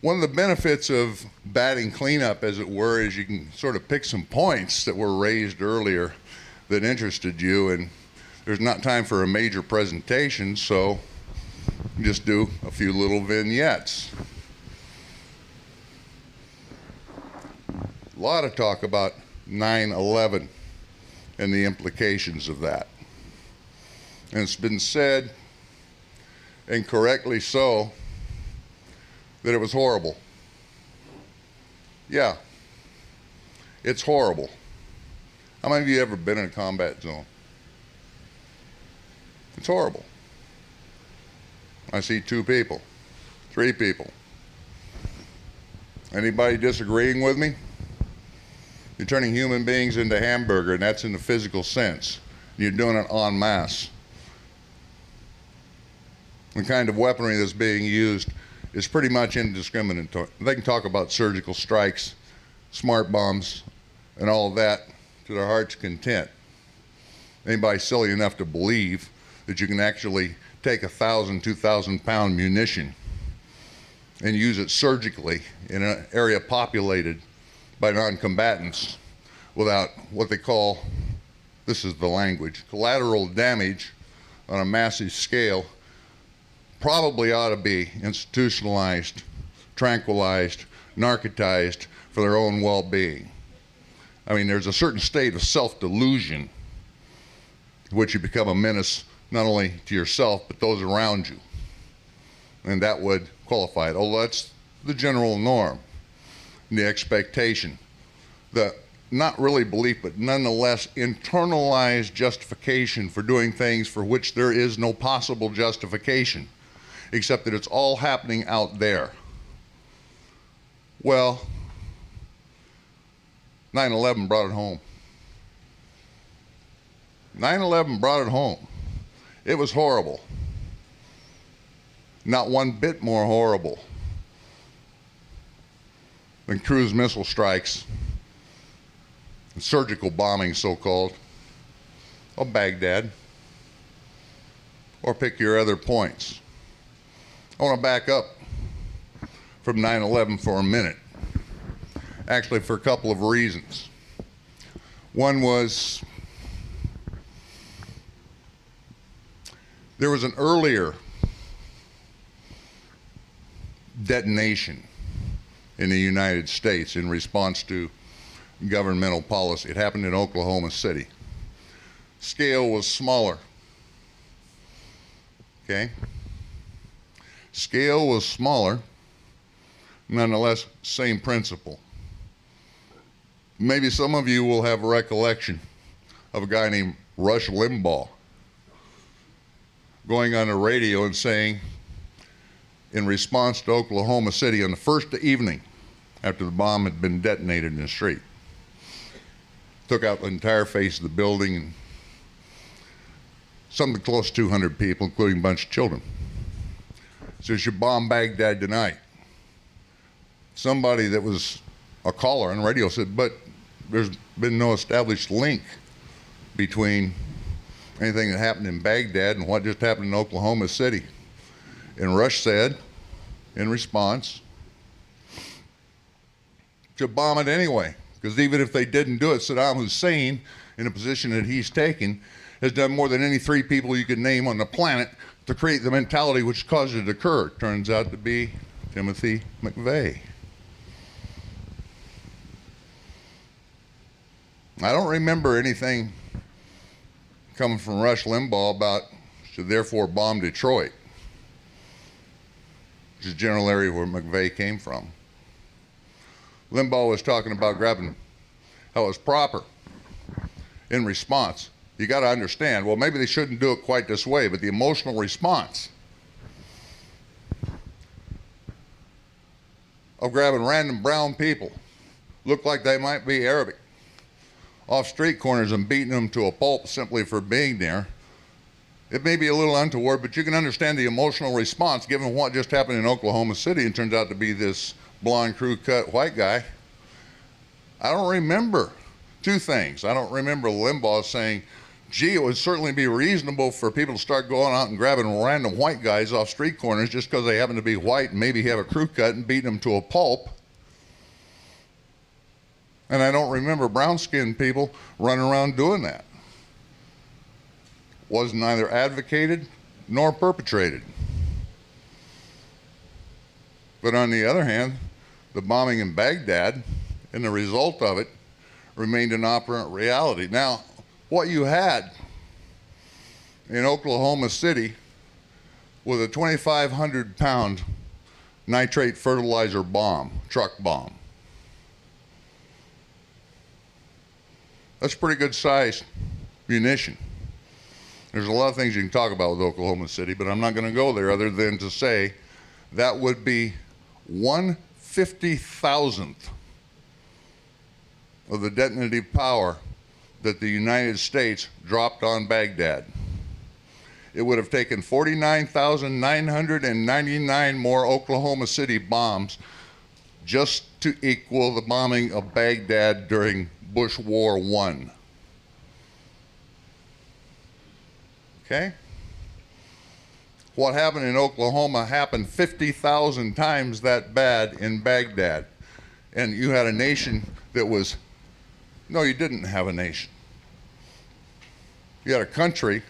One of the benefits of batting cleanup, as it were, is you can sort of pick some points that were raised earlier that interested you, and there's not time for a major presentation, so just do a few little vignettes. A lot of talk about 9/11 and the implications of that. And it's been said, and correctly so, that it was horrible. Yeah, it's horrible. How many of you ever been in a combat zone? It's horrible. I see 2 people, 3 people. Anybody disagreeing with me? You're turning human beings into hamburger, and that's in the physical sense. You're doing it en masse. The kind of weaponry that's being used is pretty much indiscriminate. They can talk about surgical strikes, smart bombs, and all of that to their heart's content. Anybody silly enough to believe that you can actually take 1,000, 2,000 pound munition and use it surgically in an area populated by non-combatants without what they call, this is the language, collateral damage on a massive scale, probably ought to be institutionalized, tranquilized, narcotized for their own well-being. I mean, there's a certain state of self-delusion in which you become a menace not only to yourself, but those around you. And that would qualify it, although that's the general norm, the expectation, the not really belief, but nonetheless internalized justification for doing things for which there is no possible justification, except that it's all happening out there. Well, 9/11 brought it home. 9/11 brought it home. It was horrible. Not one bit more horrible than cruise missile strikes and surgical bombing, so-called, of Baghdad, or pick your other points. I want to back up from 9/11 for a minute, actually for a couple of reasons. One was there was an earlier detonation in the United States in response to governmental policy. It happened in Oklahoma City. Scale was smaller. Okay? Scale was smaller, nonetheless, same principle. Maybe some of you will have a recollection of a guy named Rush Limbaugh going on the radio and saying, in response to Oklahoma City on the first evening after the bomb had been detonated in the street, took out the entire face of the building and something close to 200 people, including a bunch of children. Says, you bomb Baghdad tonight. Somebody that was a caller on the radio said, but there's been no established link between anything that happened in Baghdad and what just happened in Oklahoma City. And Rush said, in response, to bomb it anyway, because even if they didn't do it, Saddam Hussein, in a position that he's taken, has done more than any three people you could name on the planet to create the mentality which caused it to occur. Turns out to be Timothy McVeigh. I don't remember anything coming from Rush Limbaugh about should therefore bomb Detroit, which is the general area where McVeigh came from. Limbaugh was talking about grabbing how it was proper in response. You got to understand, well, maybe they shouldn't do it quite this way, but the emotional response of grabbing random brown people, look like they might be Arabic, off street corners and beating them to a pulp simply for being there. It may be a little untoward, but you can understand the emotional response given what just happened in Oklahoma City and turns out to be this blonde crew cut white guy. I don't remember two things. I don't remember Limbaugh saying, gee, it would certainly be reasonable for people to start going out and grabbing random white guys off street corners just because they happen to be white and maybe have a crew cut and beating them to a pulp. And I don't remember brown-skinned people running around doing that. Was neither advocated nor perpetrated. But on the other hand, the bombing in Baghdad and the result of it remained an operant reality. Now, what you had in Oklahoma City was a 2,500-pound nitrate fertilizer bomb, truck bomb. That's pretty good sized munition. There's a lot of things you can talk about with Oklahoma City, but I'm not going to go there other than to say that would be 1/50,000th of the detonative power that the United States dropped on Baghdad. It would have taken 49,999 more Oklahoma City bombs just to equal the bombing of Baghdad during Bush War I. Okay? What happened in Oklahoma happened 50,000 times that bad in Baghdad. And you had a nation that was, no, you didn't have a nation. You had a country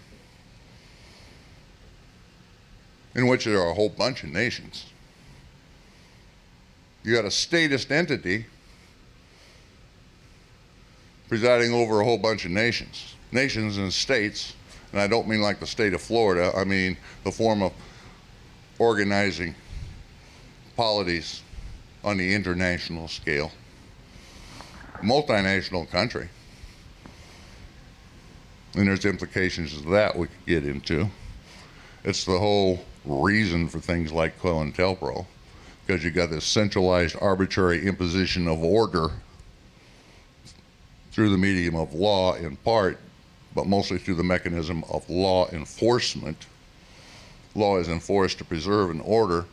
in which there are a whole bunch of nations. You had a statist entity presiding over a whole bunch of nations. Nations and states, And I don't mean like the state of Florida, I mean the form of organizing polities on the international scale. Multinational country. And there's implications of that we could get into. It's the whole reason for things like Cointelpro, because you got this centralized arbitrary imposition of order through the medium of law in part, but mostly through the mechanism of law enforcement. Law is enforced to preserve an order,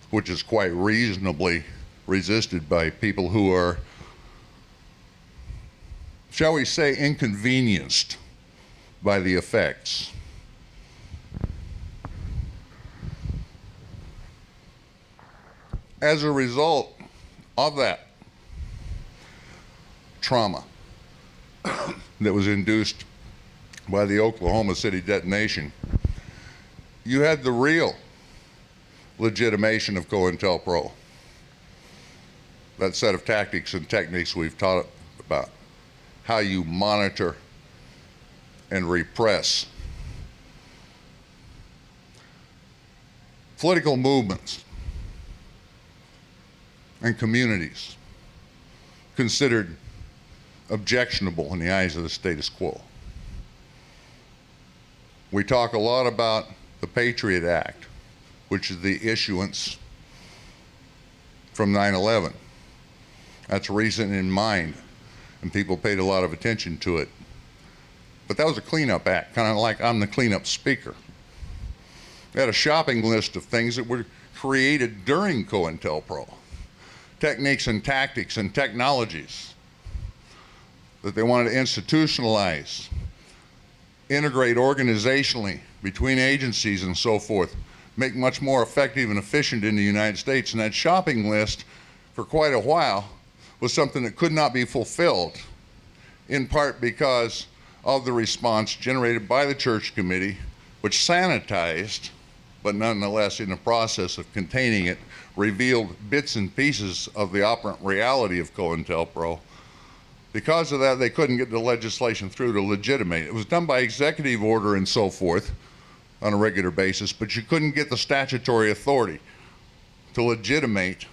which is quite reasonably resisted by people who are, shall we say, inconvenienced by the effects. As a result of that trauma that was induced by the Oklahoma City detonation, you had the real legitimation of Cointelpro. That set of tactics and techniques we've taught about, how you monitor and repress political movements and communities considered objectionable in the eyes of the status quo. We talk a lot about the Patriot Act, which is the issuance from 9/11. That's recent in mind, and people paid a lot of attention to it. But that was a cleanup act, kind of like I'm the cleanup speaker. They had a shopping list of things that were created during Cointelpro, techniques and tactics and technologies that they wanted to institutionalize, integrate organizationally between agencies and so forth, make much more effective and efficient in the United States. And that shopping list, for quite a while, was something that could not be fulfilled, in part because of the response generated by the Church Committee, which sanitized, but nonetheless in the process of containing it, revealed bits and pieces of the operant reality of Cointelpro. Because of that, they couldn't get the legislation through to legitimate it. It was done by executive order and so forth on a regular basis, but you couldn't get the statutory authority to legitimate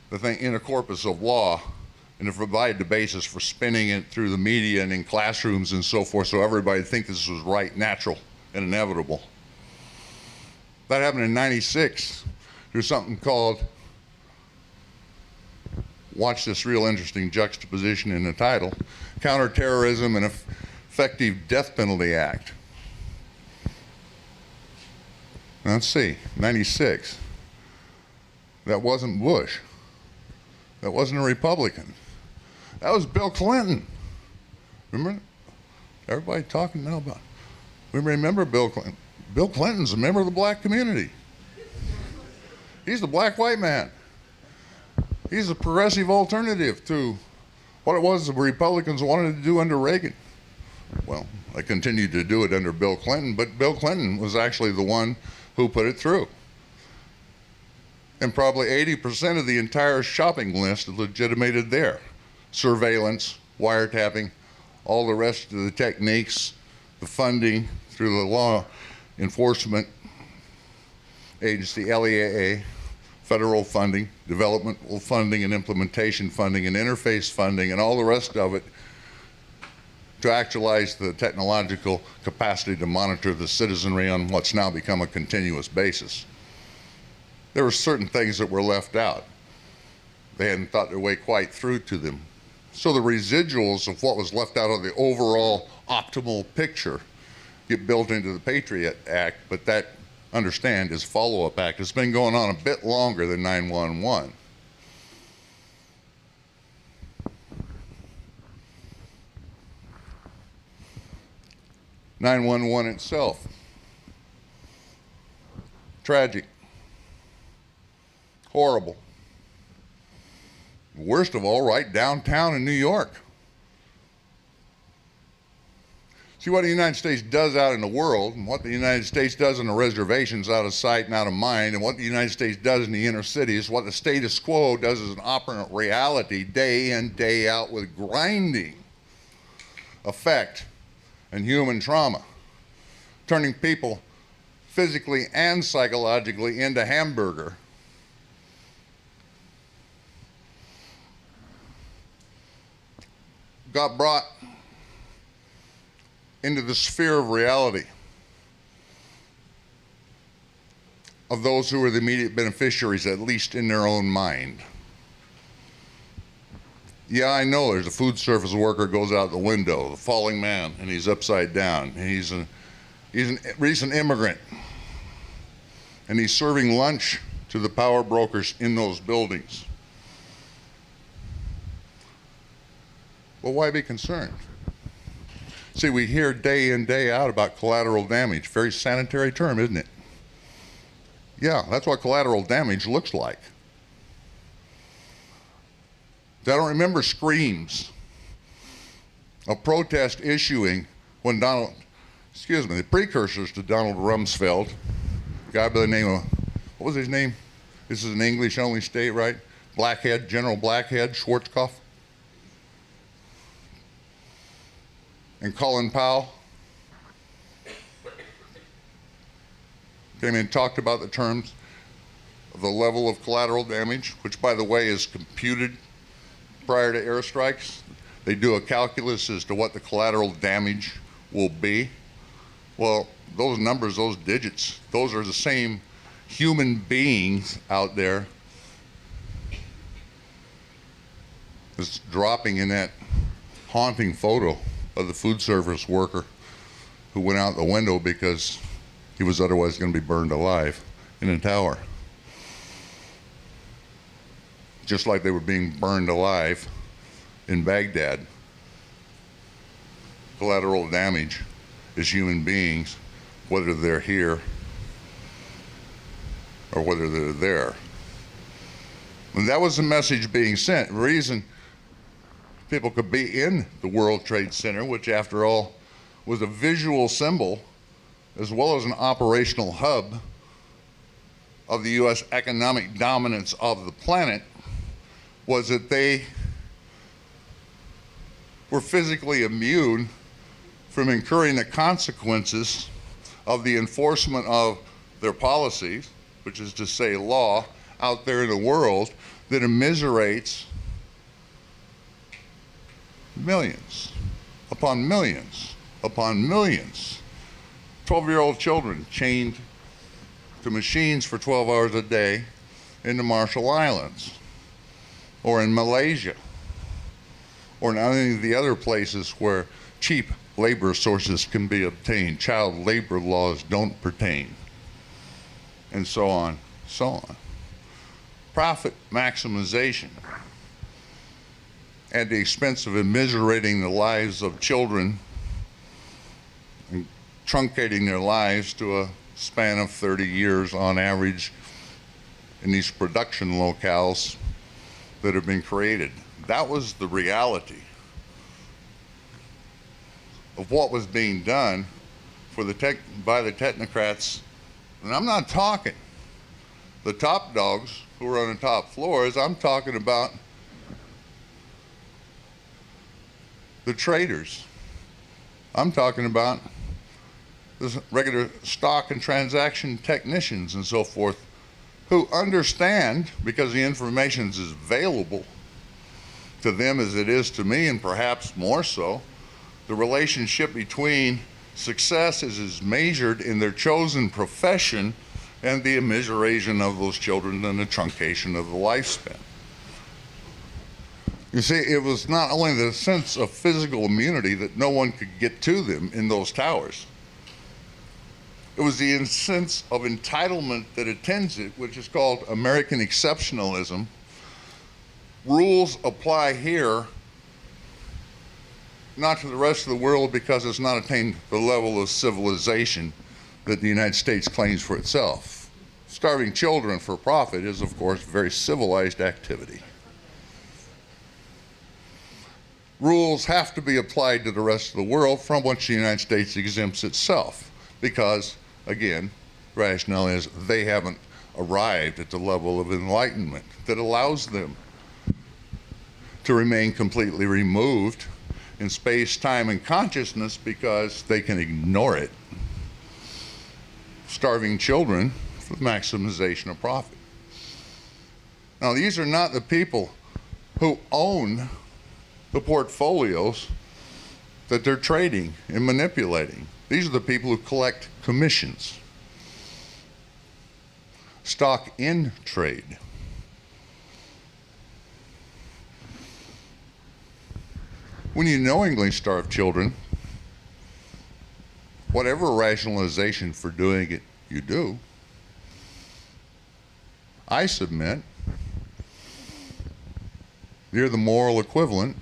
the thing in a corpus of law and to provide the basis for spinning it through the media and in classrooms and so forth, so everybody would think this was right, natural, and inevitable. That happened in '96 through something called, watch this real interesting juxtaposition in the title, Counterterrorism and Effective Death Penalty Act. Let's see, '96. That wasn't Bush. That wasn't a Republican. That was Bill Clinton. Remember? Everybody talking now about, we remember Bill Clinton. Bill Clinton's a member of the black community. He's the black-white man. He's a progressive alternative to what it was the Republicans wanted to do under Reagan. Well, they continued to do it under Bill Clinton, but Bill Clinton was actually the one who put it through. And probably 80% of the entire shopping list legitimated there. Surveillance, wiretapping, all the rest of the techniques, the funding through the law enforcement agency, LEAA, federal funding, developmental funding and implementation funding and interface funding and all the rest of it to actualize the technological capacity to monitor the citizenry on what's now become a continuous basis. There were certain things that were left out. They hadn't thought their way quite through to them. So the residuals of what was left out of the overall optimal picture get built into the Patriot Act, but that, understand, is a follow-up act. It's been going on a bit longer than 9/11. (9/11) itself, tragic, horrible. Worst of all, right downtown in New York. See what the United States does out in the world, and what the United States does on the reservations out of sight and out of mind, and what the United States does in the inner cities, what the status quo does as an operant reality day in, day out with grinding effect and human trauma, turning people physically and psychologically into hamburger. Got brought into the sphere of reality of those who were the immediate beneficiaries, at least in their own mind. Yeah, I know there's a food service worker goes out the window, the falling man, and he's upside down. And he's a recent immigrant, and he's serving lunch to the power brokers in those buildings. Well, why be concerned? See, we hear day in, day out about collateral damage. Very sanitary term, isn't it? Yeah, that's what collateral damage looks like. I don't remember screams of protest issuing when the precursors to Donald Rumsfeld, a guy by the name of, what was his name? This is an English-only state, right? Blackhead, General Blackhead, Schwarzkopf. And Colin Powell came in and talked about the terms of the level of collateral damage, which, by the way, is computed prior to airstrikes. They do a calculus as to what the collateral damage will be. Well, those numbers, those digits, those are the same human beings out there that's dropping in that haunting photo of the food service worker who went out the window because he was otherwise going to be burned alive in a tower. Just like they were being burned alive in Baghdad. Collateral damage is human beings, whether they're here or whether they're there. And that was the message being sent. The reason people could be in the World Trade Center, which after all was a visual symbol as well as an operational hub of the US economic dominance of the planet, was that they were physically immune from incurring the consequences of the enforcement of their policies, which is to say law, out there in the world that immiserates millions upon millions upon millions. 12-year-old children chained to machines for 12 hours a day in the Marshall Islands, or in Malaysia, or in any of the other places where cheap labor sources can be obtained. Child labor laws don't pertain, and so on, so on. Profit maximization at the expense of immiserating the lives of children and truncating their lives to a span of 30 years on average in these production locales that have been created. That was the reality of what was being done by the technocrats. And I'm not talking the top dogs who are on the top floors. I'm talking about the traders. I'm talking about the regular stock and transaction technicians and so forth, who understand, because the information is available to them as it is to me, and perhaps more so, the relationship between success as is measured in their chosen profession and the immiseration of those children and the truncation of the lifespan. You see, it was not only the sense of physical immunity that no one could get to them in those towers. It was the sense of entitlement that attends it, which is called American exceptionalism. Rules apply here, not to the rest of the world, because it's not attained the level of civilization that the United States claims for itself. Starving children for profit is, of course, a very civilized activity. Rules have to be applied to the rest of the world, from which the United States exempts itself, because, again, rationale is they haven't arrived at the level of enlightenment that allows them to remain completely removed in space, time, and consciousness because they can ignore it. Starving children for maximization of profit. Now, these are not the people who own the portfolios that they're trading and manipulating. These are the people who collect commissions. Stock in trade. When you knowingly starve children, whatever rationalization for doing it you do, I submit you're the moral equivalent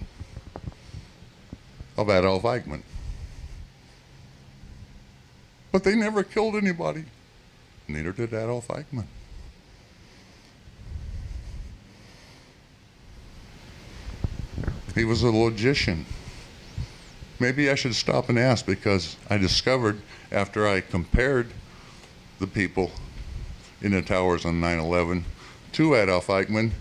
of Adolf Eichmann. But they never killed anybody. Neither did Adolf Eichmann. He was a logician. Maybe I should stop and ask, because I discovered after I compared the people in the towers on 9/11 to Adolf Eichmann,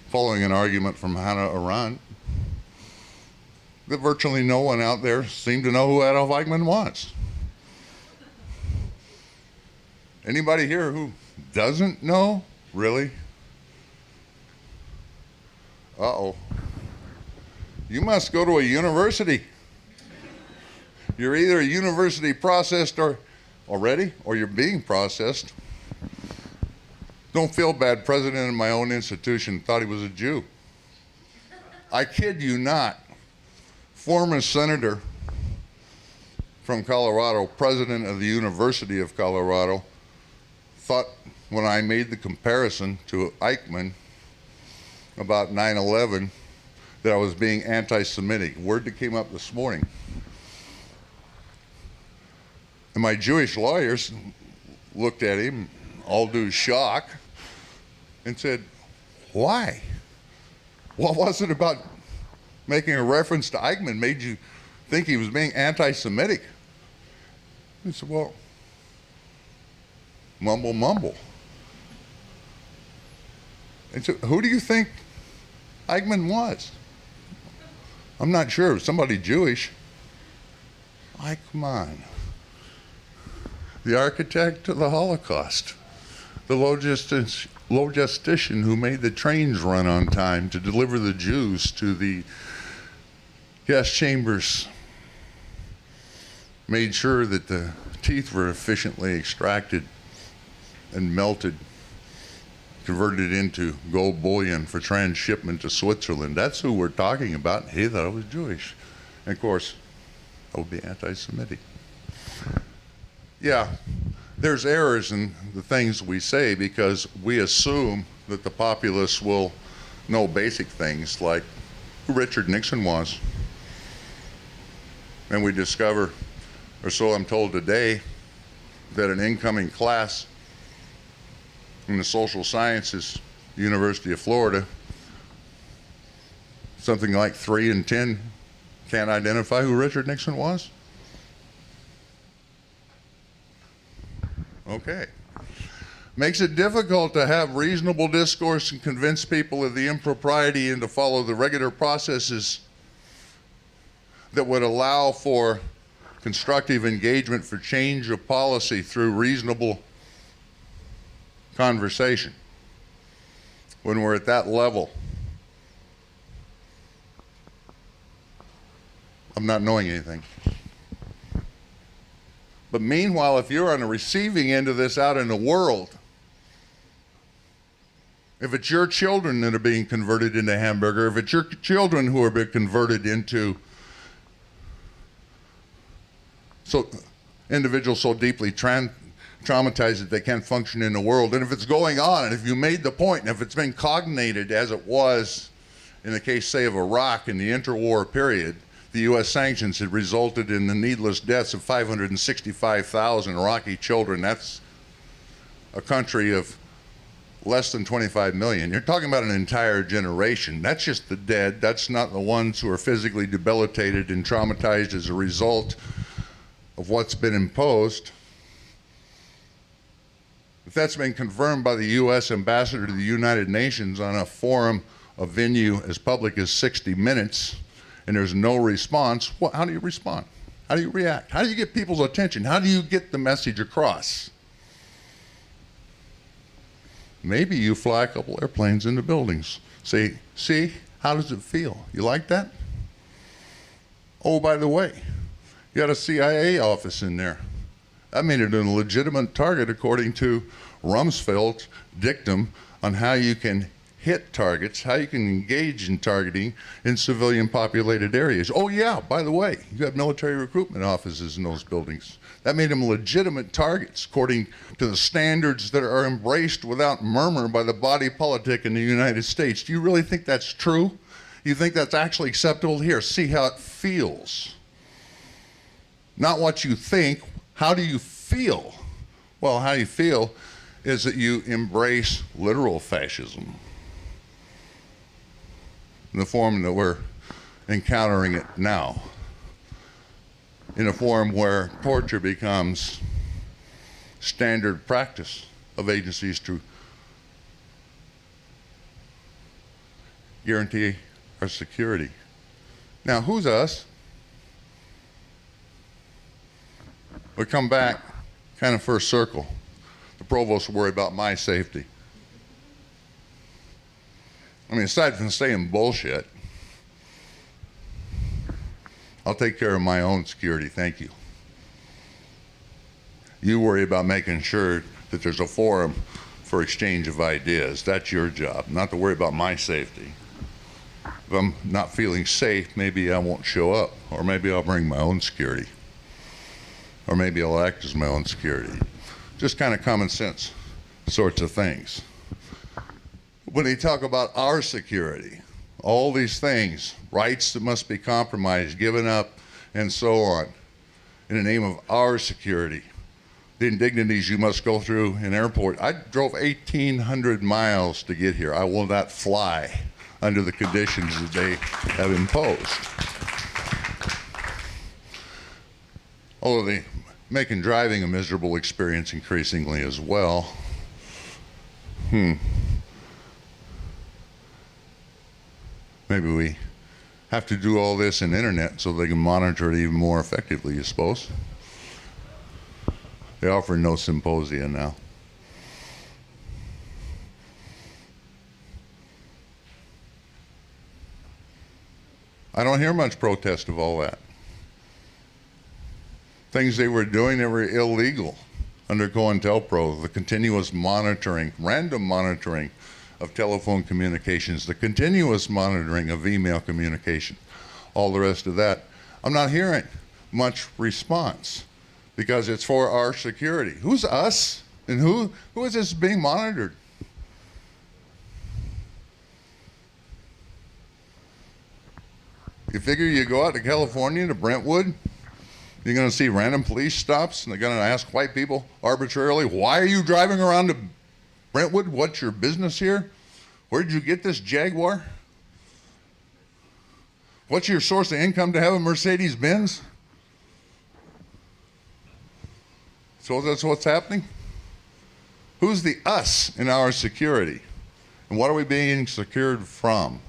following an argument from Hannah Arendt, that virtually no one out there seemed to know who Adolf Eichmann was. Anybody here who doesn't know? Really? Uh-oh. You must go to a university. You're either a university processed or already, or you're being processed. Don't feel bad. President of my own institution thought he was a Jew. I kid you not. Former senator from Colorado, president of the University of Colorado, thought when I made the comparison to Eichmann about 9/11 that I was being anti-Semitic. Word that came up this morning. And my Jewish lawyers looked at him, all due shock, and said, why? What was it about making a reference to Eichmann made you think he was being anti-Semitic? He said, well, mumble, mumble. And so, who do you think Eichmann was? I'm not sure. Somebody Jewish. Eichmann, the architect of the Holocaust, the logistician who made the trains run on time to deliver the Jews to the gas chambers, made sure that the teeth were efficiently extracted and melted, converted into gold bullion for transshipment to Switzerland. That's who we're talking about. He thought I was Jewish. And of course, that would be anti-Semitic. Yeah, there's errors in the things we say because we assume that the populace will know basic things like who Richard Nixon was. And we discover, or so I'm told today, that an incoming class in the social sciences, University of Florida, something like 3 in 10 can't identify who Richard Nixon was? Okay. Makes it difficult to have reasonable discourse and convince people of the impropriety and to follow the regular processes that would allow for constructive engagement for change of policy through reasonable conversation. When we're at that level of not knowing anything. But meanwhile, if you're on the receiving end of this out in the world, if it's your children that are being converted into hamburger, if it's your children who are being converted into individuals so deeply traumatized that they can't function in the world, and if it's going on, and if you made the point, and if it's been cognated as it was in the case, say, of Iraq in the interwar period, the U.S. sanctions had resulted in the needless deaths of 565,000 Iraqi children. That's a country of less than 25 million. You're talking about an entire generation. That's just the dead. That's not the ones who are physically debilitated and traumatized as a result of what's been imposed. If that's been confirmed by the U.S. ambassador to the United Nations on a forum a venue as public as 60 Minutes and there's no response, how do you respond? How do you react? How do you get people's attention? How do you get the message across? Maybe you fly a couple airplanes into buildings. Say, see, how does it feel? You like that? Oh, by the way, you got a CIA office in there. That made it a legitimate target according to Rumsfeld's dictum on how you can hit targets, how you can engage in targeting in civilian populated areas. Oh yeah, by the way, you have military recruitment offices in those buildings. That made them legitimate targets according to the standards that are embraced without murmur by the body politic in the United States. Do you really think that's true? You think that's actually acceptable? Here, see how it feels. Not what you think, how do you feel? Well, how you feel is that you embrace literal fascism in the form that we're encountering it now, in a form where torture becomes standard practice of agencies to guarantee our security. Now, who's us? We come back kind of first circle. The provost will worry about my safety. I mean, aside from saying bullshit, I'll take care of my own security, thank you. You worry about making sure that there's a forum for exchange of ideas. That's your job, not to worry about my safety. If I'm not feeling safe, maybe I won't show up, or maybe I'll bring my own security, or maybe I'll act as my own security. Just kind of common sense sorts of things. When they talk about our security, all these things, rights that must be compromised, given up, and so on, in the name of our security, the indignities you must go through in airport. I drove 1,800 miles to get here. I will not fly under the conditions that they have imposed. Although they making driving a miserable experience increasingly as well. Maybe we have to do all this in internet so they can monitor it even more effectively, you suppose? They offer no symposia now. I don't hear much protest of all that. Things they were doing that were illegal under Cointelpro, the continuous monitoring, random monitoring of telephone communications, the continuous monitoring of email communication, all the rest of that. I'm not hearing much response because it's for our security. Who's us? And who is this being monitored? You figure you go out to California, to Brentwood, you're going to see random police stops, and they're going to ask white people arbitrarily, why are you driving around to Brentwood? What's your business here? Where did you get this Jaguar? What's your source of income to have a Mercedes-Benz? So that's what's happening? Who's the us in our security? And what are we being secured from?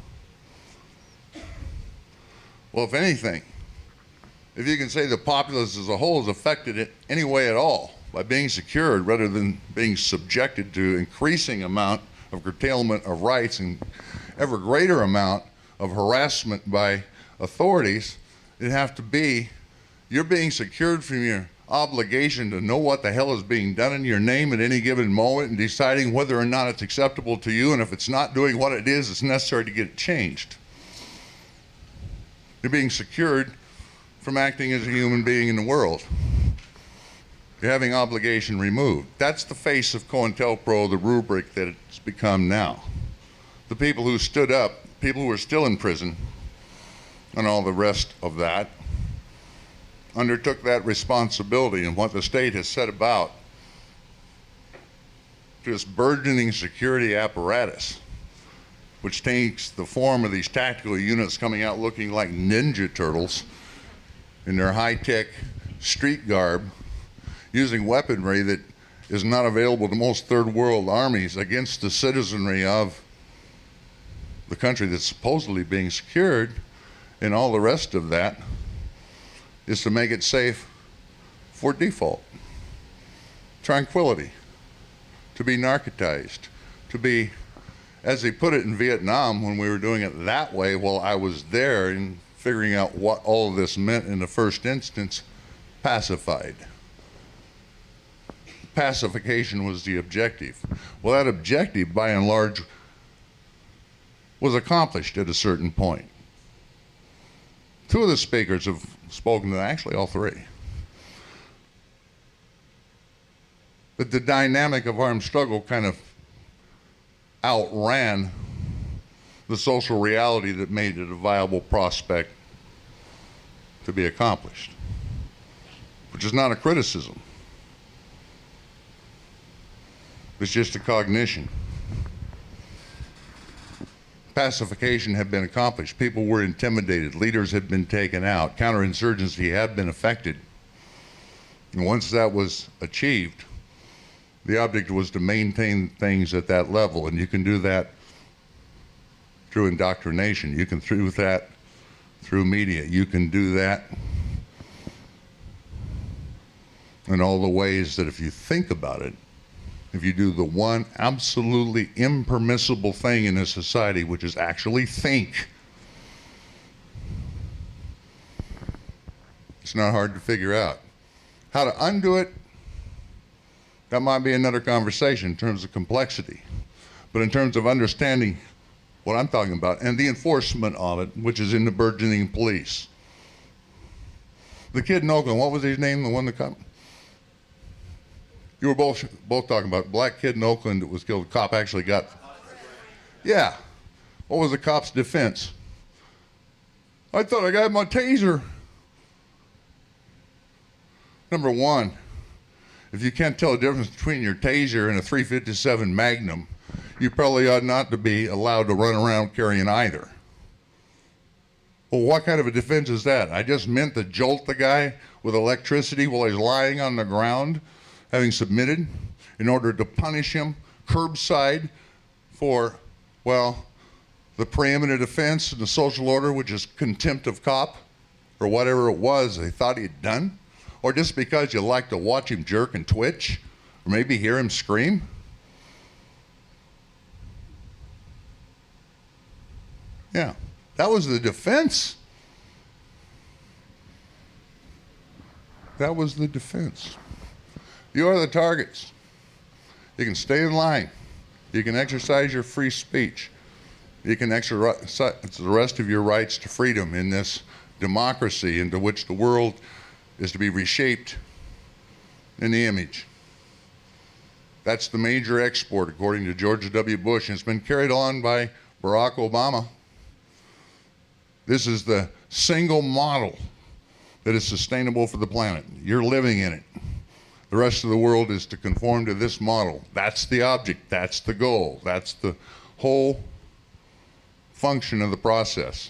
Well, if anything, if you can say the populace as a whole is affected in any way at all by being secured rather than being subjected to increasing amount of curtailment of rights and ever greater amount of harassment by authorities, it'd have to be you're being secured from your obligation to know what the hell is being done in your name at any given moment and deciding whether or not it's acceptable to you, and if it's not doing what it is, it's necessary to get it changed. You're being secured from acting as a human being in the world. You're having obligation removed. That's the face of Cointelpro, the rubric that it's become now. The people who stood up, people who are still in prison, and all the rest of that, undertook that responsibility, and what the state has set about to this burgeoning security apparatus, which takes the form of these tactical units coming out looking like Ninja Turtles in their high-tech street garb, using weaponry that is not available to most third world armies against the citizenry of the country that's supposedly being secured and all the rest of that is to make it safe for default. Tranquility, to be narcotized, to be, as they put it in Vietnam when we were doing it that way while I was there and figuring out what all of this meant in the first instance, pacified. Pacification was the objective. Well, that objective, by and large, was accomplished at a certain point. Two of the speakers have spoken to that, actually all three. But the dynamic of armed struggle kind of outran the social reality that made it a viable prospect to be accomplished, which is not a criticism. It's just a cognition. Pacification had been accomplished. People were intimidated. Leaders had been taken out. Counterinsurgency had been effected. And once that was achieved, the object was to maintain things at that level. And you can do that through indoctrination. You can do that through media. You can do that in all the ways that, if you think about it, if you do the one absolutely impermissible thing in a society, which is actually think, it's not hard to figure out. How to undo it, that might be another conversation in terms of complexity. But in terms of understanding what I'm talking about and the enforcement of it, which is in the burgeoning police. The kid in Oakland, what was his name, the one that got? You were both talking about black kid in Oakland that was killed. The cop actually got. Yeah. What was the cop's defense? I thought I got my taser. Number one, if you can't tell the difference between your taser and a .357 Magnum, you probably ought not to be allowed to run around carrying either. Well, what kind of a defense is that? I just meant to jolt the guy with electricity while he's lying on the ground, having submitted, in order to punish him curbside for, well, the preeminent offense in the social order, which is contempt of cop, or whatever it was they thought he'd done, or just because you like to watch him jerk and twitch, or maybe hear him scream. Yeah, that was the defense. That was the defense. You are the targets. You can stay in line. You can exercise your free speech. You can exercise the rest of your rights to freedom in this democracy into which the world is to be reshaped in the image. That's the major export, according to George W. Bush, and it's been carried on by Barack Obama. This is the single model that is sustainable for the planet. You're living in it. The rest of the world is to conform to this model. That's the object, that's the goal, that's the whole function of the process.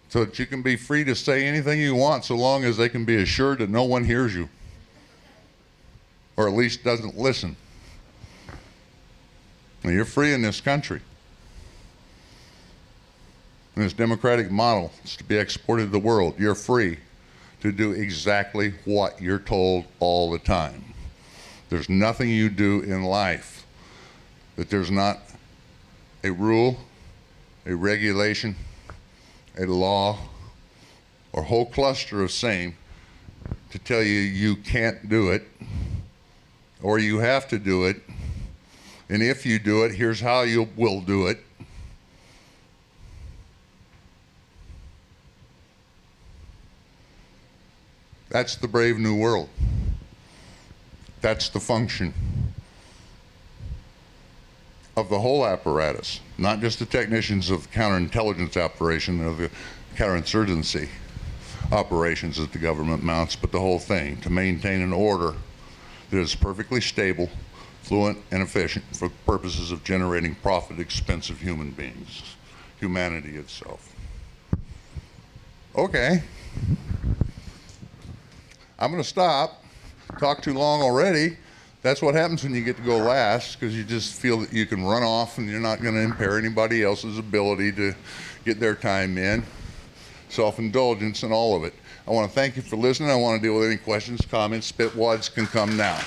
So that you can be free to say anything you want so long as they can be assured that no one hears you, or at least doesn't listen. Now, you're free in this country. And this democratic model is to be exported to the world. You're free to do exactly what you're told all the time. There's nothing you do in life that there's not a rule, a regulation, a law, or whole cluster of same to tell you you can't do it, or you have to do it, and if you do it, here's how you will do it. That's the brave new world. That's the function of the whole apparatus, not just the technicians of the counterintelligence operation, of the counterinsurgency operations that the government mounts, but the whole thing, to maintain an order that is perfectly stable, fluent, and efficient for purposes of generating profit at the expense of human beings, humanity itself. Okay. I'm going to stop. Talked too long already. That's what happens when you get to go last, because you just feel that you can run off and you're not going to impair anybody else's ability to get their time in. Self-indulgence and all of it. I want to thank you for listening. I want to deal with any questions, comments. Spitwads can come now.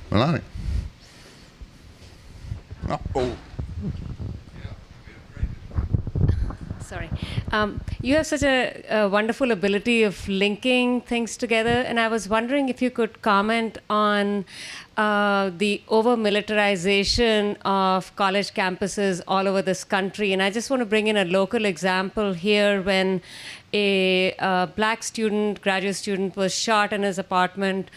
Melanie. Oh. Sorry. You have such a wonderful ability of linking things together, and I was wondering if you could comment on the over-militarization of college campuses all over this country. And I just want to bring in a local example here when a black student, graduate student, was shot in his apartment.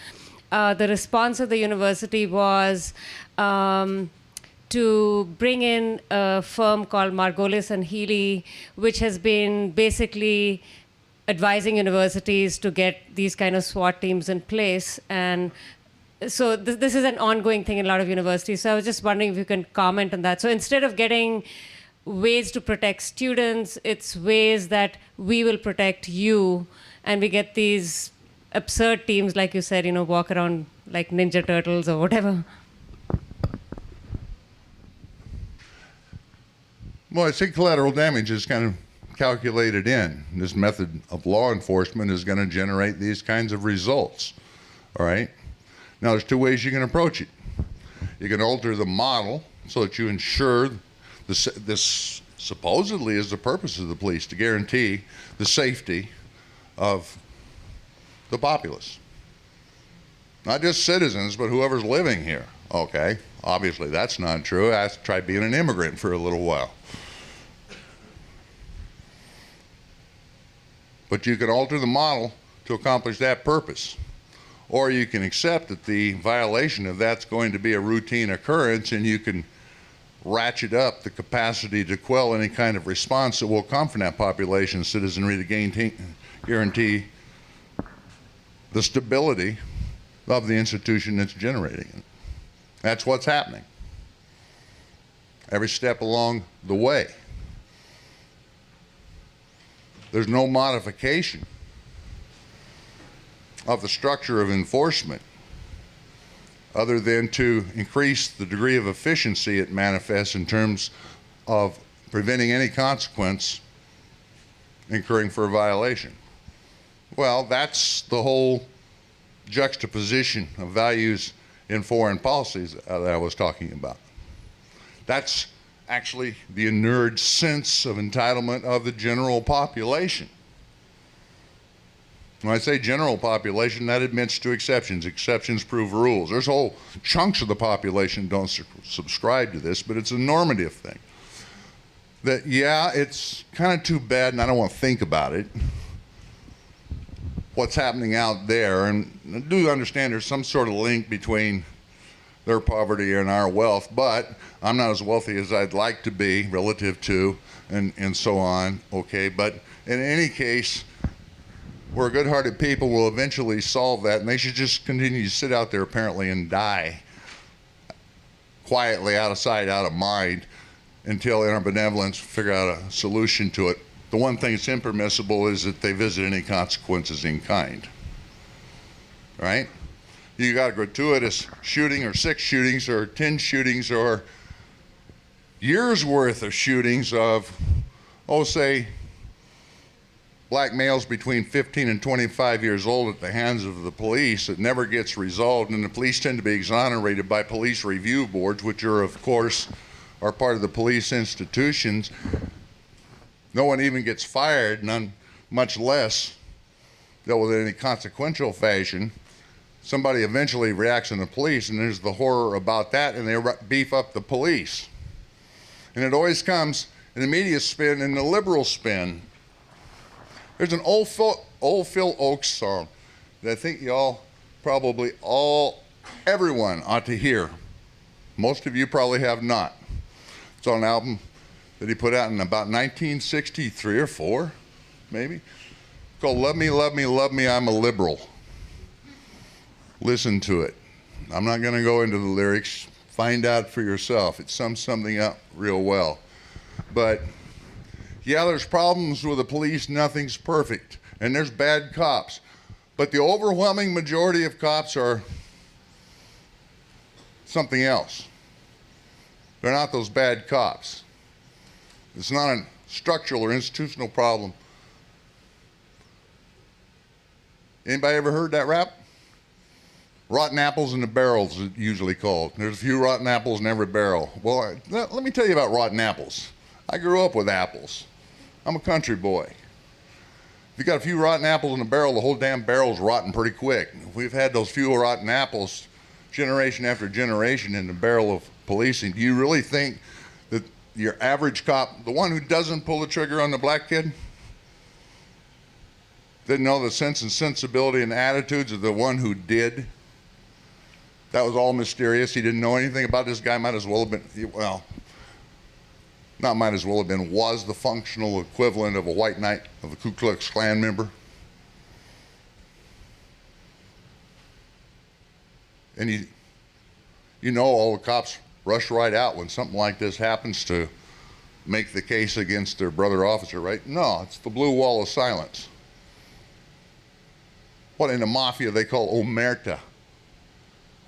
The response of the university was to bring in a firm called Margolis and Healy, which has been basically advising universities to get these kind of SWAT teams in place. And so this is an ongoing thing in a lot of universities. So I was just wondering if you can comment on that. So instead of getting ways to protect students, it's ways that we will protect you, and we get these absurd teams, like you said, walk around like Ninja Turtles or whatever. Well, I think collateral damage is kind of calculated in. This method of law enforcement is going to generate these kinds of results. All right? Now, there's two ways you can approach it. You can alter the model so that you ensure this supposedly is the purpose of the police, to guarantee the safety of the populace. Not just citizens, but whoever's living here. Okay, obviously that's not true. I tried being an immigrant for a little while. But you can alter the model to accomplish that purpose. Or you can accept that the violation of that's going to be a routine occurrence, and you can ratchet up the capacity to quell any kind of response that will come from that population citizenry to guarantee the stability of the institution that's generating it. That's what's happening every step along the way. There's no modification of the structure of enforcement other than to increase the degree of efficiency it manifests in terms of preventing any consequence incurring for a violation. Well, that's the whole juxtaposition of values in foreign policies that I was talking about. That's actually the inured sense of entitlement of the general population. When I say general population, that admits to exceptions. Exceptions prove rules. There's whole chunks of the population don't subscribe to this, but it's a normative thing. That, yeah, it's kind of too bad, and I don't want to think about it, what's happening out there. And I do understand there's some sort of link between their poverty and our wealth, but I'm not as wealthy as I'd like to be relative to, and so on, okay? But in any case, we're good-hearted people will eventually solve that, and they should just continue to sit out there apparently and die quietly, out of sight, out of mind, until in our benevolence figure out a solution to it. The one thing that's impermissible is that they visit any consequences in kind, right? You got a gratuitous shooting or 6 shootings or 10 shootings or years worth of shootings of, say, black males between 15 and 25 years old at the hands of the police. It never gets resolved, and the police tend to be exonerated by police review boards, which are, of course, are part of the police institutions. No one even gets fired, none, much less dealt with in any consequential fashion. Somebody eventually reacts in the police, and there's the horror about that, and they beef up the police. And it always comes in the media spin and the liberal spin. There's an old Phil Oakes song that I think y'all probably everyone ought to hear. Most of you probably have not. It's on an album that he put out in about 1963 or 4, maybe, called Love Me, Love Me, Love Me, I'm a Liberal. Listen to it. I'm not going to go into the lyrics. Find out for yourself. It sums something up real well. But Yeah, there's problems with the police. Nothing's perfect. And there's bad cops. But the overwhelming majority of cops are something else. They're not those bad cops. It's not a structural or institutional problem. Anybody ever heard that rap? Rotten apples in the barrels, it's usually called. There's a few rotten apples in every barrel. Well, let me tell you about rotten apples. I grew up with apples. I'm a country boy. If you got a few rotten apples in a barrel, the whole damn barrel's rotten pretty quick. We've had those few rotten apples generation after generation in the barrel of policing. Do you really think that your average cop, the one who doesn't pull the trigger on the black kid, didn't know the sense and sensibility and attitudes of the one who did? That was all mysterious. He didn't know anything about this guy. Might as well have been, well, not might as well have been, was the functional equivalent of a white knight of a Ku Klux Klan member. And you know all the cops rush right out when something like this happens to make the case against their brother officer, right? No, it's the blue wall of silence. What in the mafia they call omerta,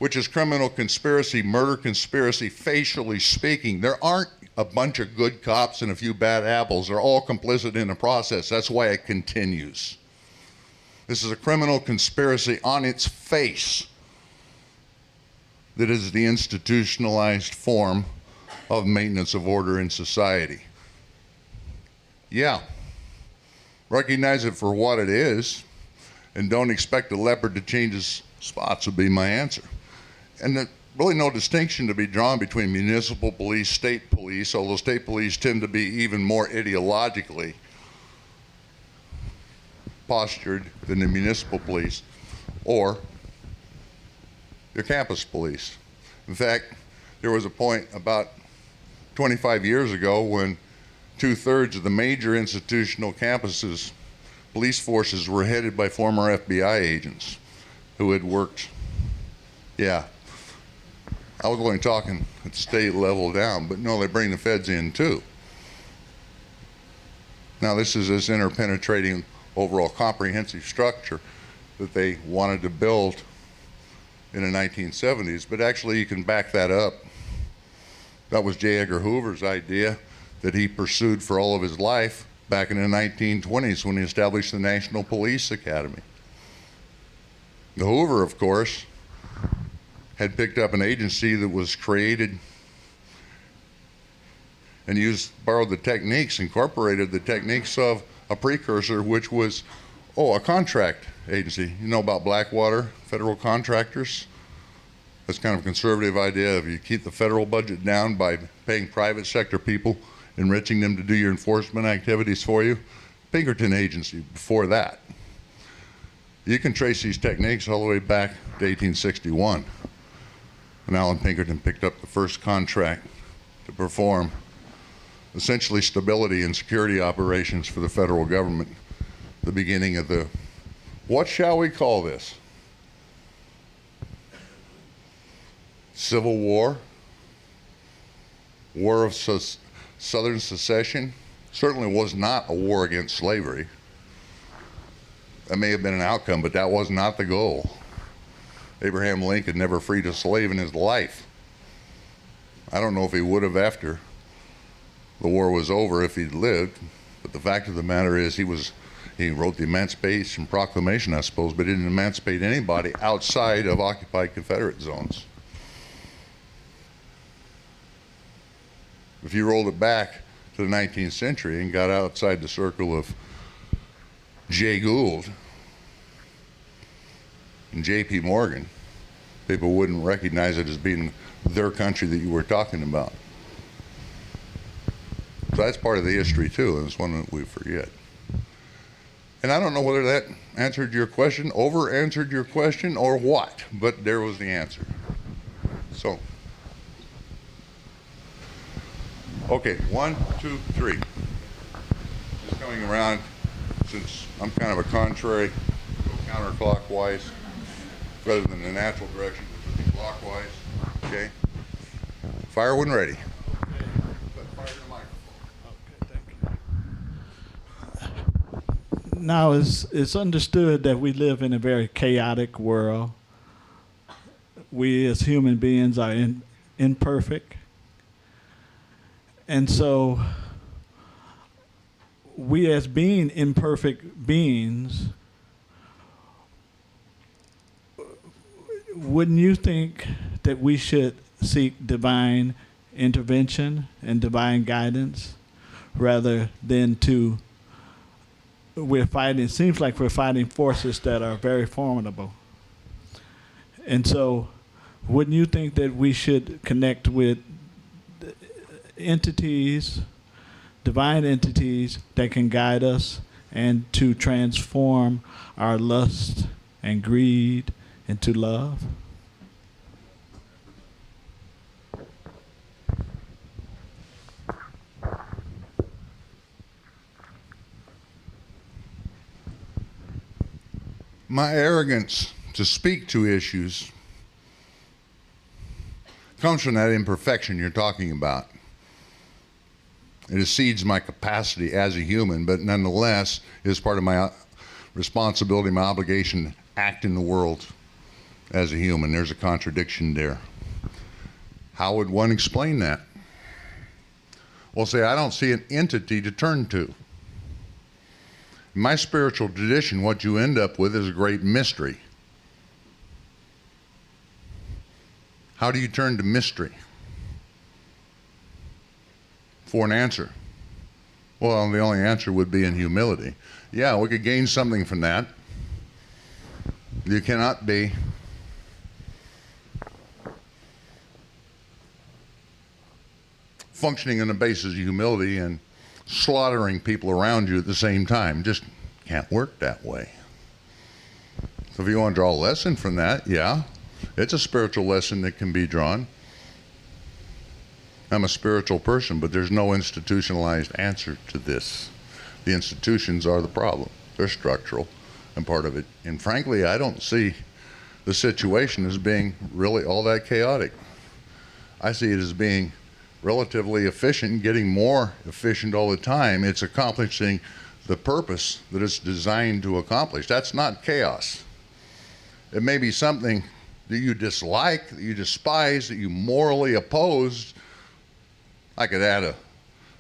which is criminal conspiracy, murder conspiracy, facially speaking. There aren't a bunch of good cops and a few bad apples. They're all complicit in the process. That's why it continues. This is a criminal conspiracy on its face that is the institutionalized form of maintenance of order in society. Yeah, recognize it for what it is, and don't expect a leopard to change his spots would be my answer. And there's really no distinction to be drawn between municipal police, state police, although state police tend to be even more ideologically postured than the municipal police, or your campus police. In fact, there was a point about 25 years ago when 2/3 of the major institutional campuses, police forces, were headed by former FBI agents who had worked, yeah, I was only talking at state level down, but no, they bring the feds in too. Now this is this interpenetrating overall comprehensive structure that they wanted to build in the 1970s, but actually you can back that up. That was J. Edgar Hoover's idea that he pursued for all of his life back in the 1920s when he established the National Police Academy. The Hoover, of course, had picked up an agency that was created and borrowed the techniques, incorporated the techniques of a precursor, which was, a contract agency. You know about Blackwater, federal contractors? That's kind of a conservative idea. If you keep the federal budget down by paying private sector people, enriching them to do your enforcement activities for you. Pinkerton Agency before that. You can trace these techniques all the way back to 1861. And Alan Pinkerton picked up the first contract to perform essentially stability and security operations for the federal government. The beginning of the, what shall we call this? Civil War? War of Southern Secession? Certainly was not a war against slavery. That may have been an outcome, but that was not the goal. Abraham Lincoln never freed a slave in his life. I don't know if he would have after the war was over if he'd lived, but the fact of the matter is he wrote the Emancipation Proclamation, I suppose, but didn't emancipate anybody outside of occupied Confederate zones. If you rolled it back to the 19th century and got outside the circle of Jay Gould and J.P. Morgan, people wouldn't recognize it as being their country that you were talking about. So that's part of the history too, and it's one that we forget. And I don't know whether that answered your question, over-answered your question, or what, but there was the answer. So, okay, 1, 2, 3. Just coming around, since I'm kind of a contrary, go counterclockwise, rather than the natural direction, clockwise, okay? Fire when ready. Now, it's understood that we live in a very chaotic world. We as human beings are imperfect. And so we as being imperfect beings, wouldn't you think that we should seek divine intervention and divine guidance rather than we're fighting, it seems like we're fighting forces that are very formidable. And so wouldn't you think that we should connect with entities, divine entities that can guide us and to transform our lust and greed into love? My arrogance to speak to issues comes from that imperfection you're talking about. It exceeds my capacity as a human, but nonetheless is part of my responsibility, my obligation to act in the world as a human. There's a contradiction there. How would one explain that? Well, say, I don't see an entity to turn to. In my spiritual tradition, what you end up with is a great mystery. How do you turn to mystery for an answer? Well, the only answer would be in humility. Yeah, we could gain something from that. You cannot be functioning on the basis of humility and slaughtering people around you at the same time. Just can't work that way. So if you want to draw a lesson from that, yeah, it's a spiritual lesson that can be drawn. I'm a spiritual person, but there's no institutionalized answer to this. The institutions are the problem. They're structural and part of it. And frankly, I don't see the situation as being really all that chaotic. I see it as being relatively efficient and getting more efficient all the time. It's accomplishing the purpose that it's designed to accomplish. That's not chaos. It may be something that you dislike, that you despise, that you morally oppose. I could add a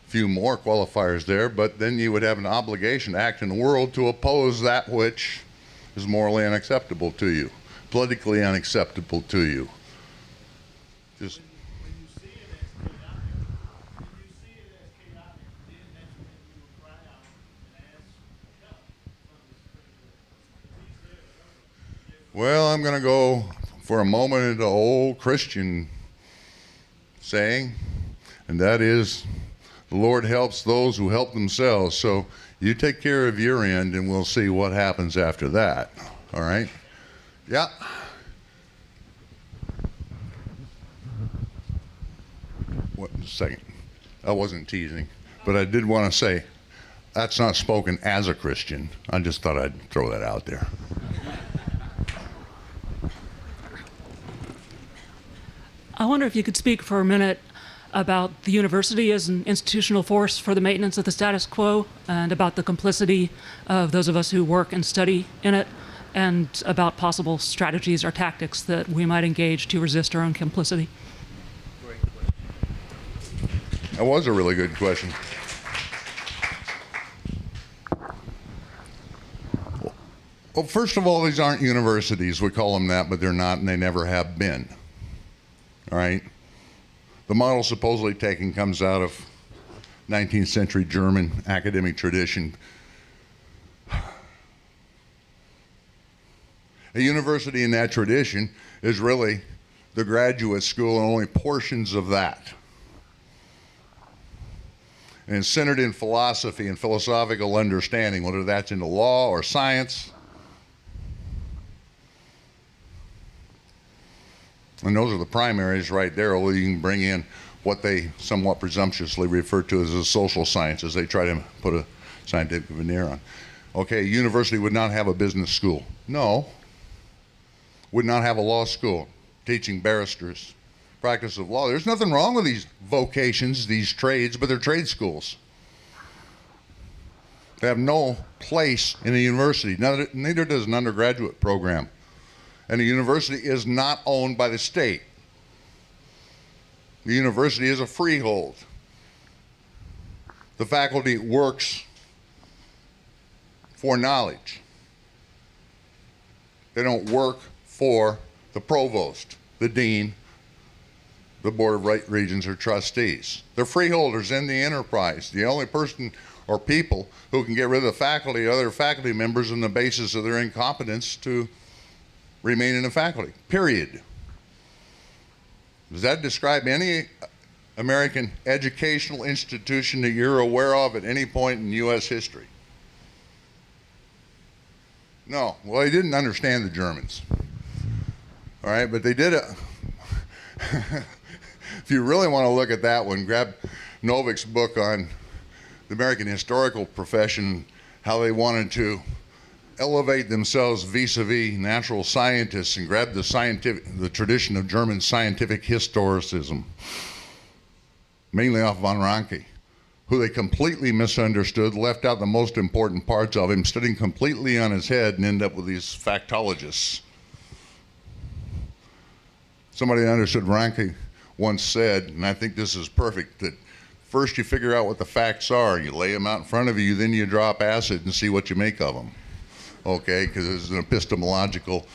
few more qualifiers there, but then you would have an obligation to act in the world to oppose that which is morally unacceptable to you, politically unacceptable to you. Just well, I'm going to go for a moment into old Christian saying, and that is, the Lord helps those who help themselves. So you take care of your end, and we'll see what happens after that. All right? Yeah. What, a second. I wasn't teasing, but I did want to say, that's not spoken as a Christian. I just thought I'd throw that out there. I wonder if you could speak for a minute about the university as an institutional force for the maintenance of the status quo, and about the complicity of those of us who work and study in it, and about possible strategies or tactics that we might engage to resist our own complicity. That was a really good question. Well, first of all, these aren't universities. We call them that, but they're not, and they never have been. All right? The model supposedly taken comes out of 19th century German academic tradition. A university in that tradition is really the graduate school and only portions of that. And it's centered in philosophy and philosophical understanding, whether that's into law or science. And those are the primaries right there, although you can bring in what they somewhat presumptuously refer to as the social sciences. They try to put a scientific veneer on. Okay, a university would not have a business school. No. Would not have a law school teaching barristers practice of law. There's nothing wrong with these vocations, these trades, but they're trade schools. They have no place in a university. Neither does an undergraduate program. And the university is not owned by the state. The university is a freehold. The faculty works for knowledge. They don't work for the provost, the dean, the board of regents or trustees. They're freeholders in the enterprise. The only person or people who can get rid of the faculty are other faculty members on the basis of their incompetence to remain in the faculty, period. Does that describe any American educational institution that you're aware of at any point in U.S. history? No. Well, they didn't understand the Germans. All right, but they did it. If you really want to look at that one, grab Novick's book on the American historical profession, how they wanted to elevate themselves vis-a-vis natural scientists, and grab the tradition of German scientific historicism, mainly off von Ranke, who they completely misunderstood, left out the most important parts of him, studying completely on his head, and end up with these factologists. Somebody that understood Ranke once said, and I think this is perfect, that first you figure out what the facts are, you lay them out in front of you, then you drop acid and see what you make of them. Okay, because there's an epistemological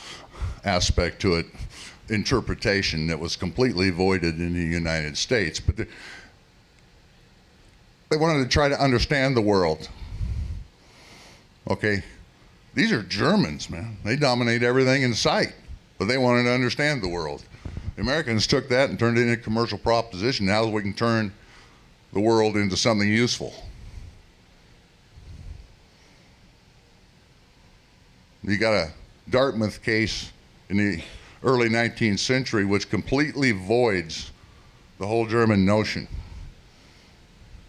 aspect to it, interpretation that was completely voided in the United States. But they wanted to try to understand the world. Okay, these are Germans, man. They dominate everything in sight, but they wanted to understand the world. The Americans took that and turned it into a commercial proposition. Now we can turn the world into something useful. You got a Dartmouth case in the early 19th century which completely voids the whole German notion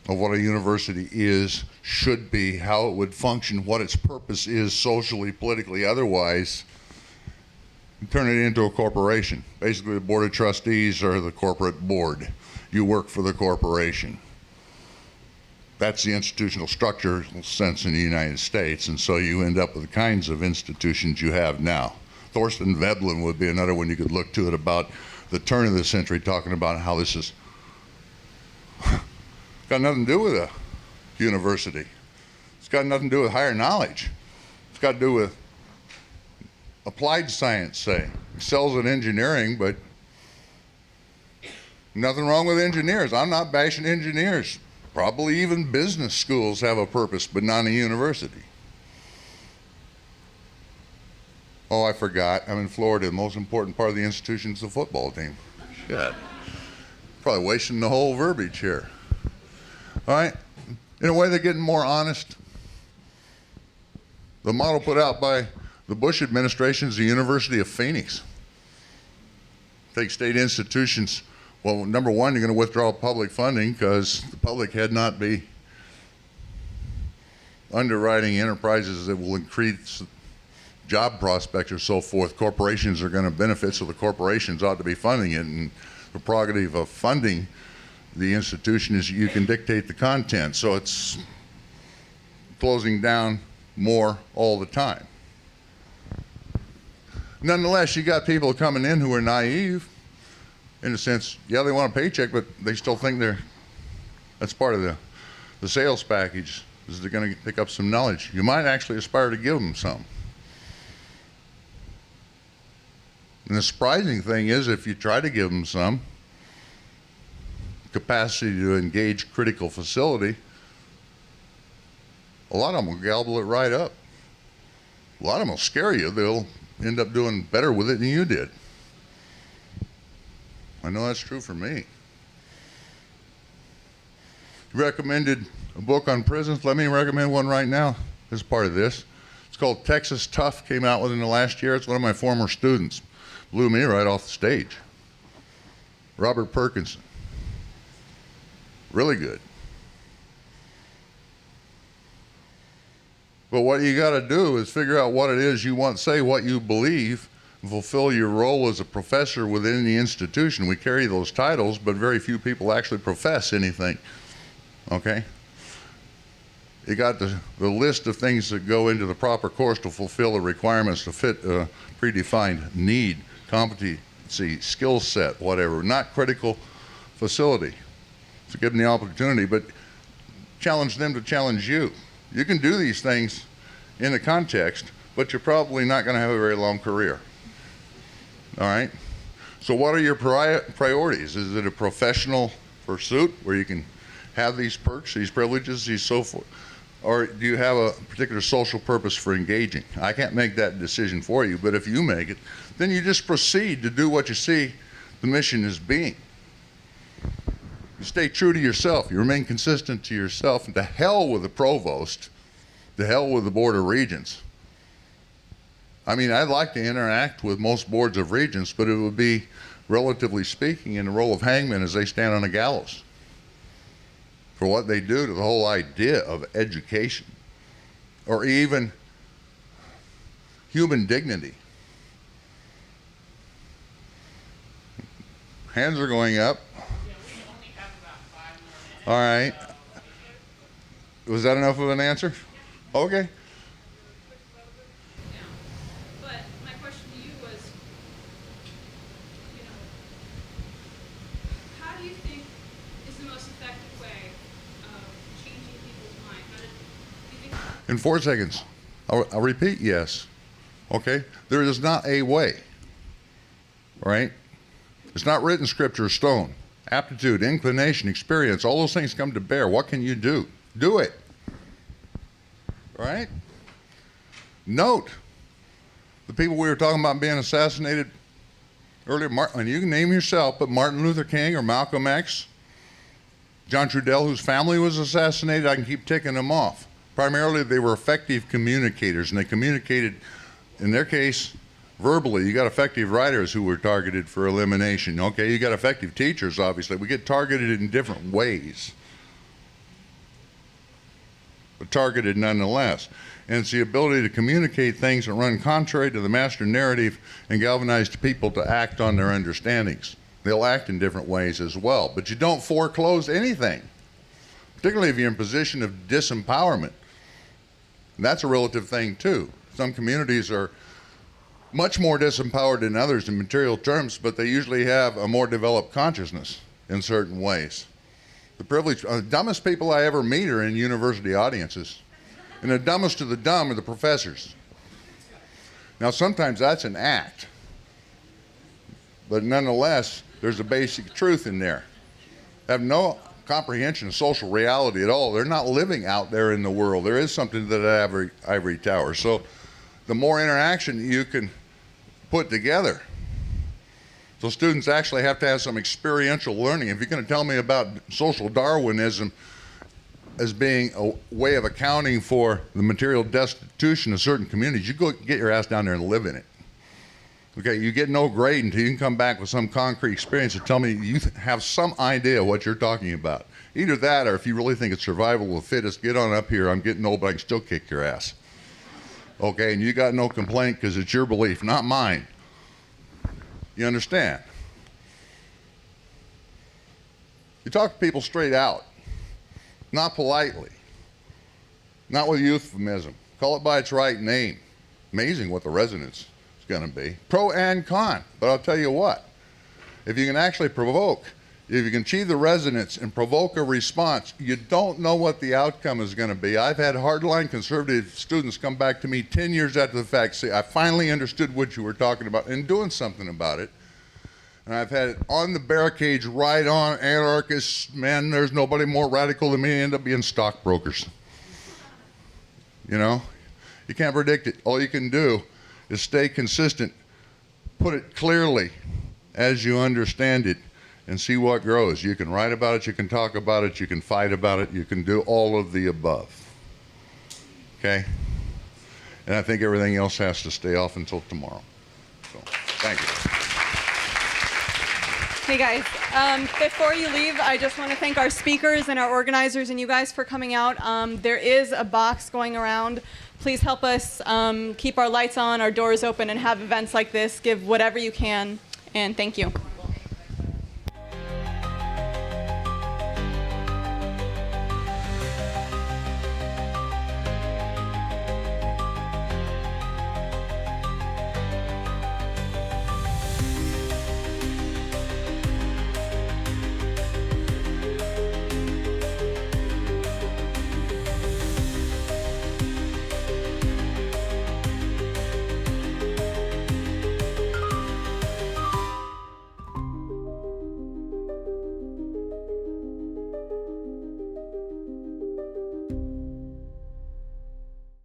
of what a university is, should be, how it would function, what its purpose is socially, politically, otherwise, and turn it into a corporation. Basically, the board of trustees are the corporate board. You work for the corporation. That's the institutional structural sense in the United States, and so you end up with the kinds of institutions you have now. Thorsten Veblen would be another one you could look to at about the turn of the century, talking about how this is got nothing to do with a university. It's got nothing to do with higher knowledge. It's got to do with applied science, say. Excels in engineering, but nothing wrong with engineers. I'm not bashing engineers. Probably even business schools have a purpose, but not a university. Oh, I forgot. I'm in Florida. The most important part of the institution is the football team. Shit. Probably wasting the whole verbiage here. All right? In a way, they're getting more honest. The model put out by the Bush administration is the University of Phoenix. Take state institutions. Well, number one, you're going to withdraw public funding because the public had not be underwriting enterprises that will increase job prospects or so forth. Corporations are going to benefit, so the corporations ought to be funding it. And the prerogative of funding the institution is you can dictate the content. So it's closing down more all the time. Nonetheless, you got people coming in who are naive. In a sense, yeah, they want a paycheck, but they still think that's part of the sales package, is they're going to pick up some knowledge. You might actually aspire to give them some. And the surprising thing is, if you try to give them some capacity to engage critical facility, a lot of them will gobble it right up. A lot of them will scare you. They'll end up doing better with it than you did. I know that's true for me. You recommended a book on prisons. Let me recommend one right now as part of this. It's called Texas Tough, came out within the last year. It's one of my former students. Blew me right off the stage. Robert Perkinson. Really good. But what you got to do is figure out what it is you want, say what you believe, and fulfill your role as a professor within the institution. We carry those titles, but very few people actually profess anything. Okay? You got the list of things that go into the proper course to fulfill the requirements to fit a predefined need, competency, skill set, whatever, not critical facility. So give them the opportunity, but challenge them to challenge you. You can do these things in the context, but you're probably not going to have a very long career. All right? So what are your priorities? Is it a professional pursuit where you can have these perks, these privileges, these so forth? Or do you have a particular social purpose for engaging? I can't make that decision for you, but if you make it, then you just proceed to do what you see the mission as being. You stay true to yourself. You remain consistent to yourself. And to hell with the provost, to hell with the board of regents. I mean, I'd like to interact with most boards of regents, but it would be, relatively speaking, in the role of hangmen as they stand on a gallows for what they do to the whole idea of education or even human dignity. Hands are going up. All right. Was that enough of an answer? Okay. But my question to you was, how do you think is the most effective way of changing people's mind? How do you think? In 4 seconds. I'll repeat, yes. Okay? There is not a way. Right? It's not written scripture or stone. Aptitude, inclination, experience, all those things come to bear. What can you do? Do it. Right? Note the people we were talking about being assassinated earlier, and you can name yourself, but Martin Luther King or Malcolm X, John Trudell, whose family was assassinated, I can keep ticking them off. Primarily, they were effective communicators, and they communicated, in their case, verbally. You got effective writers who were targeted for elimination. Okay, you got effective teachers, obviously. We get targeted in different ways, but targeted nonetheless. And it's the ability to communicate things that run contrary to the master narrative and galvanize people to act on their understandings. They'll act in different ways as well, but you don't foreclose anything, particularly if you're in a position of disempowerment. And that's a relative thing too. Some communities are much more disempowered than others in material terms, but they usually have a more developed consciousness in certain ways. The dumbest people I ever meet are in university audiences. And the dumbest of the dumb are the professors. Now, sometimes that's an act, but nonetheless, there's a basic truth in there. They have no comprehension of social reality at all. They're not living out there in the world. There is something to that ivory tower. So the more interaction you can put together. So students actually have to have some experiential learning. If you're going to tell me about social Darwinism as being a way of accounting for the material destitution of certain communities, you go get your ass down there and live in it. Okay, you get no grade until you can come back with some concrete experience and tell me you have some idea what you're talking about. Either that, or if you really think it's survival of the fittest, get on up here. I'm getting old, but I can still kick your ass. Okay, and you got no complaint because it's your belief, not mine. You understand? You talk to people straight out, not politely, not with euphemism. Call it by its right name. Amazing what the resonance is going to be. Pro and con, but I'll tell you what. If you can actually provoke, if you can achieve the resonance and provoke a response, you don't know what the outcome is going to be. I've had hardline conservative students come back to me 10 years after the fact, say, I finally understood what you were talking about and doing something about it. And I've had on the barricades, right on anarchists, man, there's nobody more radical than me, end up being stockbrokers. You know, you can't predict it. All you can do is stay consistent, put it clearly as you understand it, and see what grows. You can write about it, you can talk about it, you can fight about it, you can do all of the above. Okay? And I think everything else has to stay off until tomorrow. So, thank you. Hey guys, before you leave, I just want to thank our speakers and our organizers and you guys for coming out. There is a box going around. Please help us keep our lights on, our doors open, and have events like this. Give whatever you can, and thank you.